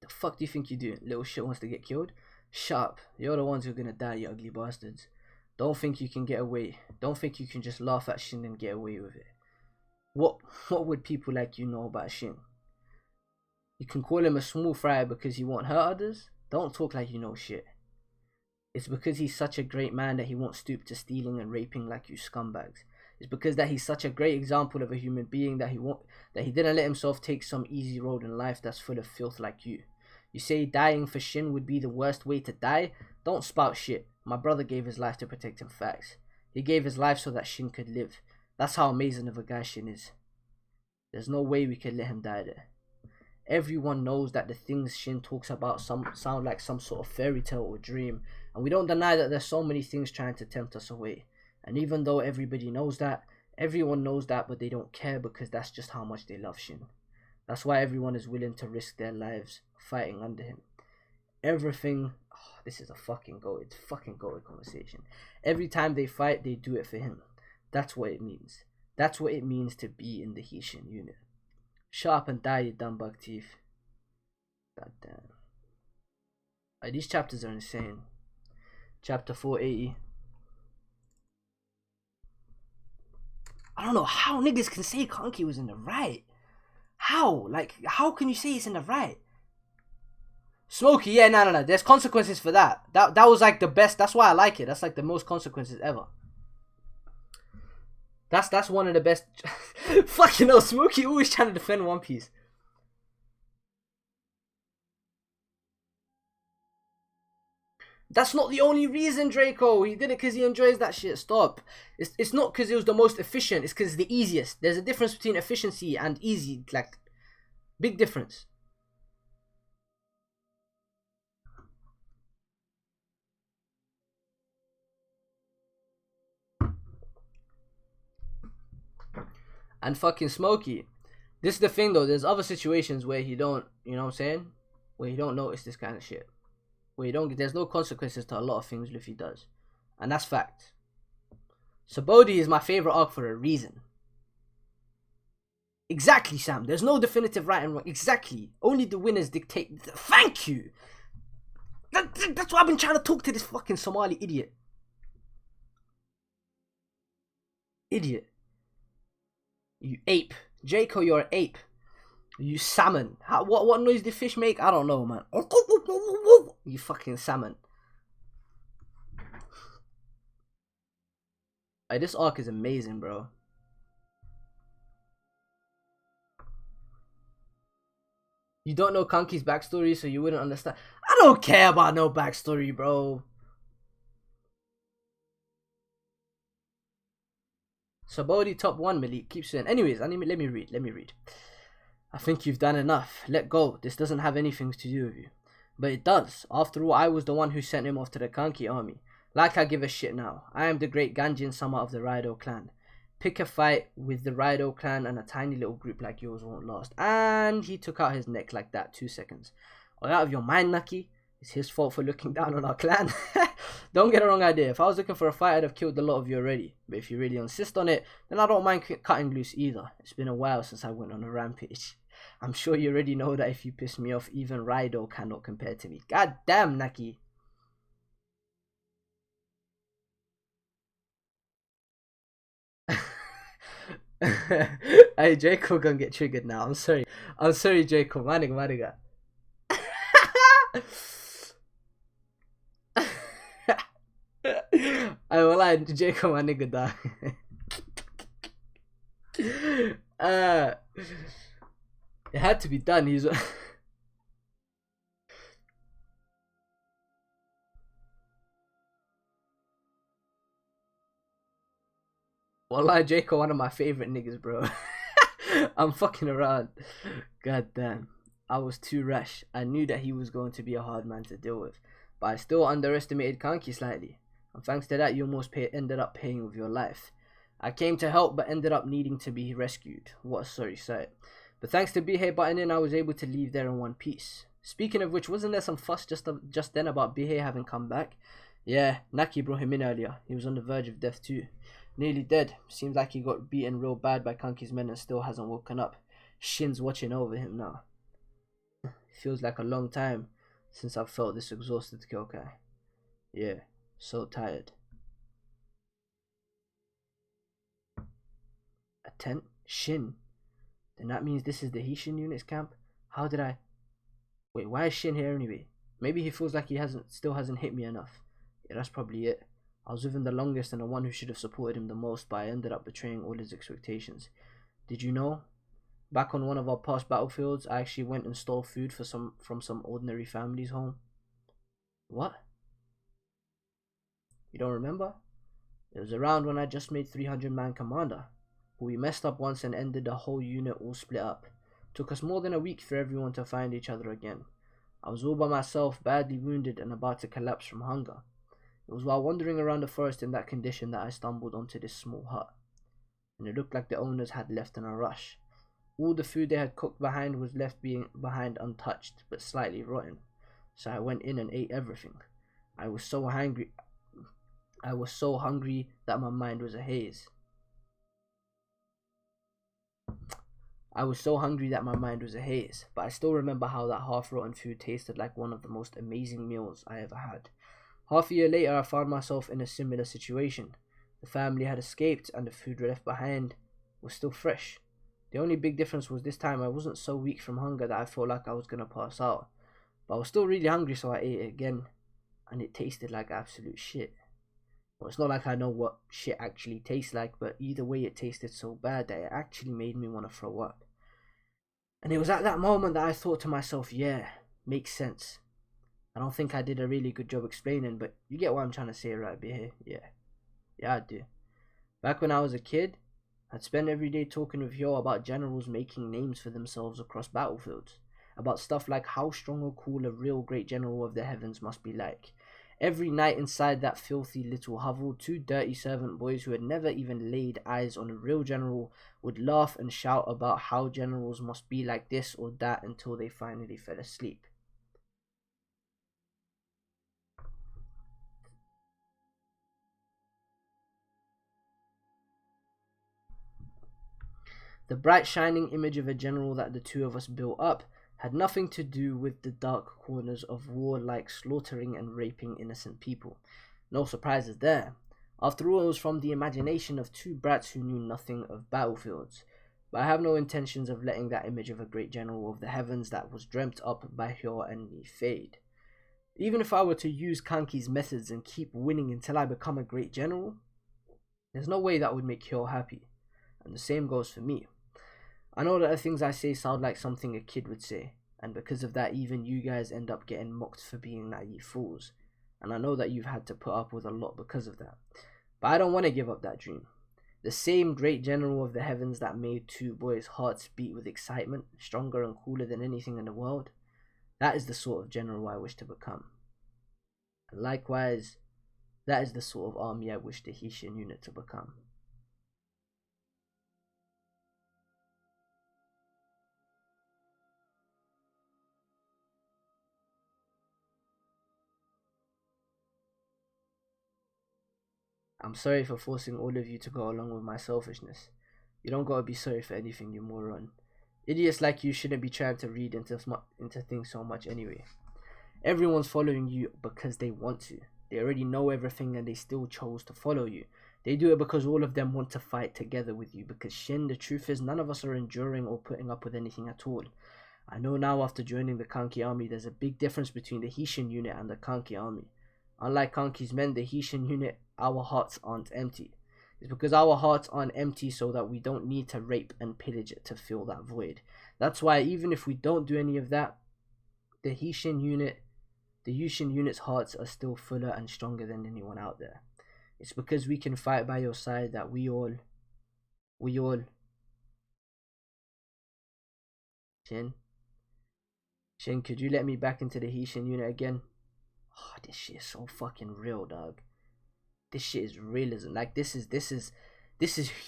The fuck do you think you're doing? Little shit wants to get killed? Shut up. You're the ones who are gonna die, you ugly bastards. Don't think you can get away. Don't think you can just laugh at Shin and get away with it. What would people like you know about Shin? You can call him a small fry because he won't hurt others? Don't talk like you know shit. It's because he's such a great man that he won't stoop to stealing and raping like you scumbags. It's because that he's such a great example of a human being that he didn't let himself take some easy road in life that's full of filth like you. You say dying for Shin would be the worst way to die? Don't spout shit. My brother gave his life to protect him. Facts. He gave his life so that Shin could live. That's how amazing of a guy Shin is. There's no way we could let him die there. Everyone knows that the things Shin talks about sound like some sort of fairy tale or dream, and we don't deny that there's so many things trying to tempt us away. And even though everybody knows that, everyone knows that, but they don't care because that's just how much they love Shin. That's why everyone is willing to risk their lives fighting under him. Everything... Oh, this is a fucking goated conversation. Every time they fight, they do it for him. That's what it means. That's what it means to be in the Hishin unit. Shut up and die, you dumb bug teeth. God damn. Like, these chapters are insane. Chapter 480. I don't know how niggas can say Kanki was in the right. How? Like, how can you say it's in the right? Smokey, yeah, no. There's consequences for that. That was like the best. That's why I like it. That's like the most consequences ever. That's one of the best. Fucking hell, Smokey always trying to defend One Piece. That's not the only reason, Draco. He did it because he enjoys that shit. Stop. It's not because it was the most efficient. It's because it's the easiest. There's a difference between efficiency and easy. Like, big difference. And fucking Smokey. This is the thing though, there's other situations where he don't, you know what I'm saying? Where he don't notice this kind of shit. Where you don't, there's no consequences to a lot of things Luffy does. And that's fact. Sabodi is my favorite arc for a reason. Exactly, Sam. There's no definitive right and wrong. Exactly. Only the winners dictate. Thank you! That's why I've been trying to talk to this fucking Somali idiot. Idiot. You ape. Draco, you're an ape. You salmon. What noise did fish make? I don't know, man. You fucking salmon. Like, this arc is amazing, bro. You don't know Kanki's backstory, so you wouldn't understand. I don't care about no backstory, bro. Sabodi top 1, Malik. Keep saying. Anyways, let me read. I think you've done enough. Let go. This doesn't have anything to do with you. But it does. After all, I was the one who sent him off to the Kanki army. Like I give a shit now. I am the great Ganjin Sama of the Raido clan. Pick a fight with the Raido clan and a tiny little group like yours won't last. And he took out his neck like that. 2 seconds. Are you out of your mind, Naki? It's his fault for looking down on our clan. Don't get the wrong idea. If I was looking for a fight, I'd have killed a lot of you already. But if you really insist on it, then I don't mind cutting loose either. It's been a while since I went on a rampage. I'm sure you already know that if you piss me off, even Raido cannot compare to me. God damn, Naki. Hey, Jacob gonna get triggered now. I'm sorry, Jacob. My nigga. I will lie, Jacob, my nigga, dog. It had to be done. He's. Wallah, Jacob, one of my favorite niggas, bro. I'm fucking around. God damn. I was too rash. I knew that he was going to be a hard man to deal with. But I still underestimated Kanki slightly. And thanks to that, you almost ended up paying with your life. I came to help, but ended up needing to be rescued. What a sorry sight. But thanks to Bihei butting in, I was able to leave there in one piece. Speaking of which, wasn't there some fuss just then about Bihei having come back? Yeah, Naki brought him in earlier. He was on the verge of death too. Nearly dead. Seems like he got beaten real bad by Kanki's men and still hasn't woken up. Shin's watching over him now. Feels like a long time since I've felt this exhausted, Kyokai. Yeah, so tired. A tent? Shin? Then that means this is the Hishin unit's camp? How did I... Wait, why is Shin here anyway? Maybe he feels like he still hasn't hit me enough. Yeah, that's probably it. I was with him the longest and the one who should have supported him the most, but I ended up betraying all his expectations. Did you know? Back on one of our past battlefields, I actually went and stole food from some ordinary family's home. What? You don't remember? It was around when I just made 300-man commander. But we messed up once and ended the whole unit all split up. Took us more than a week for everyone to find each other again. I was all by myself, badly wounded and about to collapse from hunger. It was while wandering around the forest in that condition that I stumbled onto this small hut. And it looked like the owners had left in a rush. All the food they had cooked behind was left behind untouched, but slightly rotten. So I went in and ate everything. I was so hungry that my mind was a haze. But I still remember how that half-rotten food tasted like one of the most amazing meals I ever had. Half a year later, I found myself in a similar situation. The family had escaped and the food left behind was still fresh. The only big difference was this time I wasn't so weak from hunger that I felt like I was going to pass out. But I was still really hungry, so I ate it again. And it tasted like absolute shit. Well, it's not like I know what shit actually tastes like, but either way it tasted so bad that it actually made me want to throw up. And it was at that moment that I thought to myself, yeah, makes sense. I don't think I did a really good job explaining, but you get what I'm trying to say right here. Yeah, I do. Back when I was a kid, I'd spend every day talking with Hyo about generals making names for themselves across battlefields. About stuff like how strong or cool a real great general of the heavens must be like. Every night inside that filthy little hovel, 2 dirty servant boys who had never even laid eyes on a real general would laugh and shout about how generals must be like this or that until they finally fell asleep. The bright shining image of a general that the two of us built up had nothing to do with the dark corners of war like slaughtering and raping innocent people. No surprises there. After all, it was from the imagination of 2 brats who knew nothing of battlefields. But I have no intentions of letting that image of a great general of the heavens that was dreamt up by Hyo and me fade. Even if I were to use Kanki's methods and keep winning until I become a great general, there's no way that would make Hyo happy. And the same goes for me. I know that the things I say sound like something a kid would say, And because of that, even you guys end up getting mocked for being naive fools. And I know that you've had to put up with a lot because of that. But I don't want to give up that dream. The same great general of the heavens that made two boys' hearts beat with excitement, stronger and cooler than anything in the world, that is the sort of general I wish to become. And likewise, that is the sort of army I wish the Hisshin unit to become. I'm sorry for forcing all of you to go along with my selfishness. You don't gotta be sorry for anything, you moron. Idiots like you shouldn't be trying to read into things so much anyway. Everyone's following you because they want to. They already know everything and they still chose to follow you. They do it because all of them want to fight together with you, because Shin, the truth is, none of us are enduring or putting up with anything at all. I know now after joining the Kanki army there's a big difference between the Hisshin unit and the Kanki army. Unlike Kanki's men, the Hisshin unit, our hearts aren't empty. It's because our hearts aren't empty so that we don't need to rape and pillage it to fill that void. That's why even if we don't do any of that, the Hisshin unit's hearts are still fuller and stronger than anyone out there. It's because we can fight by your side that we all... Shin, could you let me back into the Hisshin unit again? Oh, this shit is so fucking real, dog. This shit is realism. Like, this is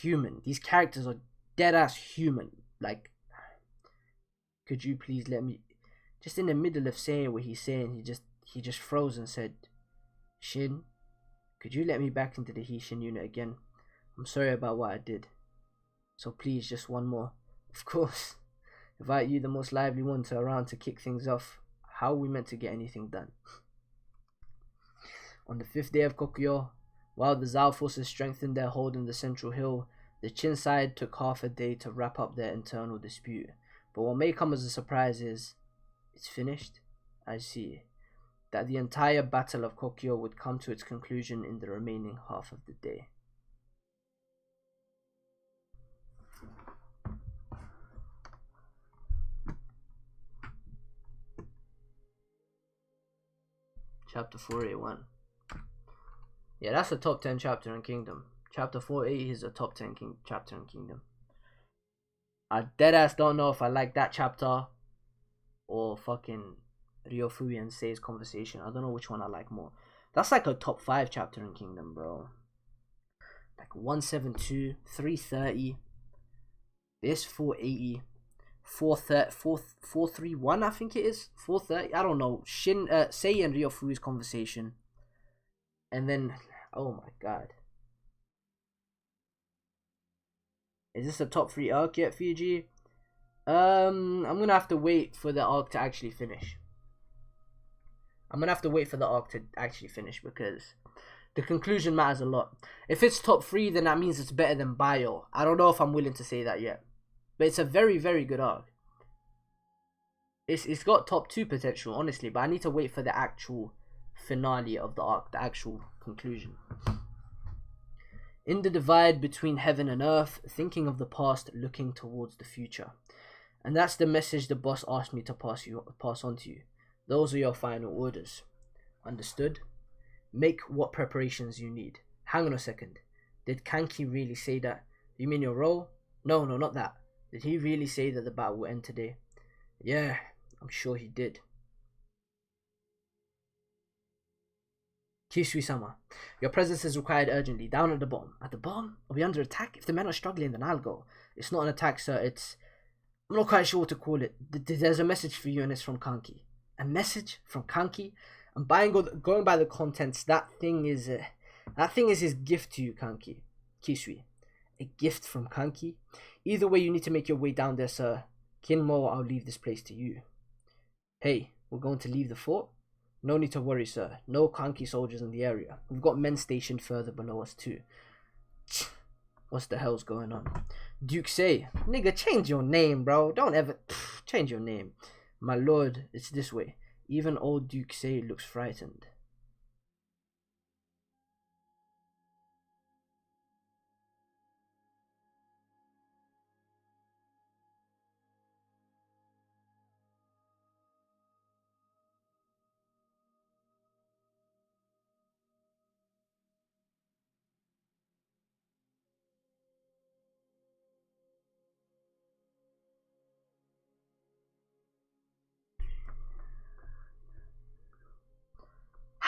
human. These characters are dead ass human. Like, could you please let me... Just in the middle of saying what he's saying, he just froze and said, Shin, could you let me back into the Hisshin unit again? I'm sorry about what I did. So please, just one more. Of course. Invite you, the most lively one, to around to kick things off. How are we meant to get anything done? On the 5th day of Kokuyo, while the Zao forces strengthened their hold in the central hill, the Chin side took half a day to wrap up their internal dispute. But what may come as a surprise is, it's finished. I see that the entire battle of Kokuyo would come to its conclusion in the remaining half of the day. Chapter 481. Yeah, that's a top 10 chapter in Kingdom. Chapter 480 is a top 10 chapter in Kingdom. I deadass don't know if I like that chapter or fucking Ryofui and Sei's conversation. I don't know which one I like more. That's like a top 5 chapter in Kingdom, bro. Like 172, 330, this 480, 431, I think it is. 430, I don't know. Sei and Ryofui's conversation. And then, oh my god. Is this a top 3 arc yet, Fiji? I'm gonna have to wait for the arc to actually finish. Because the conclusion matters a lot. If it's top 3, then that means it's better than Bio. I don't know if I'm willing to say that yet. But it's a very, very good arc. It's got top 2 potential, honestly. But I need to wait for the actual finale of the arc, the actual conclusion. In the divide between heaven and earth, thinking of the past, looking towards the future. And that's the message the boss asked me to pass on to you. Those are your final orders. Understood? Make what preparations you need. Hang on a second. Did Kanki really say that? You mean your role? No, not that. Did he really say that the battle will end today? Yeah, I'm sure he did. Kisui-sama, your presence is required urgently, down at the bottom. At the bottom? Are we under attack? If the men are struggling, then I'll go. It's not an attack, sir, it's... I'm not quite sure what to call it. There's a message for you and it's from Kanki. A message from Kanki? I'm going by the contents. That thing is his gift to you, Kanki. Kisui. A gift from Kanki? Either way, you need to make your way down there, sir. Kinmo, I'll leave this place to you. Hey, we're going to leave the fort? No need to worry, sir. No Kanki soldiers in the area. We've got men stationed further below us too. What's the hell's going on? Duke Sei. Nigga, change your name, bro. Don't ever... change your name. My lord, it's this way. Even old Duke Sei looks frightened.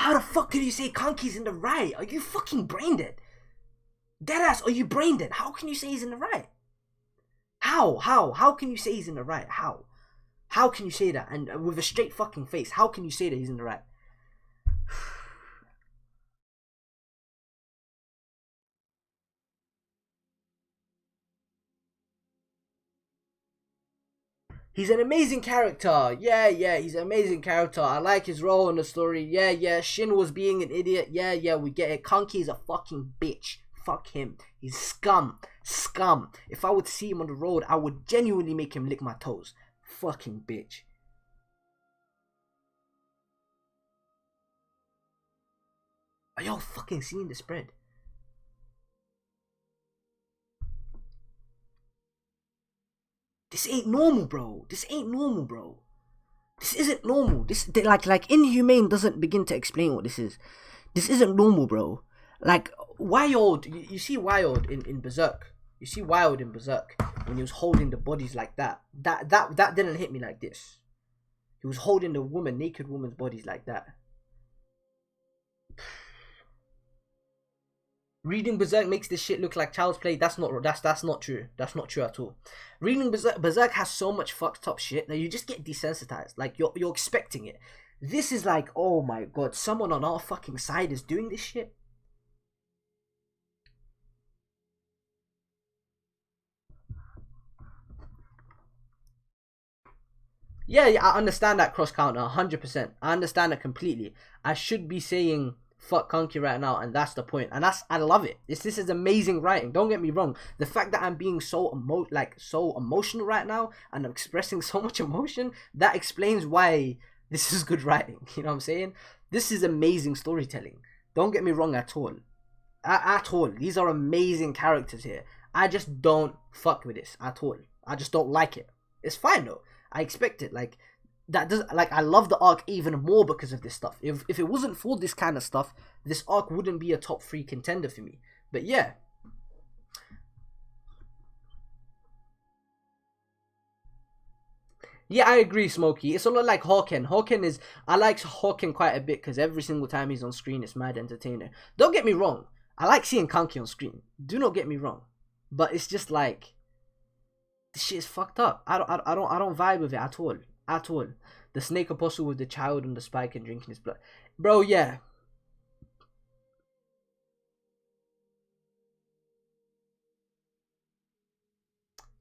How the fuck can you say Kanki's in the right? Are you fucking brain dead? Deadass, are you brain dead? How can you say he's in the right? How? How can you say he's in the right? How? How can you say that? And with a straight fucking face, how can you say that he's in the right? He's an amazing character. Yeah, he's an amazing character. I like his role in the story. Yeah, Shin was being an idiot. Yeah, we get it. Kanki is a fucking bitch. Fuck him. He's scum. Scum. If I would see him on the road, I would genuinely make him lick my toes. Fucking bitch. Are y'all fucking seeing the spread? This ain't normal, bro. This ain't normal, bro. This isn't normal. This like inhumane doesn't begin to explain what this is. This isn't normal, bro. Like Wild, you see Wild in Berserk. You see Wild in Berserk when he was holding the bodies like that. That didn't hit me like this. He was holding the naked woman's bodies like that. Reading Berserk makes this shit look like child's play. That's not true. That's not true at all. Reading Berserk has so much fucked up shit that you just get desensitized. Like you're expecting it. This is like, oh my god, someone on our fucking side is doing this shit. Yeah, I understand that cross counter 100%. I understand that completely. I should be saying fuck Kanki right now, and that's the point. And I love it. This is amazing writing. Don't get me wrong. The fact that I'm being so emotional right now and I'm expressing so much emotion, that explains why this is good writing. You know what I'm saying? This is amazing storytelling. Don't get me wrong at all. At all. These are amazing characters here. I just don't fuck with this at all. I just don't like it. It's fine though. I expect it. Like that does I love the arc even more because of this stuff. If it wasn't for this kind of stuff, this arc wouldn't be a top 3 contender for me. But yeah. Yeah, I agree, Smokey. It's a lot like Hawken. I like Hawken quite a bit because every single time he's on screen, it's mad entertaining. Don't get me wrong. I like seeing Kanki on screen. Do not get me wrong. But it's just like, this shit is fucked up. I don't vibe with it at all. At all. The snake apostle with the child on the spike and drinking his blood. Bro, yeah.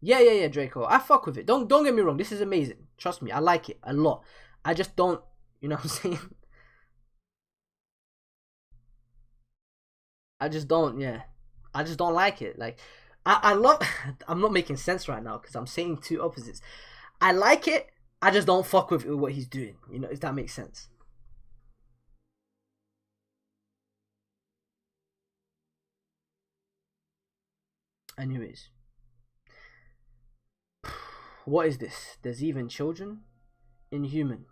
Yeah, Draco. I fuck with it. Don't get me wrong. This is amazing. Trust me, I like it a lot. I just don't, you know what I'm saying? I just don't, yeah. I just don't like it. Like, I love, I'm not making sense right now because I'm saying two opposites. I like it. I just don't fuck with what he's doing. You know, if that makes sense. Anyways. What is this? There's even children? Inhuman.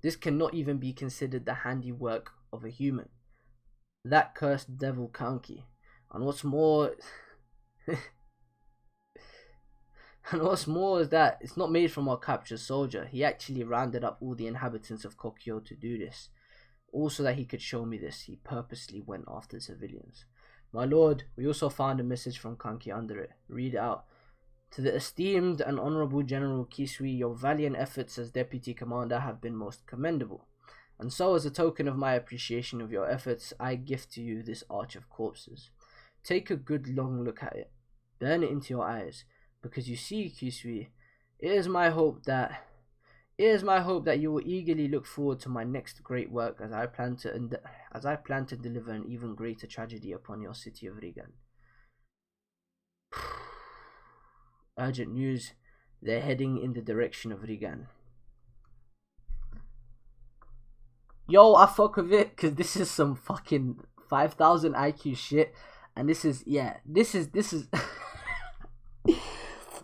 This cannot even be considered the handiwork of a human. That cursed devil Kanki. And what's more... and what's more is that it's not made from our captured soldier. He actually rounded up all the inhabitants of KOKUYO to do this. Also that he could show me this, he purposely went after civilians. My lord, we also found a message from Kanki under it. Read it out. To the esteemed and honorable General Kisui, your valiant efforts as deputy commander have been most commendable. And so as a token of my appreciation of your efforts, I gift to you this arch of corpses. Take a good long look at it. Burn it into your eyes. Because you see, Kisui, it is my hope that you will eagerly look forward to my next great work as I plan to deliver an even greater tragedy upon your city of Rigan. Urgent news, they're heading in the direction of Rigan. Yo, I fuck with it because this is some fucking 5,000 IQ shit, and this is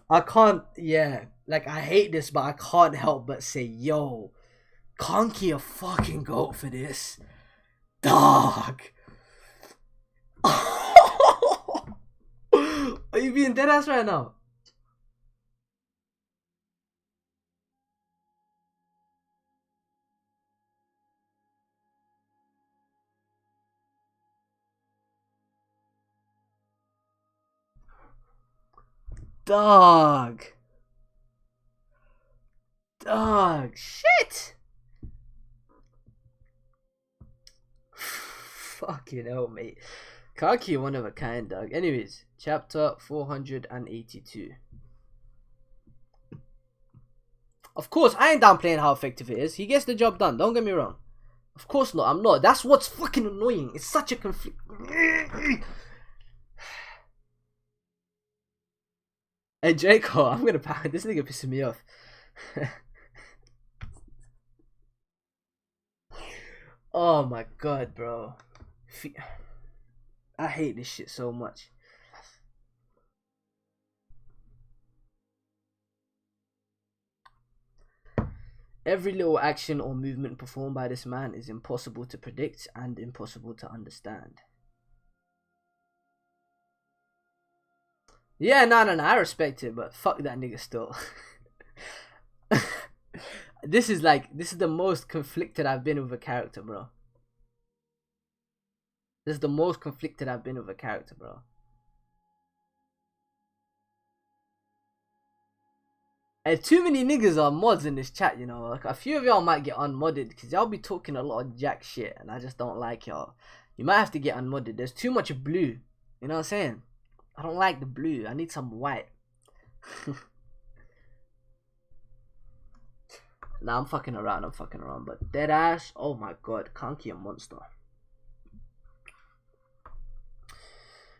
I can't, yeah, like I hate this, but I can't help but say, yo, Kanki a fucking goat for this, dog. Are you being dead ass right now? Dog. Shit. Fucking hell, mate. KOKUYO one of a kind, dog. Anyways, chapter 482. Of course, I ain't downplaying how effective it is. He gets the job done. Don't get me wrong. Of course not. I'm not. That's what's fucking annoying. It's such a conflict. Hey, Draco, I'm gonna pound. This nigga pissing me off. Oh my god, bro. I hate this shit so much. Every little action or movement performed by this man is impossible to predict and impossible to understand. Yeah, no, I respect it, but fuck that nigga still. This is the most conflicted I've been with a character, bro. This is the most conflicted I've been with a character, bro. And too many niggas are mods in this chat, you know. Like, a few of y'all might get unmodded because y'all be talking a lot of jack shit, and I just don't like y'all. You might have to get unmodded. There's too much blue. You know what I'm saying? I don't like the blue. I need some white. Nah, I'm fucking around, but dead ass, oh my god, KOKUYO a monster.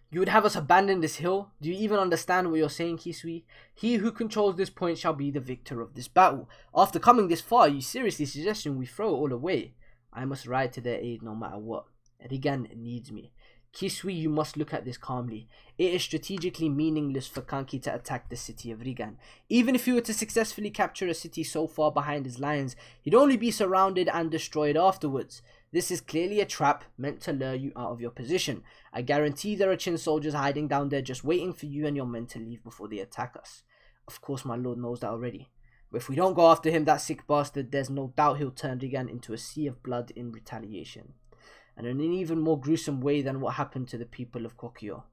You would have us abandon this hill? Do you even understand what you're saying, Kisui? He who controls this point shall be the victor of this battle. After coming this far, you seriously suggesting we throw it all away? I must ride to their aid no matter what. Rigan needs me. Kisui, you must look at this calmly. It is strategically meaningless for Kanki to attack the city of Rigan. Even if he were to successfully capture a city so far behind his lines, he'd only be surrounded and destroyed afterwards. This is clearly a trap meant to lure you out of your position. I guarantee there are Chin soldiers hiding down there just waiting for you and your men to leave before they attack us. Of course my lord knows that already. But if we don't go after him, that sick bastard, there's no doubt he'll turn Rigan into a sea of blood in retaliation. And in an even more gruesome way than what happened to the people of KOKUYO.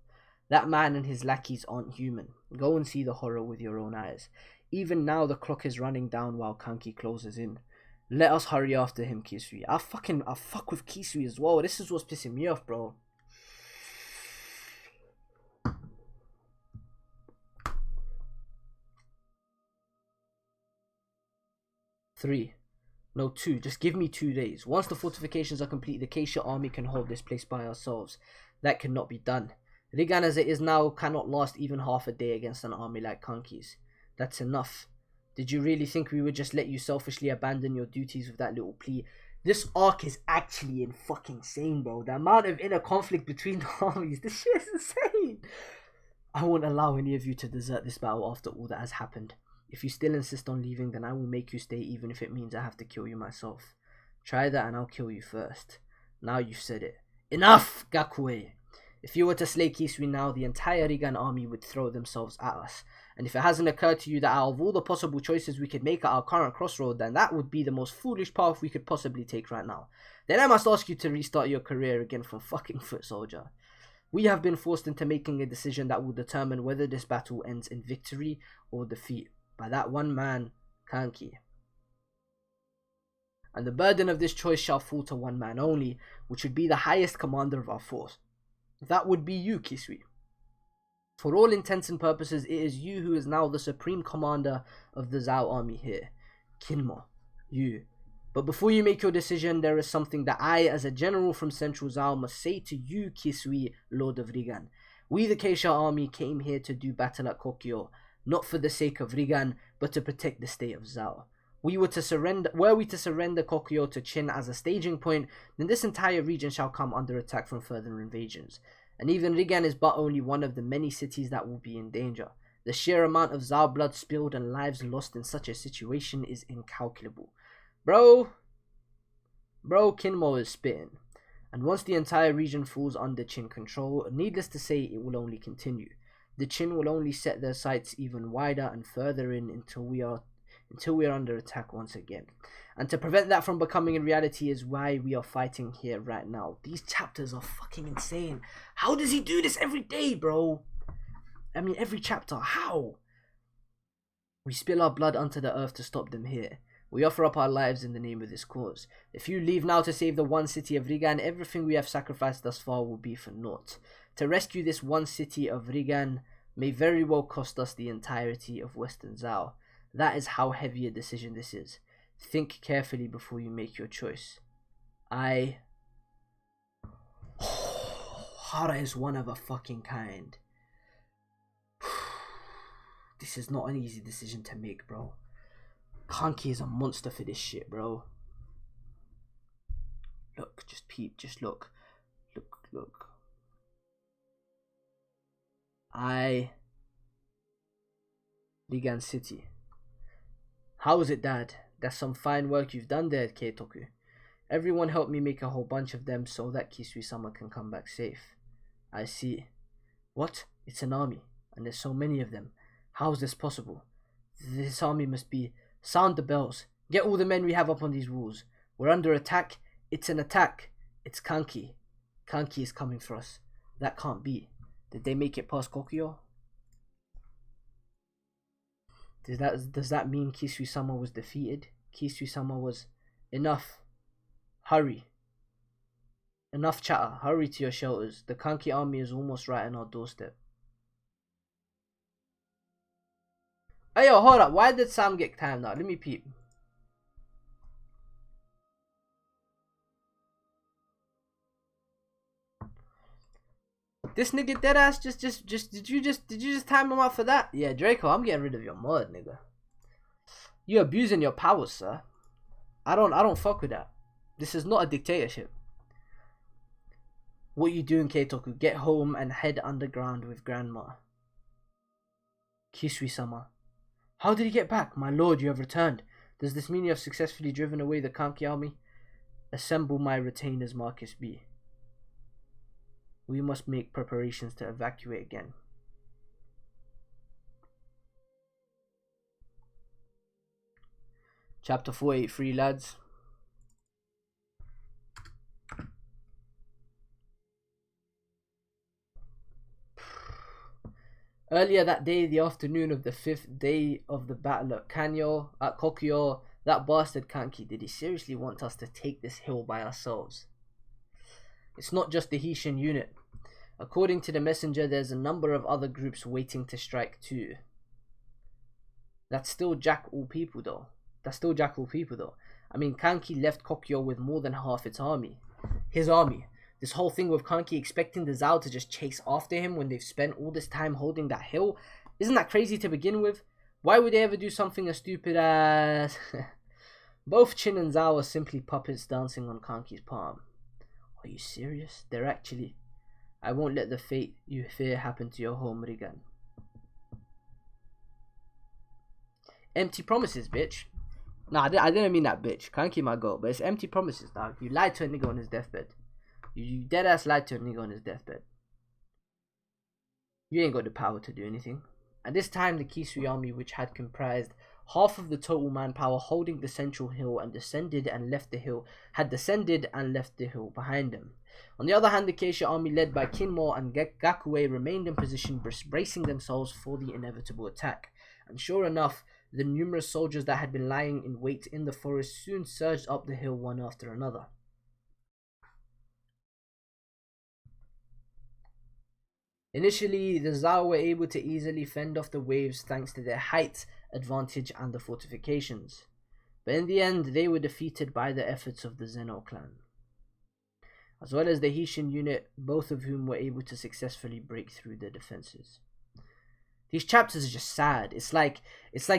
That man and his lackeys aren't human. Go and see the horror with your own eyes. Even now the clock is running down while Kanki closes in. Let us hurry after him, Kisui. I fuck with Kisui as well. This is what's pissing me off, bro. No, 2. Just give me 2 days. Once the fortifications are complete, the Keisha army can hold this place by ourselves. That cannot be done. Rigan as it is now cannot last even half a day against an army like Kanki's. That's enough. Did you really think we would just let you selfishly abandon your duties with that little plea? This arc is actually fucking insane, bro. The amount of inner conflict between the armies. This shit is insane. I won't allow any of you to desert this battle after all that has happened. If you still insist on leaving, then I will make you stay even if it means I have to kill you myself. Try that and I'll kill you first. Now you've said it. Enough, Gakue! If you were to slay Kisui now, the entire Rigan army would throw themselves at us. And if it hasn't occurred to you that out of all the possible choices we could make at our current crossroad, then that would be the most foolish path we could possibly take right now. Then I must ask you to restart your career again from fucking foot soldier. We have been forced into making a decision that will determine whether this battle ends in victory or defeat. By that one man, Kanki. And the burden of this choice shall fall to one man only, which would be the highest commander of our force. That would be you, Kisui. For all intents and purposes, it is you who is now the supreme commander of the Zhao army here. Kinmo, you. But before you make your decision, there is something that I, as a general from Central Zhao, must say to you, Kisui, Lord of Rigan. We, the Keisha army, came here to do battle at KOKUYO. Not for the sake of Rigan, but to protect the state of Zhao. Were we to surrender KOKUYO to Qin as a staging point, then this entire region shall come under attack from further invasions. And even Rigan is but only one of the many cities that will be in danger. The sheer amount of Zhao blood spilled and lives lost in such a situation is incalculable. Bro, Kinmo is spitting. And once the entire region falls under Qin control, needless to say, it will only continue. The Qin will only set their sights even wider and further in until we are under attack once again. And to prevent that from becoming a reality is why we are fighting here right now. These chapters are fucking insane. How does he do this every day, bro? I mean, every chapter. How? We spill our blood unto the earth to stop them here. We offer up our lives in the name of this cause. If you leave now to save the one city of Rigan, everything we have sacrificed thus far will be for naught. To rescue this one city of Rigan may very well cost us the entirety of Western Zhao. That is how heavy a decision this is. Think carefully before you make your choice. Hara is one of a fucking kind. This is not an easy decision to make, bro. Kanki is a monster for this shit, bro. Look, just peep, just look. Look. Ligan City. How is it, Dad? That's some fine work you've done there, Keitoku. Everyone helped me make a whole bunch of them so that Kisui-sama can come back safe. I see. What? It's an army, and there's so many of them. How is this possible? This army must be... Sound the bells. Get all the men we have up on these walls. We're under attack. It's an attack. It's Kanki. Kanki is coming for us. That can't be. Did they make it past Kokuyo? Does that mean Kisui-sama was defeated? Kisui-sama was... Enough. Hurry. Enough chatter. Hurry to your shelters. The Kanki army is almost right on our doorstep. Hey yo, hold up. Why did Sam get timed out? Let me peep. This nigga deadass did you just time him out for that? Yeah, Draco, I'm getting rid of your mod, nigga. You abusing your powers, sir. I don't fuck with that. This is not a dictatorship. What you doing, Keitoku? Get home and head underground with Grandma. Kisui-sama. How did he get back? My lord, you have returned. Does this mean you have successfully driven away the Kanki army? Assemble my retainers, Marcus B. We must make preparations to evacuate again. Chapter 483, lads. Earlier that day, the afternoon of the 5th day of the battle at Kokuyo, that bastard Kanki, did he seriously want us to take this hill by ourselves? It's not just the Hishin unit. According to the messenger, there's a number of other groups waiting to strike too. That's still Jackal people though. I mean, Kanki left Kokuyo with more than half its army. His army. This whole thing with Kanki expecting the Zao to just chase after him when they've spent all this time holding that hill. Isn't that crazy to begin with? Why would they ever do something as stupid as... Both Chin and Zao are simply puppets dancing on Kanki's palm. Are you serious? They're actually... I won't let the fate you fear happen to your home, Rigan. Empty promises, bitch. Nah, I didn't mean that, bitch. Kanki my girl, but it's empty promises, dog. You lied to a nigga on his deathbed. You deadass lied to a nigga on his deathbed. You ain't got the power to do anything. At this time, the Kisui army, which had comprised half of the total manpower holding the central hill and descended and left the hill behind them. On the other hand, the Keisha army led by Kinmo and Gakue remained in position, bracing themselves for the inevitable attack. And sure enough, the numerous soldiers that had been lying in wait in the forest soon surged up the hill one after another. Initially, the Zao were able to easily fend off the waves thanks to their height advantage and the fortifications. But in the end, they were defeated by the efforts of the Zeno clan, as well as the Hishin unit, both of whom were able to successfully break through their defenses. These chapters are just sad. It's like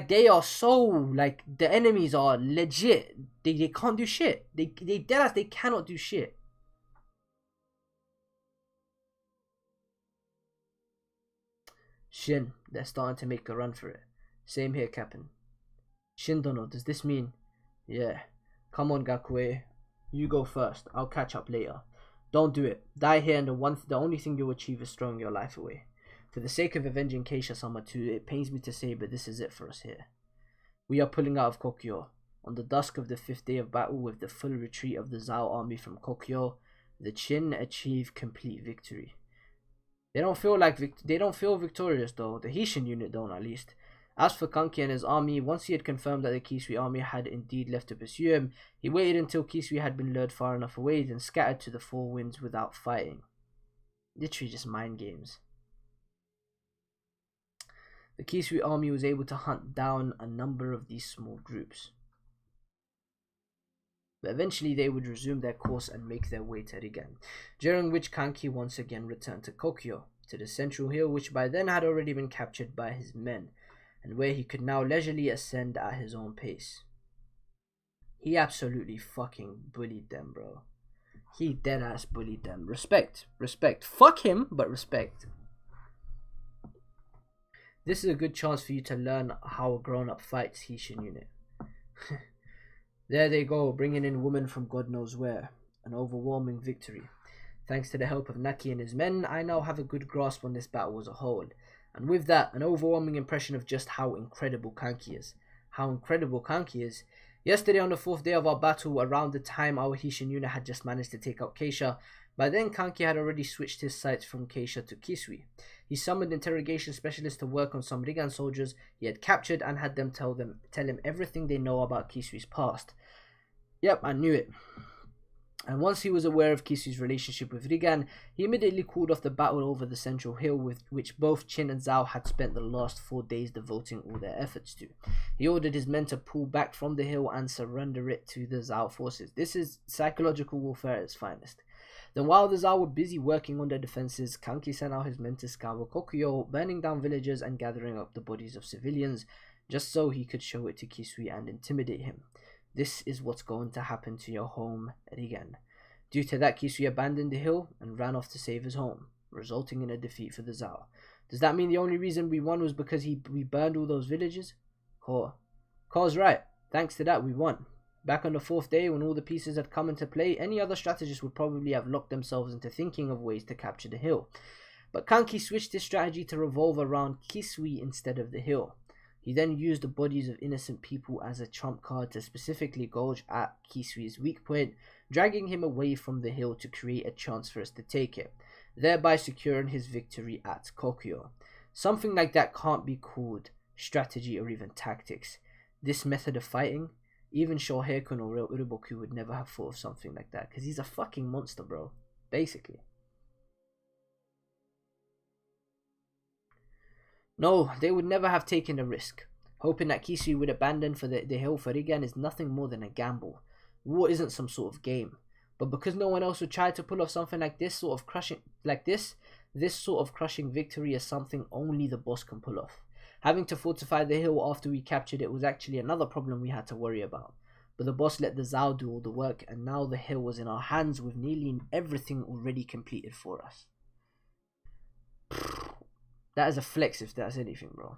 they are so, like, the enemies are legit. They can't do shit. They deadass, they cannot do shit. Shin, they're starting to make a run for it. Same here, Captain. Shin Dono, does this mean... Yeah. Come on, Gakue. You go first. I'll catch up later. Don't do it. Die here and the only thing you'll achieve is throwing your life away. For the sake of avenging Keisha-sama too, it pains me to say, but this is it for us here. We are pulling out of Kokuyo. On the dusk of the 5th day of battle, with the full retreat of the Zao army from Kokuyo, the Chin achieve complete victory. They don't feel victorious though. The Hishin unit don't, at least. As for Kanki and his army, once he had confirmed that the Kisui army had indeed left to pursue him, he waited until Kisui had been lured far enough away, then scattered to the four winds without fighting. Literally just mind games. The Kisui army was able to hunt down a number of these small groups. But eventually they would resume their course and make their way to Rigen, during which Kanki once again returned to KOKUYO, to the central hill which by then had already been captured by his men, and where he could now leisurely ascend at his own pace. He absolutely fucking bullied them, bro. He deadass bullied them. Respect. Respect. Fuck him, but respect. This is a good chance for you to learn how a grown-up fights Hishin unit. There they go, bringing in women from God knows where. An overwhelming victory. Thanks to the help of Naki and his men, I now have a good grasp on this battle as a whole. And with that, an overwhelming impression of just how incredible Kanki is. How incredible Kanki is. Yesterday on the 4th day of our battle, around the time our Hishin unit had just managed to take out Keisha, by then Kanki had already switched his sights from Keisha to Kisui. He summoned interrogation specialists to work on some Rigan soldiers he had captured and had them tell him everything they know about Kisui's past. Yep, I knew it. And once he was aware of Kisui's relationship with Rigan, he immediately called off the battle over the central hill, with which both Chin and Zhao had spent the last 4 days devoting all their efforts to. He ordered his men to pull back from the hill and surrender it to the Zhao forces. This is psychological warfare at its finest. Then while the Zhao were busy working on their defenses, Kanki sent out his men to scour KOKUYO, burning down villages and gathering up the bodies of civilians, just so he could show it to Kisui and intimidate him. This is what's going to happen to your home, Rigen. Due to that, Kisui abandoned the hill and ran off to save his home, resulting in a defeat for the Zhao. Does that mean the only reason we won was because we burned all those villages? Ko's right. Thanks to that, we won. Back on the 4th day, when all the pieces had come into play, any other strategist would probably have locked themselves into thinking of ways to capture the hill. But Kanki switched his strategy to revolve around Kisui instead of the hill. He then used the bodies of innocent people as a trump card to specifically gouge at Kisui's weak point, dragging him away from the hill to create a chance for us to take it, thereby securing his victory at KOKUYO. Something like that can't be called strategy or even tactics. This method of fighting, even Shohei-kun or Uroboku would never have thought of something like that, because he's a fucking monster, bro. Basically. No, they would never have taken a risk. Hoping that Kisui would abandon for the hill for Rigen is nothing more than a gamble. War isn't some sort of game. But because no one else would try to pull off something like this sort of crushing victory is something only the boss can pull off. Having to fortify the hill after we captured it was actually another problem we had to worry about. But the boss let the Zhao do all the work, and now the hill was in our hands with nearly everything already completed for us. That is a flex if that's anything, bro.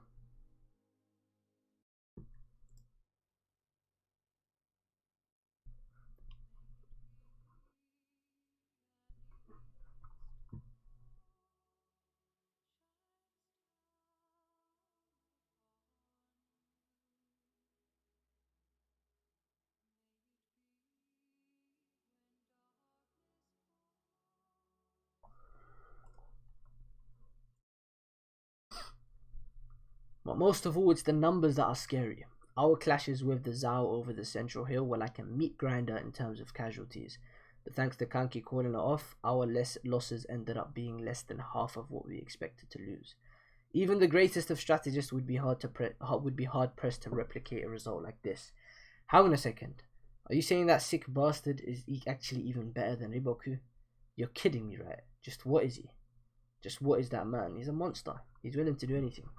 But most of all, it's the numbers that are scary. Our clashes with the Zhao over the central hill were like a meat grinder in terms of casualties. But thanks to Kanki calling it off, our losses ended up being less than half of what we expected to lose. Even the greatest of strategists would be hard pressed to replicate a result like this. Hang on a second. Are you saying that sick bastard is actually even better than Riboku? You're kidding me, right? Just what is he? Just what is that man? He's a monster. He's willing to do anything.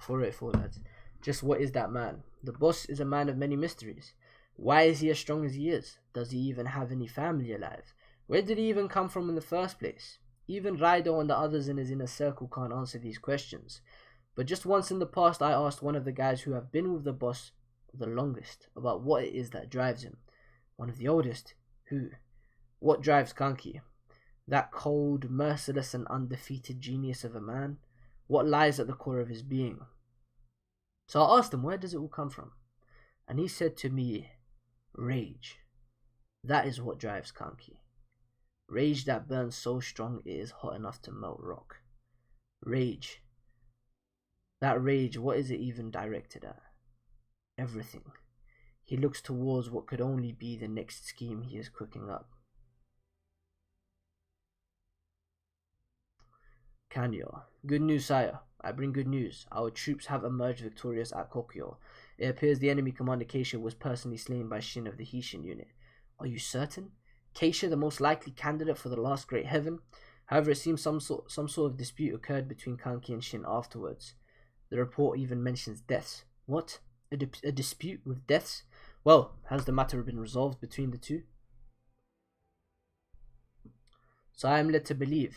For lads. Just what is that man? The boss is a man of many mysteries. Why is he as strong as he is? Does he even have any family alive? Where did he even come from in the first place? Even Raido and the others in his inner circle can't answer these questions. But just once in the past, I asked one of the guys who have been with the boss the longest about what it is that drives him. One of the oldest. Who? What drives Kanki? That cold, merciless and undefeated genius of a man? What lies at the core of his being? So I asked him, where does it all come from? And he said to me, rage. That is what drives Kanki. Rage that burns so strong it is hot enough to melt rock. Rage. That rage, what is it even directed at? Everything. He looks towards what could only be the next scheme he is cooking up. Kanyo. Good news, sire. I bring good news. Our troops have emerged victorious at KOKUYO. It appears the enemy commander Keisha was personally slain by Shin of the Hishin unit. Are you certain? Keisha, the most likely candidate for the last great heaven? However, it seems some sort of dispute occurred between Kanki and Shin afterwards. The report even mentions deaths. What? A dispute with deaths? Well, has the matter been resolved between the two? So I am led to believe.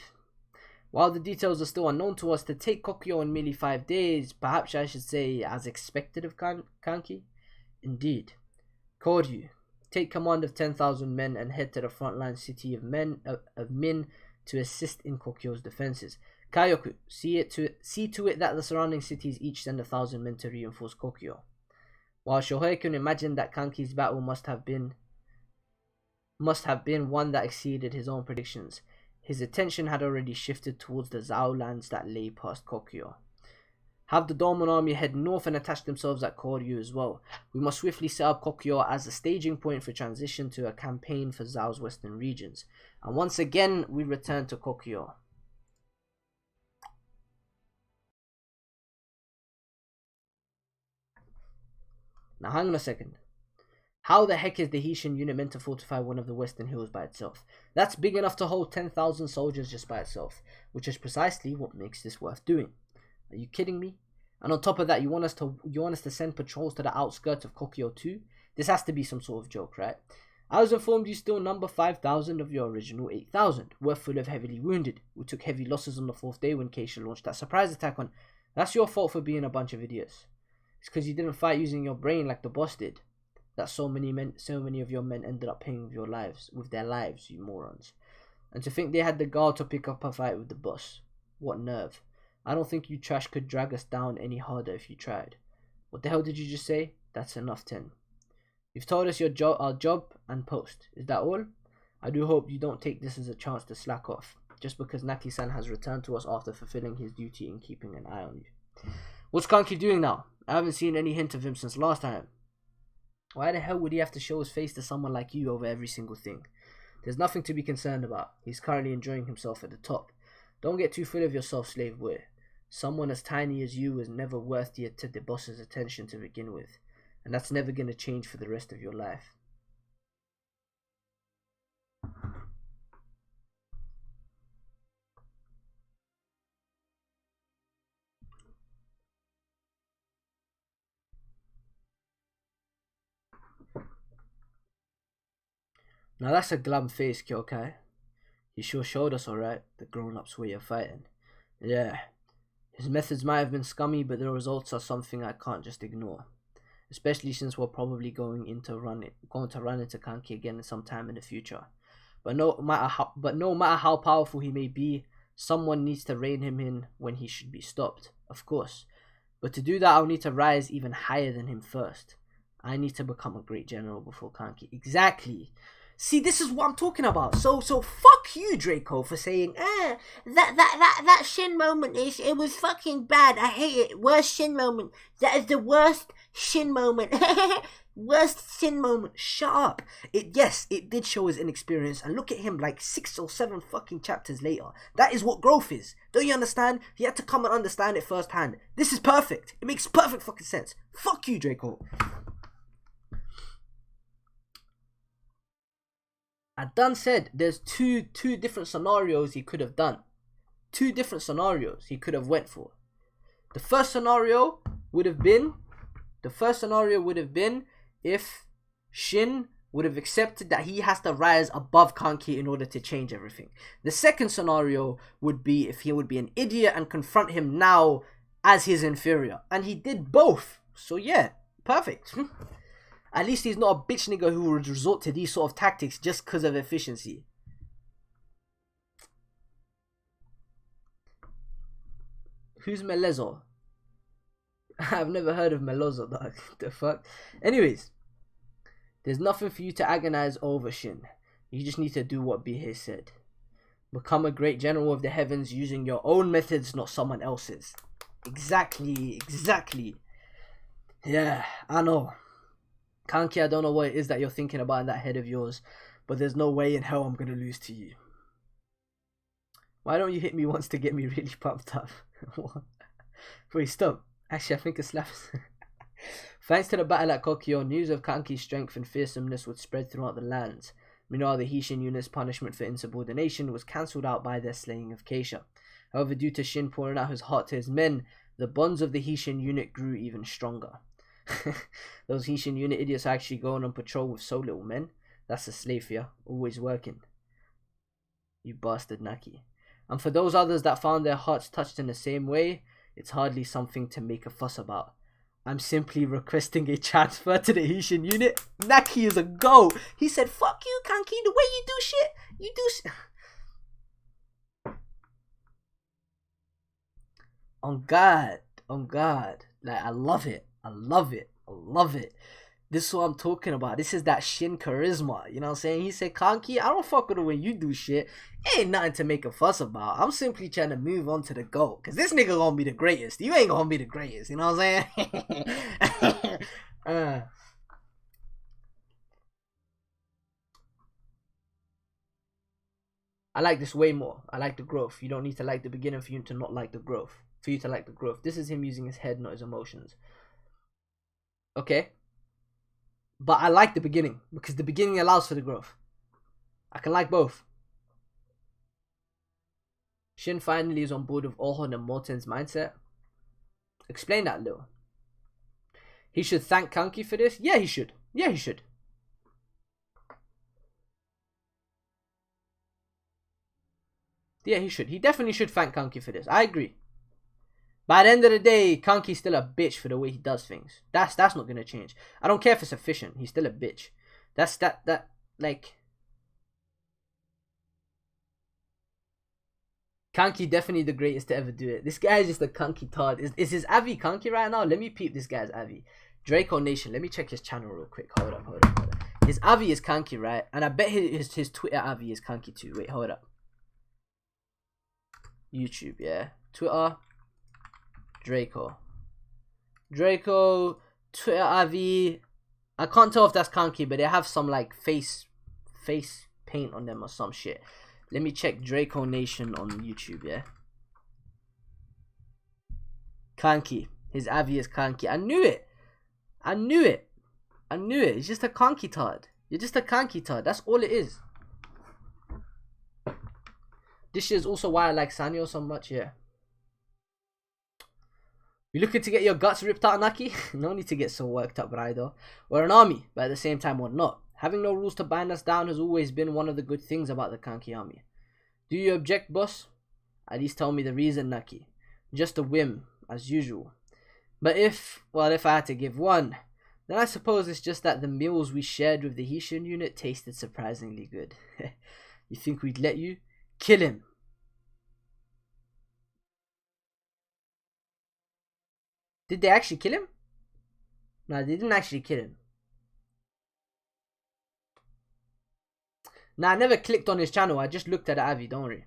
While the details are still unknown to us, to take KOKUYO in merely 5 days, perhaps I should say as expected of Kanki? Indeed. Koryu, take command of 10,000 men and head to the frontline city of Min to assist in KOKUYO's defenses. Kyoku, see to it that the surrounding cities each send 1,000 men to reinforce KOKUYO. While Shohei can imagine that Kanki's battle must have been one that exceeded his own predictions, his attention had already shifted towards the Zhao lands that lay past KOKUYO. Have the Dorman army head north and attach themselves at Koryu as well. We must swiftly set up KOKUYO as a staging point for transition to a campaign for Zhao's western regions. And once again, we return to KOKUYO. Now hang on a second. How the heck is the Hishin unit meant to fortify one of the western hills by itself? That's big enough to hold 10,000 soldiers just by itself, which is precisely what makes this worth doing. Are you kidding me? And on top of that, you want us to send patrols to the outskirts of KOKUYO too? This has to be some sort of joke, right? I was informed you still number 5,000 of your original 8,000. We're full of heavily wounded. We took heavy losses on the 4th day when Keisha launched that surprise attack on... That's your fault for being a bunch of idiots. It's because you didn't fight using your brain like the boss did. That so many of your men ended up paying with their lives, you morons. And to think they had the gall to pick up a fight with the boss. What nerve. I don't think you trash could drag us down any harder if you tried. What the hell did you just say? That's enough, 10. You've told us our job and post. Is that all? I do hope you don't take this as a chance to slack off, just because Naki-san has returned to us after fulfilling his duty in keeping an eye on you. What's Kanki doing now? I haven't seen any hint of him since last time. Why the hell would he have to show his face to someone like you over every single thing? There's nothing to be concerned about. He's currently enjoying himself at the top. Don't get too full of yourself, slave boy. Someone as tiny as you was never worthy to the boss's attention to begin with. And that's never going to change for the rest of your life. Now that's a glum face, Kyokai. He sure showed us alright, the grown-ups way of fighting. Yeah, his methods might have been scummy, but the results are something I can't just ignore. Especially since we're probably going to run into Kanki again sometime in the future. But no matter how powerful he may be, someone needs to rein him in when he should be stopped, of course. But to do that, I'll need to rise even higher than him first. I need to become a great general before Kanki. Exactly. See, this is what I'm talking about. So fuck you, Draco, for saying, that Shin moment it was fucking bad. I hate it. Worst Shin moment. That is the worst Shin moment. Worst Shin moment. Shut up. Yes, it did show his inexperience, and look at him like 6 or 7 fucking chapters later. That is what growth is. Don't you understand? He had to come and understand it firsthand. This is perfect. It makes perfect fucking sense. Fuck you, Draco. I done said there's two different scenarios he could have done. 2 different scenarios he could have went for. The first scenario would have been if Shin would have accepted that he has to rise above Kanki in order to change everything. The second scenario would be if he would be an idiot and confront him now as his inferior. And he did both. So yeah, perfect. At least he's not a bitch nigga who would resort to these sort of tactics just because of efficiency. Who's Melezo? I've never heard of Melozo, dog. The fuck? Anyways, there's nothing for you to agonize over, Shin. You just need to do what Bihei said. Become a great general of the heavens using your own methods, not someone else's. Exactly. Yeah, I know. Kanki, I don't know what it is that you're thinking about in that head of yours, but there's no way in hell I'm gonna lose to you. Why don't you hit me once to get me really pumped up? What? Wait, stop. Actually, I think it slaps. Thanks to the battle at KOKUYO, news of Kanki's strength and fearsomeness would spread throughout the lands. Meanwhile, the Hishin unit's punishment for insubordination was cancelled out by their slaying of Keisha. However, due to Shin pouring out his heart to his men, the bonds of the Hishin unit grew even stronger. Those Hishin unit idiots are actually going on patrol with so little men. That's a slave for you, always working. You bastard Naki. And for those others that found their hearts touched in the same way, it's hardly something to make a fuss about. I'm simply requesting a transfer to the Hishin unit. Naki is a go. He said, fuck you, Kanki, the way you do shit, you do on God. Like, I love it. This is what I'm talking about. This is that Shin charisma. You know what I'm saying? He said, Kanki, I don't fuck with the way you do shit. It ain't nothing to make a fuss about. I'm simply trying to move on to the goal. Because this nigga gonna be the greatest. You ain't gonna be the greatest. You know what I'm saying? I like this way more. I like the growth. You don't need to like the beginning for you to not like the growth. For you to like the growth. This is him using his head, not his emotions. Okay? But I like the beginning. Because the beginning allows for the growth. I can like both. Shin finally is on board with Ohon and Morten's mindset. Explain that, Lil. He should thank Kanki for this? Yeah, he should. Yeah, he should. Yeah, he should. He definitely should thank Kanki for this. I agree. By the end of the day, Kanki's still a bitch for the way he does things. That's not gonna change. I don't care if it's efficient. He's still a bitch. Like... Kanki definitely the greatest to ever do it. This guy is just a Kanki Todd. Is his Avi Kanki right now? Let me peep this guy's Avi. Draco Nation. Let me check his channel real quick. Hold up. His Avi is Kanki, right? And I bet his Twitter Avi is Kanki too. Wait, hold up. YouTube, yeah. Twitter. Draco, Twitter Avi. I can't tell if that's Kanki, but they have some like face paint on them or some shit. Let me check Draco Nation on YouTube, yeah. Kanki. His Avi is Kanki. I knew it. It's just a Kanki Todd. You're just a Kanki Todd. That's all it is. This is also why I like Sanyo so much, yeah. You looking to get your guts ripped out, Naki? No need to get so worked up, Raido. We're an army, but at the same time we're not. Having no rules to bind us down has always been one of the good things about the Kanki army. Do you object, boss? At least tell me the reason, Naki. Just a whim, as usual. But if I had to give one, then I suppose it's just that the meals we shared with the Hishin unit tasted surprisingly good. You think we'd let you? Kill him. Did they actually kill him? No, they didn't actually kill him. Nah, I never clicked on his channel. I just looked at Avi, don't worry.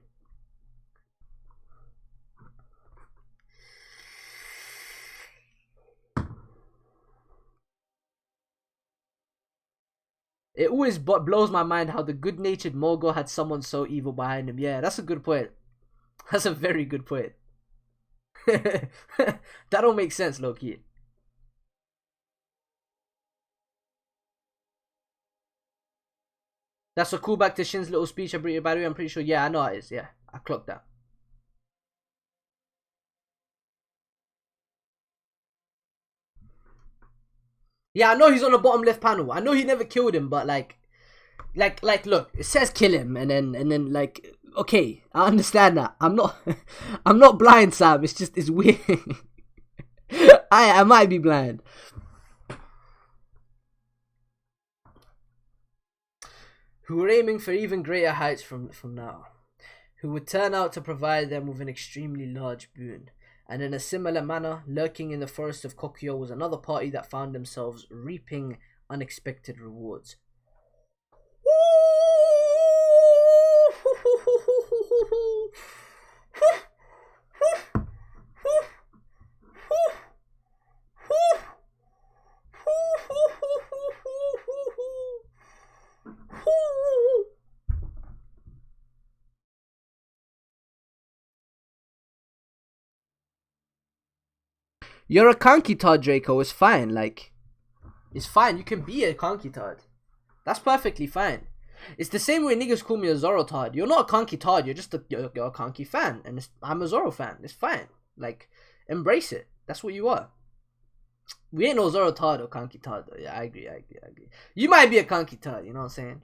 It always blows my mind how the good-natured Mogul had someone so evil behind him. Yeah, that's a good point. That's a very good point. That don't make sense, low-key. That's a callback to Shin's little speech. By the way, I'm pretty sure. Yeah, I know it is. Yeah, I clocked that. Yeah, I know he's on the bottom left panel. I know he never killed him, but like, look, it says kill him, and then, like, okay, I understand that. I'm not blind, Sam. It's just, it's weird. I might be blind. Who were aiming for even greater heights from now. Who would turn out to provide them with an extremely large boon. And in a similar manner, lurking in the forest of Kokuyo was another party that found themselves reaping unexpected rewards. You're a Kankitard, Draco. It's fine. Like, it's fine. You can be a Kankitard. That's perfectly fine. It's the same way niggas call me a Zoro-tard. You're not a Kankitard. You're just you're a Kanki fan. And I'm a Zoro fan. It's fine. Like, embrace it. That's what you are. We ain't no Zoro-tard or Kankitard, though. Yeah, I agree. You might be a Kankitard. You know what I'm saying?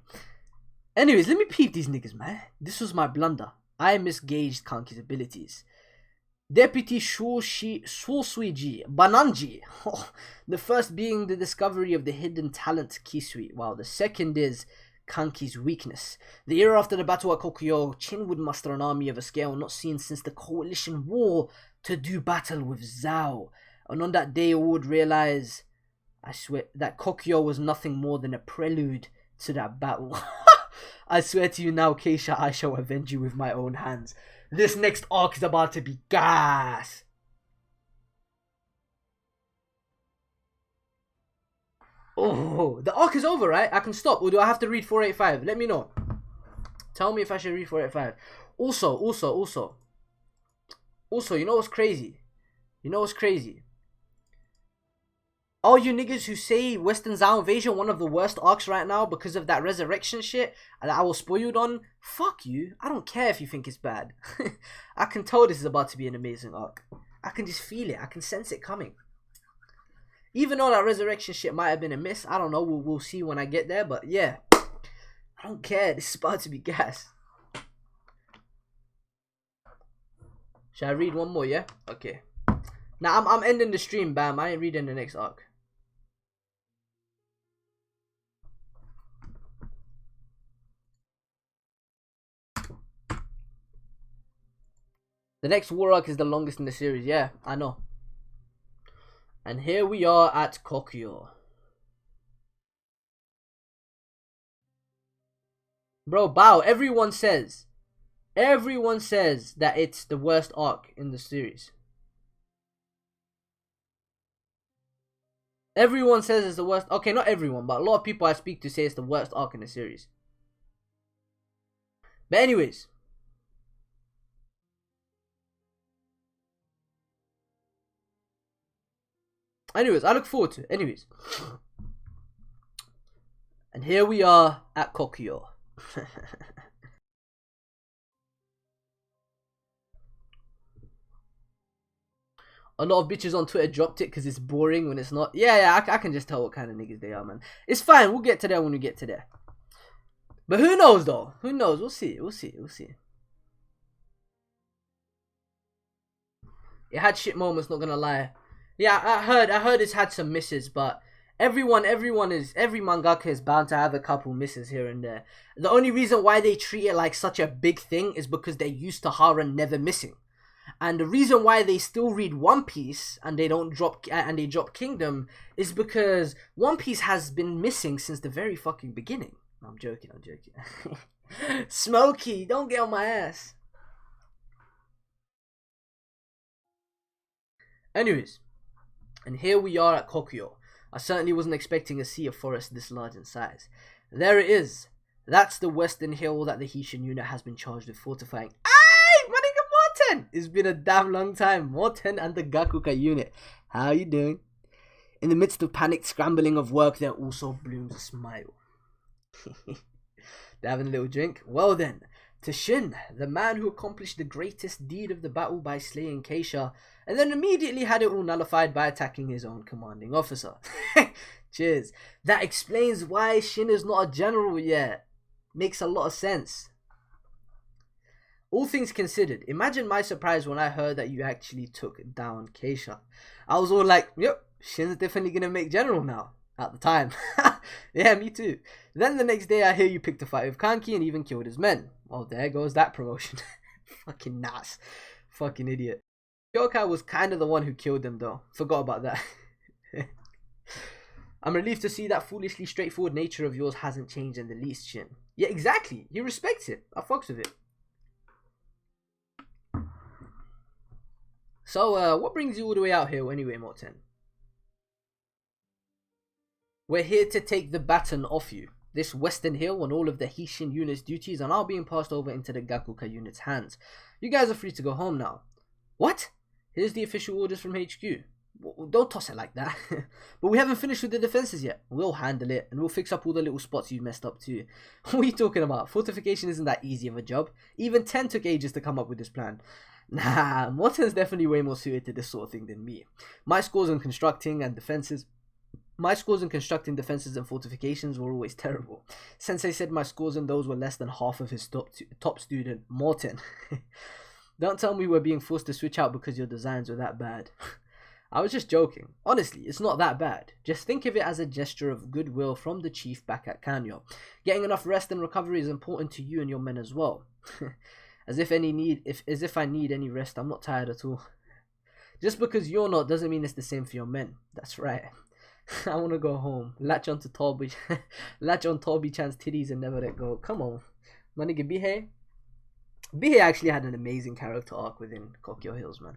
Anyways, let me peep these niggas, man. This was my blunder. I misgauged Kanki's abilities. Deputy Shusuiji Bananji. The first being the discovery of the hidden talent Kisui, while the second is Kanki's weakness. The year after the battle at Kokuyo, Chin would muster an army of a scale not seen since the coalition war to do battle with Zhao. And on that day, all would realize, I swear, that Kokuyo was nothing more than a prelude to that battle. I swear to you now, Keisha, I shall avenge you with my own hands. This next arc is about to be gas. Oh, the arc is over, right? I can stop, or do I have to read 485? Let me know. Tell me if I should read 485. Also, you know what's crazy? All you niggas who say Western Zhao Invasion one of the worst arcs right now because of that resurrection shit that I was spoiled on, fuck you. I don't care if you think it's bad. I can tell this is about to be an amazing arc. I can just feel it. I can sense it coming. Even though that resurrection shit might have been a miss, I don't know. We'll see when I get there. But yeah, I don't care. This is about to be gas. Should I read one more? Yeah. Okay. Now I'm ending the stream. Bam. I ain't reading the next arc. The next war arc is the longest in the series. Yeah, I know. And here we are at Kokuyo. Bro, Bao, everyone says that it's the worst arc in the series. Everyone says it's the worst. Okay, not everyone, but a lot of people I speak to say it's the worst arc in the series. But anyways. I look forward to it. Anyways. And here we are at Kokuyo. A lot of bitches on Twitter dropped it because it's boring when it's not. Yeah, I can just tell what kind of niggas they are, man. It's fine. We'll get to there when we get to there. But who knows, though? Who knows? We'll see. It had shit moments, not gonna lie. Yeah, I heard it's had some misses, but every mangaka is bound to have a couple misses here and there. The only reason why they treat it like such a big thing is because they're used to Haren never missing. And the reason why they still read One Piece and they drop Kingdom is because One Piece has been missing since the very fucking beginning. No, I'm joking. Smokey, don't get on my ass. Anyways, and here we are at Kokuyo. I certainly wasn't expecting a sea of forest this large in size. There it is. That's the western hill that the Hishin unit has been charged with fortifying. Aye, my nigga Morten! It's been a damn long time. Morten and the Gakuka unit. How you doing? In the midst of panicked scrambling of work, there also blooms a smile. They're having a little drink? Well then, to Shin, the man who accomplished the greatest deed of the battle by slaying Keisha, and then immediately had it all nullified by attacking his own commanding officer. Cheers. That explains why Shin is not a general yet. Makes a lot of sense. All things considered, imagine my surprise when I heard that you actually took down Keisha. I was all like, yep, Shin's definitely gonna make general now. At the time. Yeah, me too. Then the next day I hear you picked a fight with Kanki and even killed his men. Well, there goes that promotion. Fucking nass. Fucking idiot. Kyokai was kind of the one who killed him though. Forgot about that. I'm relieved to see that foolishly straightforward nature of yours hasn't changed in the least, Shin. Yeah, exactly. He respects it. I fucks with it. So, what brings you all the way out here anyway, Morten? We're here to take the baton off you. This Western Hill and all of the Heishin unit's duties are now being passed over into the Gakuka unit's hands. You guys are free to go home now. What? Here's the official orders from HQ. Don't toss it like that. But we haven't finished with the defenses yet. We'll handle it, and we'll fix up all the little spots you messed up too. What are you talking about? Fortification isn't that easy of a job. Even 10 took ages to come up with this plan. Nah, Morten's definitely way more suited to this sort of thing than me. My scores on constructing defenses and fortifications were always terrible. Sensei said my scores on those were less than half of his top student, Morten. Don't tell me we're being forced to switch out because your designs were that bad. I was just joking. Honestly, it's not that bad. Just think of it as a gesture of goodwill from the chief back at Kanyo. Getting enough rest and recovery is important to you and your men as well. As if I need any rest. I'm not tired at all. Just because you're not doesn't mean it's the same for your men. That's right. I want to go home. Latch on Toby-chan's titties and never let go. Come on. My nigga Bihei actually had an amazing character arc within KOKUYO Hills, man.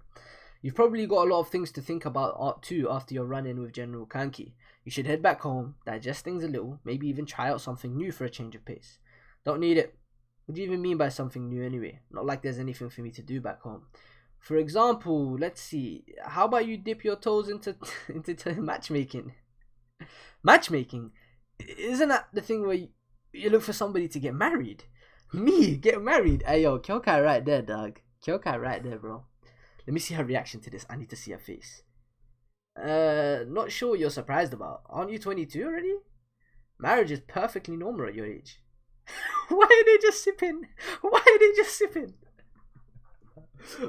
You've probably got a lot of things to think about too after your run-in with General Kanki. You should head back home, digest things a little, maybe even try out something new for a change of pace. Don't need it. What do you even mean by something new anyway? Not like there's anything for me to do back home. For example, let's see. How about you dip your toes into matchmaking? Matchmaking? Isn't that the thing where you look for somebody to get married? Me? Get married? Hey yo, Kyokai right there, dog. Kyokai right there, bro. Let me see her reaction to this. I need to see her face. Not sure what you're surprised about. Aren't you 22 already? Marriage is perfectly normal at your age. Why are they just sipping? Why are they just sipping?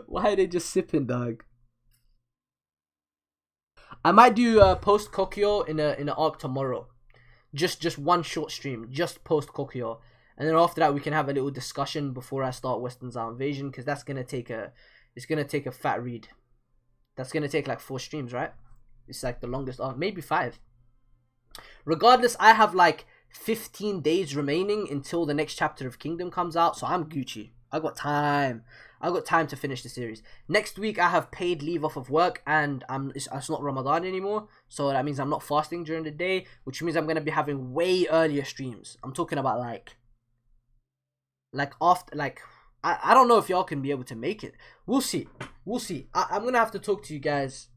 Why are they just sipping, dog? I might do post KOKUYO in an arc tomorrow. Just one short stream. Just post KOKUYO. And then after that we can have a little discussion before I start Western Zao Invasion, because that's gonna take a fat read. That's gonna take like 4 streams, right? It's like the longest arc, maybe 5. Regardless, I have like 15 days remaining until the next chapter of Kingdom comes out, so I'm Gucci. I got time to finish the series. Next week I have paid leave off of work, and it's not Ramadan anymore, so that means I'm not fasting during the day, which means I'm gonna be having way earlier streams. I'm talking about like after, like I don't know if y'all can be able to make it. We'll see. I'm gonna have to talk to you guys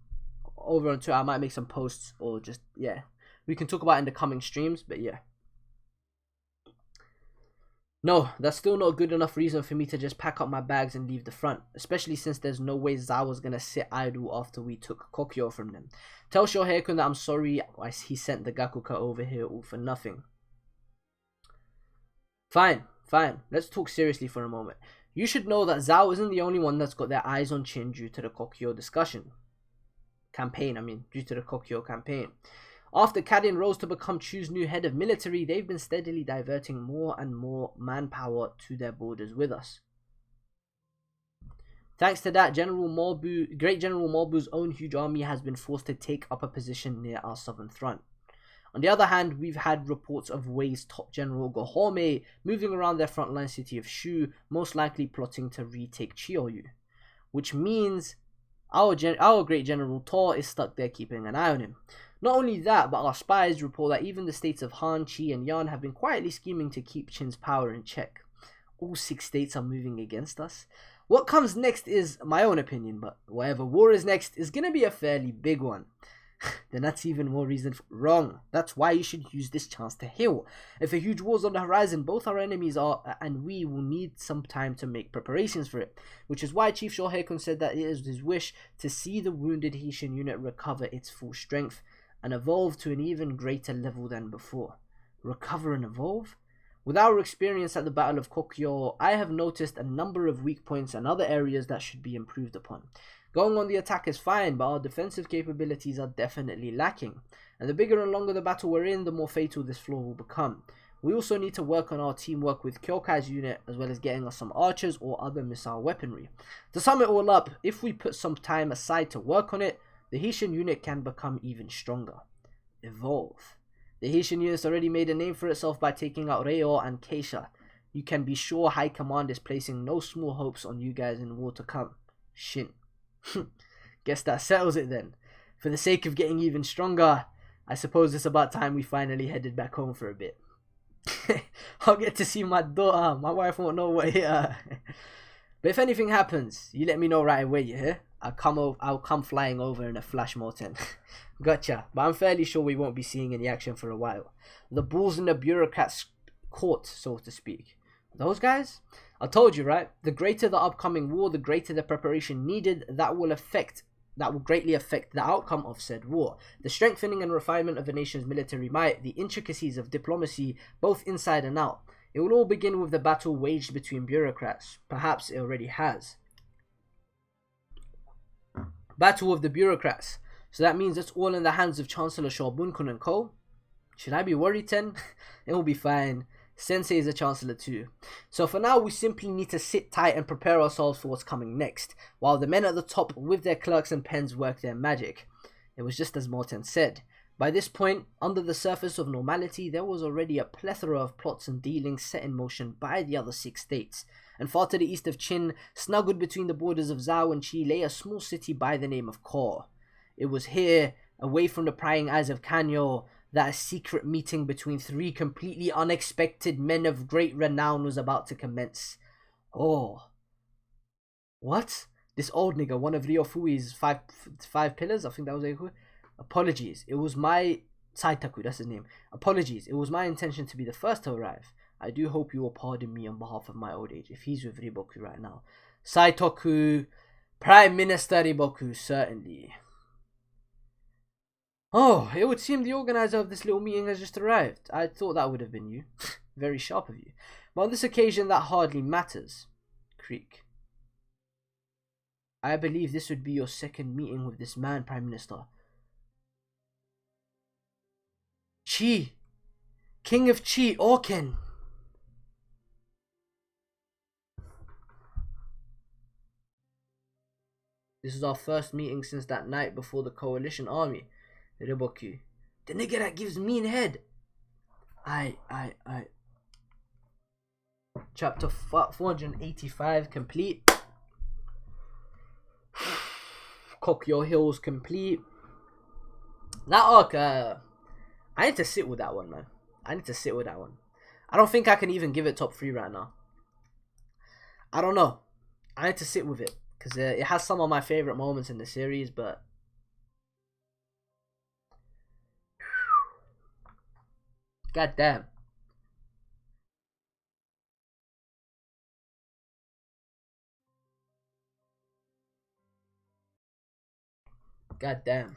over on Twitter. I might make some posts, or just, yeah, we can talk about it in the coming streams. But yeah, no, that's still not a good enough reason for me to just pack up my bags and leave the front, especially since there's no way Zawa's gonna sit idle after we took KOKUYO from them. Tell Shohei-kun that I'm sorry he sent the Gakuka over here all for nothing. Fine, let's talk seriously for a moment. You should know that Zao isn't the only one that's got their eyes on Chin due to the KOKUYO campaign. After Kadin rose to become Chu's new head of military, they've been steadily diverting more and more manpower to their borders with us. Thanks to that, Great General Morbu's own huge army has been forced to take up a position near our southern front. On the other hand, we've had reports of Wei's top general Gohome moving around their frontline city of Shu, most likely plotting to retake Chiyoyu, which means our great general Tor is stuck there keeping an eye on him. Not only that, but our spies report that even the states of Han, Qi, and Yan have been quietly scheming to keep Qin's power in check. All 6 states are moving against us. What comes next is my own opinion, but whatever war is next is gonna be a fairly big one. Then that's even more reason wrong. That's why you should use this chance to heal. If a huge war's on the horizon, both our enemies are and we will need some time to make preparations for it, which is why Chief Shohei-kun said that it is his wish to see the wounded Heishin unit recover its full strength and evolve to an even greater level than before. Recover and evolve? With our experience at the Battle of KOKUYO, I have noticed a number of weak points and other areas that should be improved upon. Going on the attack is fine, but our defensive capabilities are definitely lacking. And the bigger and longer the battle we're in, the more fatal this flaw will become. We also need to work on our teamwork with Kyokai's unit, as well as getting us some archers or other missile weaponry. To sum it all up, if we put some time aside to work on it, the Haitian unit can become even stronger. Evolve. The Haitian unit's already made a name for itself by taking out Reo and Keisha. You can be sure High Command is placing no small hopes on you guys in war to come. Shin. Guess that settles it then. For the sake of getting even stronger, I suppose it's about time we finally headed back home for a bit. I'll get to see my daughter. My wife won't know what hit her. But if anything happens, you let me know right away, you hear? I'll come flying over in a flash, Morton. Gotcha. But I'm fairly sure we won't be seeing any action for a while. The ball's in the bureaucrats' court, so to speak. Those guys? I told you, right? The greater the upcoming war, the greater the preparation needed. That will greatly affect the outcome of said war. The strengthening and refinement of a nation's military might, the intricacies of diplomacy, both inside and out. It will all begin with the battle waged between bureaucrats. Perhaps it already has. Battle of the bureaucrats. So that means it's all in the hands of Chancellor Shobunkun and Co. Should I be worried, Ten? It will be fine. Sensei is a chancellor too. So for now, we simply need to sit tight and prepare ourselves for what's coming next, while the men at the top with their clerks and pens work their magic. It was just as Morten said. By this point, under the surface of normality, there was already a plethora of plots and dealings set in motion by the other 6 states. And far to the east of Chin, snuggled between the borders of Zhao and Qi, lay a small city by the name of Kor. It was here, away from the prying eyes of Kanyo, that a secret meeting between 3 completely unexpected men of great renown was about to commence. Oh. What? This old nigga, one of Ryofui's five pillars? I think that was it. Apologies. It was my... Saitaku, that's his name. Apologies. It was my intention to be the first to arrive. I do hope you will pardon me on behalf of my old age, if he's with Riboku right now. Saitoku, Prime Minister Riboku, certainly. Oh, it would seem the organizer of this little meeting has just arrived. I thought that would have been you. Very sharp of you. But on this occasion, that hardly matters. Creak. I believe this would be your second meeting with this man, Prime Minister. Chi. King of Chi, Orken. This is our first meeting since that night before the coalition army. Riboku. The nigga that gives mean head. I. Chapter 485 complete. Kokuyo Hills complete. That arc, I need to sit with that one, man. I need to sit with that one. I don't think I can even give it top 3 right now. I don't know. I need to sit with it. Because it has some of my favorite moments in the series, but... God damn. God damn.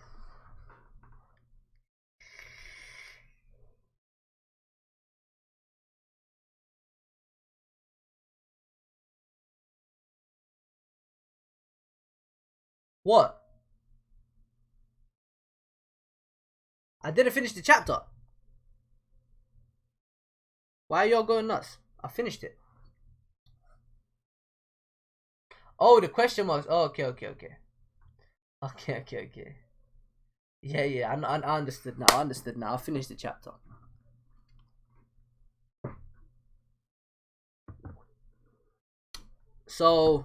What? I didn't finish the chapter. Why are y'all going nuts? I finished it. Oh, the question marks. Oh, okay. Okay. Yeah. I understood now. I finished the chapter. So,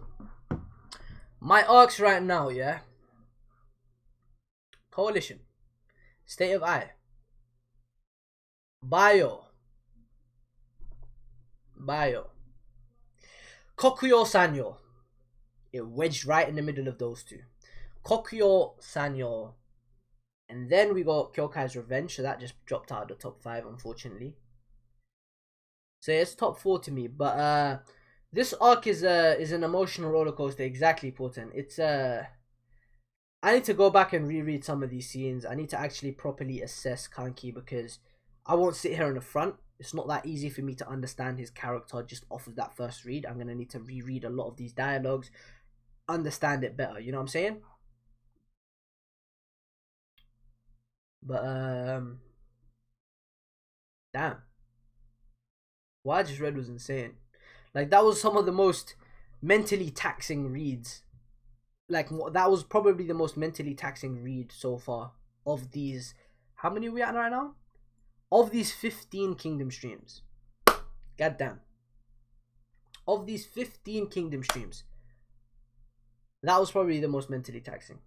my arcs right now, yeah? Coalition. State of I. Bio. Kokuyo Sanyo. It wedged right in the middle of those two. Kokuyo Sanyo. And then we got Kyokai's Revenge, so that just dropped out of the top 5, unfortunately. So yeah, it's top 4 to me, but this arc is an emotional roller coaster. Exactly, Porten. It's I need to go back and reread some of these scenes. I need to actually properly assess Kanki, because I won't sit here in the front. It's not that easy for me to understand his character just off of that first read. I'm going to need to reread a lot of these dialogues, understand it better, you know what I'm saying? But, damn. what I just read was insane. Like, that was some of the most mentally taxing reads. Like, that was probably the most mentally taxing read so far of these. How many are we at right now? Of these 15 Kingdom streams. Goddamn. Of these 15 Kingdom streams, that was probably the most mentally taxing.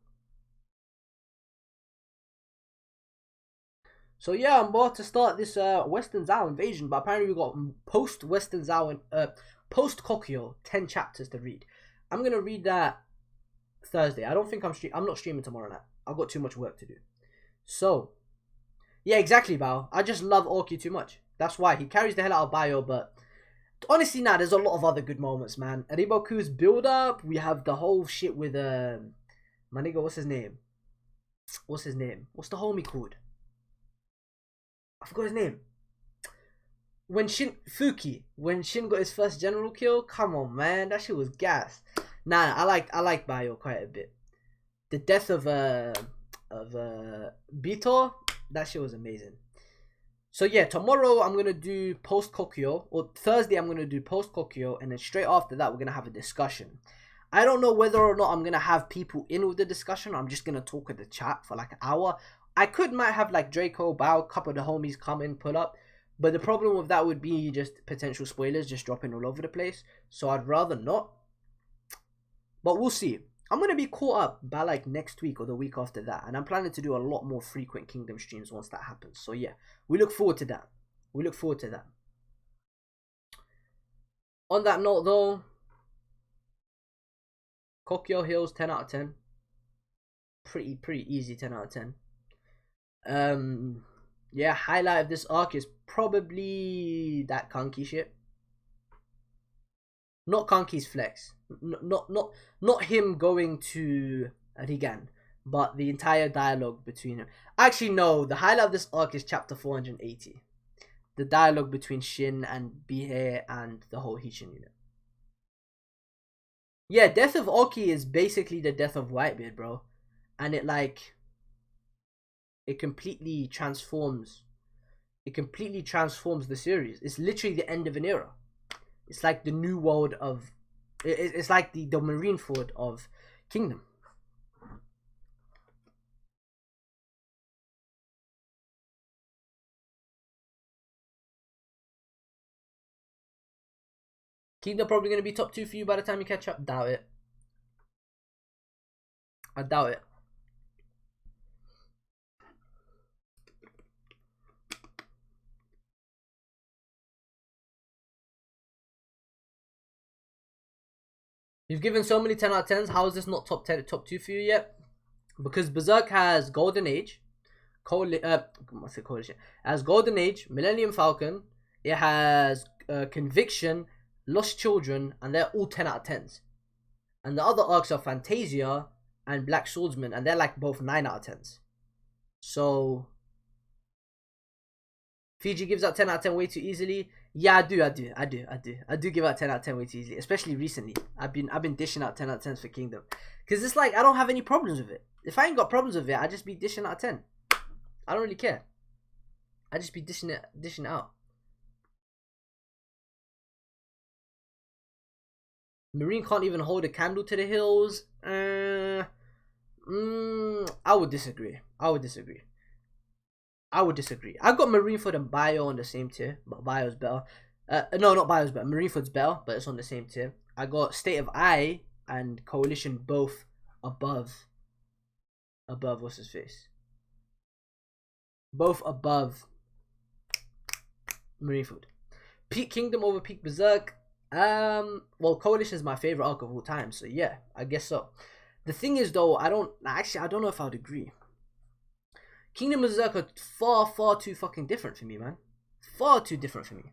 So yeah, I'm about to start this Western Zhao invasion, but apparently we got post Western Zhao and post KOKUYO 10 chapters to read. I'm gonna read that Thursday. I don't think I'm not streaming tomorrow night. I've got too much work to do. So yeah, exactly, Bao. I just love Orki too much. That's why he carries the hell out of Bio, but honestly, nah, there's a lot of other good moments, man. Riboku's build up. We have the whole shit with my nigga, what's his name? What's the homie called? I forgot his name. When Shin got his first general kill, come on, man, that shit was gas. Nah, I like Bio quite a bit. The death of Bito, that shit was amazing. So yeah, tomorrow I'm gonna do post KOKUYO, or Thursday I'm gonna do post KOKUYO, and then straight after that we're gonna have a discussion. I don't know whether or not I'm gonna have people in with the discussion. I'm just gonna talk with the chat for like an hour. I might have like Draco, Bao, a couple of the homies come in, pull up. But the problem with that would be just potential spoilers just dropping all over the place. So I'd rather not. But we'll see. I'm going to be caught up by like next week or the week after that. And I'm planning to do a lot more frequent Kingdom streams once that happens. So yeah, we look forward to that. On that note though, KOKUYO Hills 10 out of 10. Pretty easy 10 out of 10. Yeah, highlight of this arc is probably that Kanki shit. Not Kanki's flex. Not him going to Rigan, but the entire dialogue between them. Actually, no, the highlight of this arc is chapter 480. The dialogue between Shin and Bihei and the whole Hishin unit. Yeah, death of Oki is basically the death of Whitebeard, bro. And it completely transforms the series. It's literally the end of an era. It's like the new world of it's like the Marineford of Kingdom. Kingdom probably going to be top 2 for you by the time you catch up. Doubt it. I doubt it. You've given so many 10 out of 10s. How is this not top 10, top 2 for you yet? Because Berserk has Golden Age, has Golden Age, Millennium Falcon. It has Conviction, Lost Children, and they're all 10 out of 10s. And the other arcs are Fantasia and Black Swordsman, and they're like both 9 out of 10s. So Fiji gives out 10 out of 10 way too easily. Yeah, I do give out 10 out of 10 way too easily, especially recently. I've been dishing out 10 out of 10s for Kingdom, because it's like I don't have any problems with it. If I ain't got problems with it, I just be dishing out 10. I don't really care. I just be dishing it out. Marine can't even hold a candle to the hills. I would disagree. I got Marineford and Bio on the same tier, but Bio's better. No, not Bio's better. Marineford's better, but it's on the same tier. I got State of Eye and Coalition both above what's his face? Both above Marineford. Peak Kingdom over Peak Berserk. Well, Coalition is my favorite arc of all time, so yeah, I guess so. The thing is though, I don't know if I would agree. Kingdom and Berserk are far too fucking different for me, man. Far too different for me.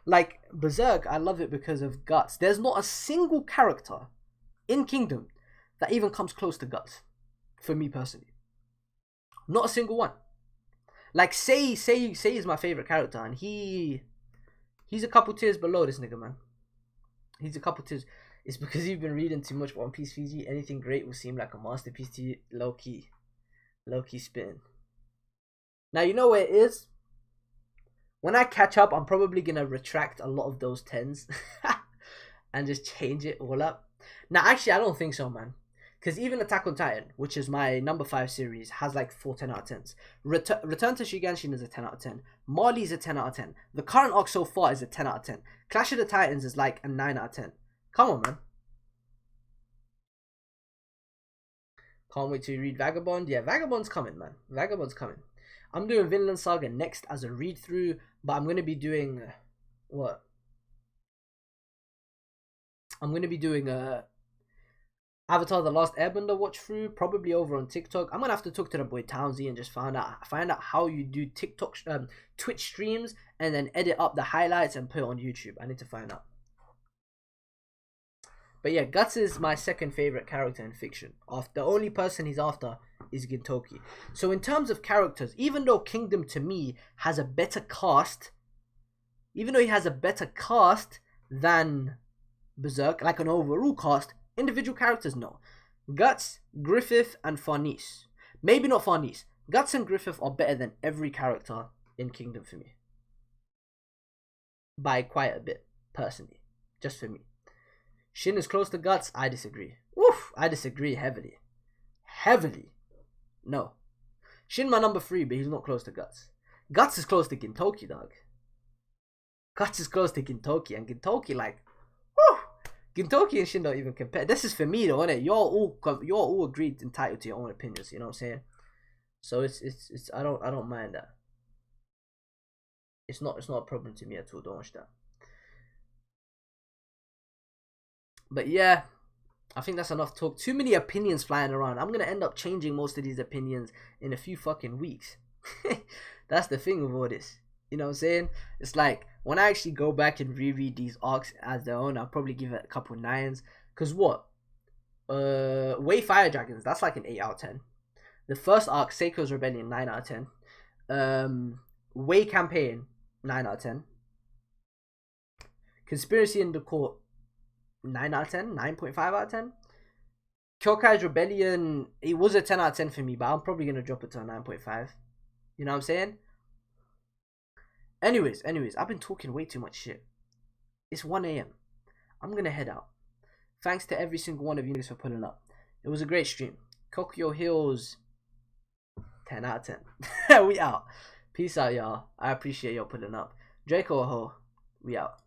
Like, Berserk, I love it because of Guts. There's not a single character in Kingdom that even comes close to Guts, for me personally. Not a single one. Like, Say is my favorite character, and he's a couple tiers below this nigga, man. He's a couple tiers. It's because you've been reading too much One Piece, Fiji. Anything great will seem like a masterpiece to you. Low-key spin. Now, you know where it is? when I catch up, I'm probably gonna retract a lot of those 10s and just change it all up. Now, actually, I don't think so, man. Because even Attack on Titan, which is my number 5 series, has like 4 10 out of 10s. Return to Shiganshin is a 10 out of 10. Marley's a 10 out of 10. The current arc so far is a 10 out of 10. Clash of the Titans is like a 9 out of 10. Come on, man. Can't wait to read Vagabond. Yeah, Vagabond's coming, man. Vagabond's coming. I'm doing Vinland Saga next as a read through, but I'm going to be doing what? I'm going to be doing Avatar: The Last Airbender watch through, probably over on TikTok. I'm gonna have to talk to the boy Townsy and just find out how you do TikTok, Twitch streams, and then edit up the highlights and put it on YouTube. I need to find out. But yeah, Guts is my second favorite character in fiction. The only person he's after is Gintoki. So in terms of characters, even though Kingdom to me has a better cast, even though he has a better cast than Berserk, like an overall cast, individual characters, no. Guts, Griffith, and Farnese. Maybe not Farnese. Guts and Griffith are better than every character in Kingdom for me. By quite a bit, personally. Just for me. Shin is close to Guts. I disagree. Oof, I disagree heavily. Heavily. No. Shin my number 3, but he's not close to Guts. Guts is close to Gintoki, dog. Guts is close to Gintoki, and Gintoki, like, whew, Gintoki and Shin don't even compare. This is for me though, innit? You're all agreed, entitled to your own opinions. You know what I'm saying? So it's I don't mind that. It's not a problem to me at all. Don't watch that. But yeah, I think that's enough talk. Too many opinions flying around. I'm gonna end up changing most of these opinions in a few fucking weeks. That's the thing with all this. You know what I'm saying? It's like, when I actually go back and reread these arcs as their own, I'll probably give it a couple 9s. Because what? Way Fire Dragons, that's like an 8 out of 10. The first arc, Seiko's Rebellion, 9 out of 10. Way Campaign, 9 out of 10. Conspiracy in the Court, 9 out of 10, 9.5 out of 10. Kyokai's Rebellion, it was a 10 out of 10 for me, but I'm probably going to drop it to a 9.5. You know what I'm saying? Anyways, I've been talking way too much shit. It's 1 a.m. I'm going to head out. Thanks to every single one of you for pulling up. It was a great stream. KOKUYO Hills, 10 out of 10. We out. Peace out, y'all. I appreciate y'all pulling up. Draco Ho, we out.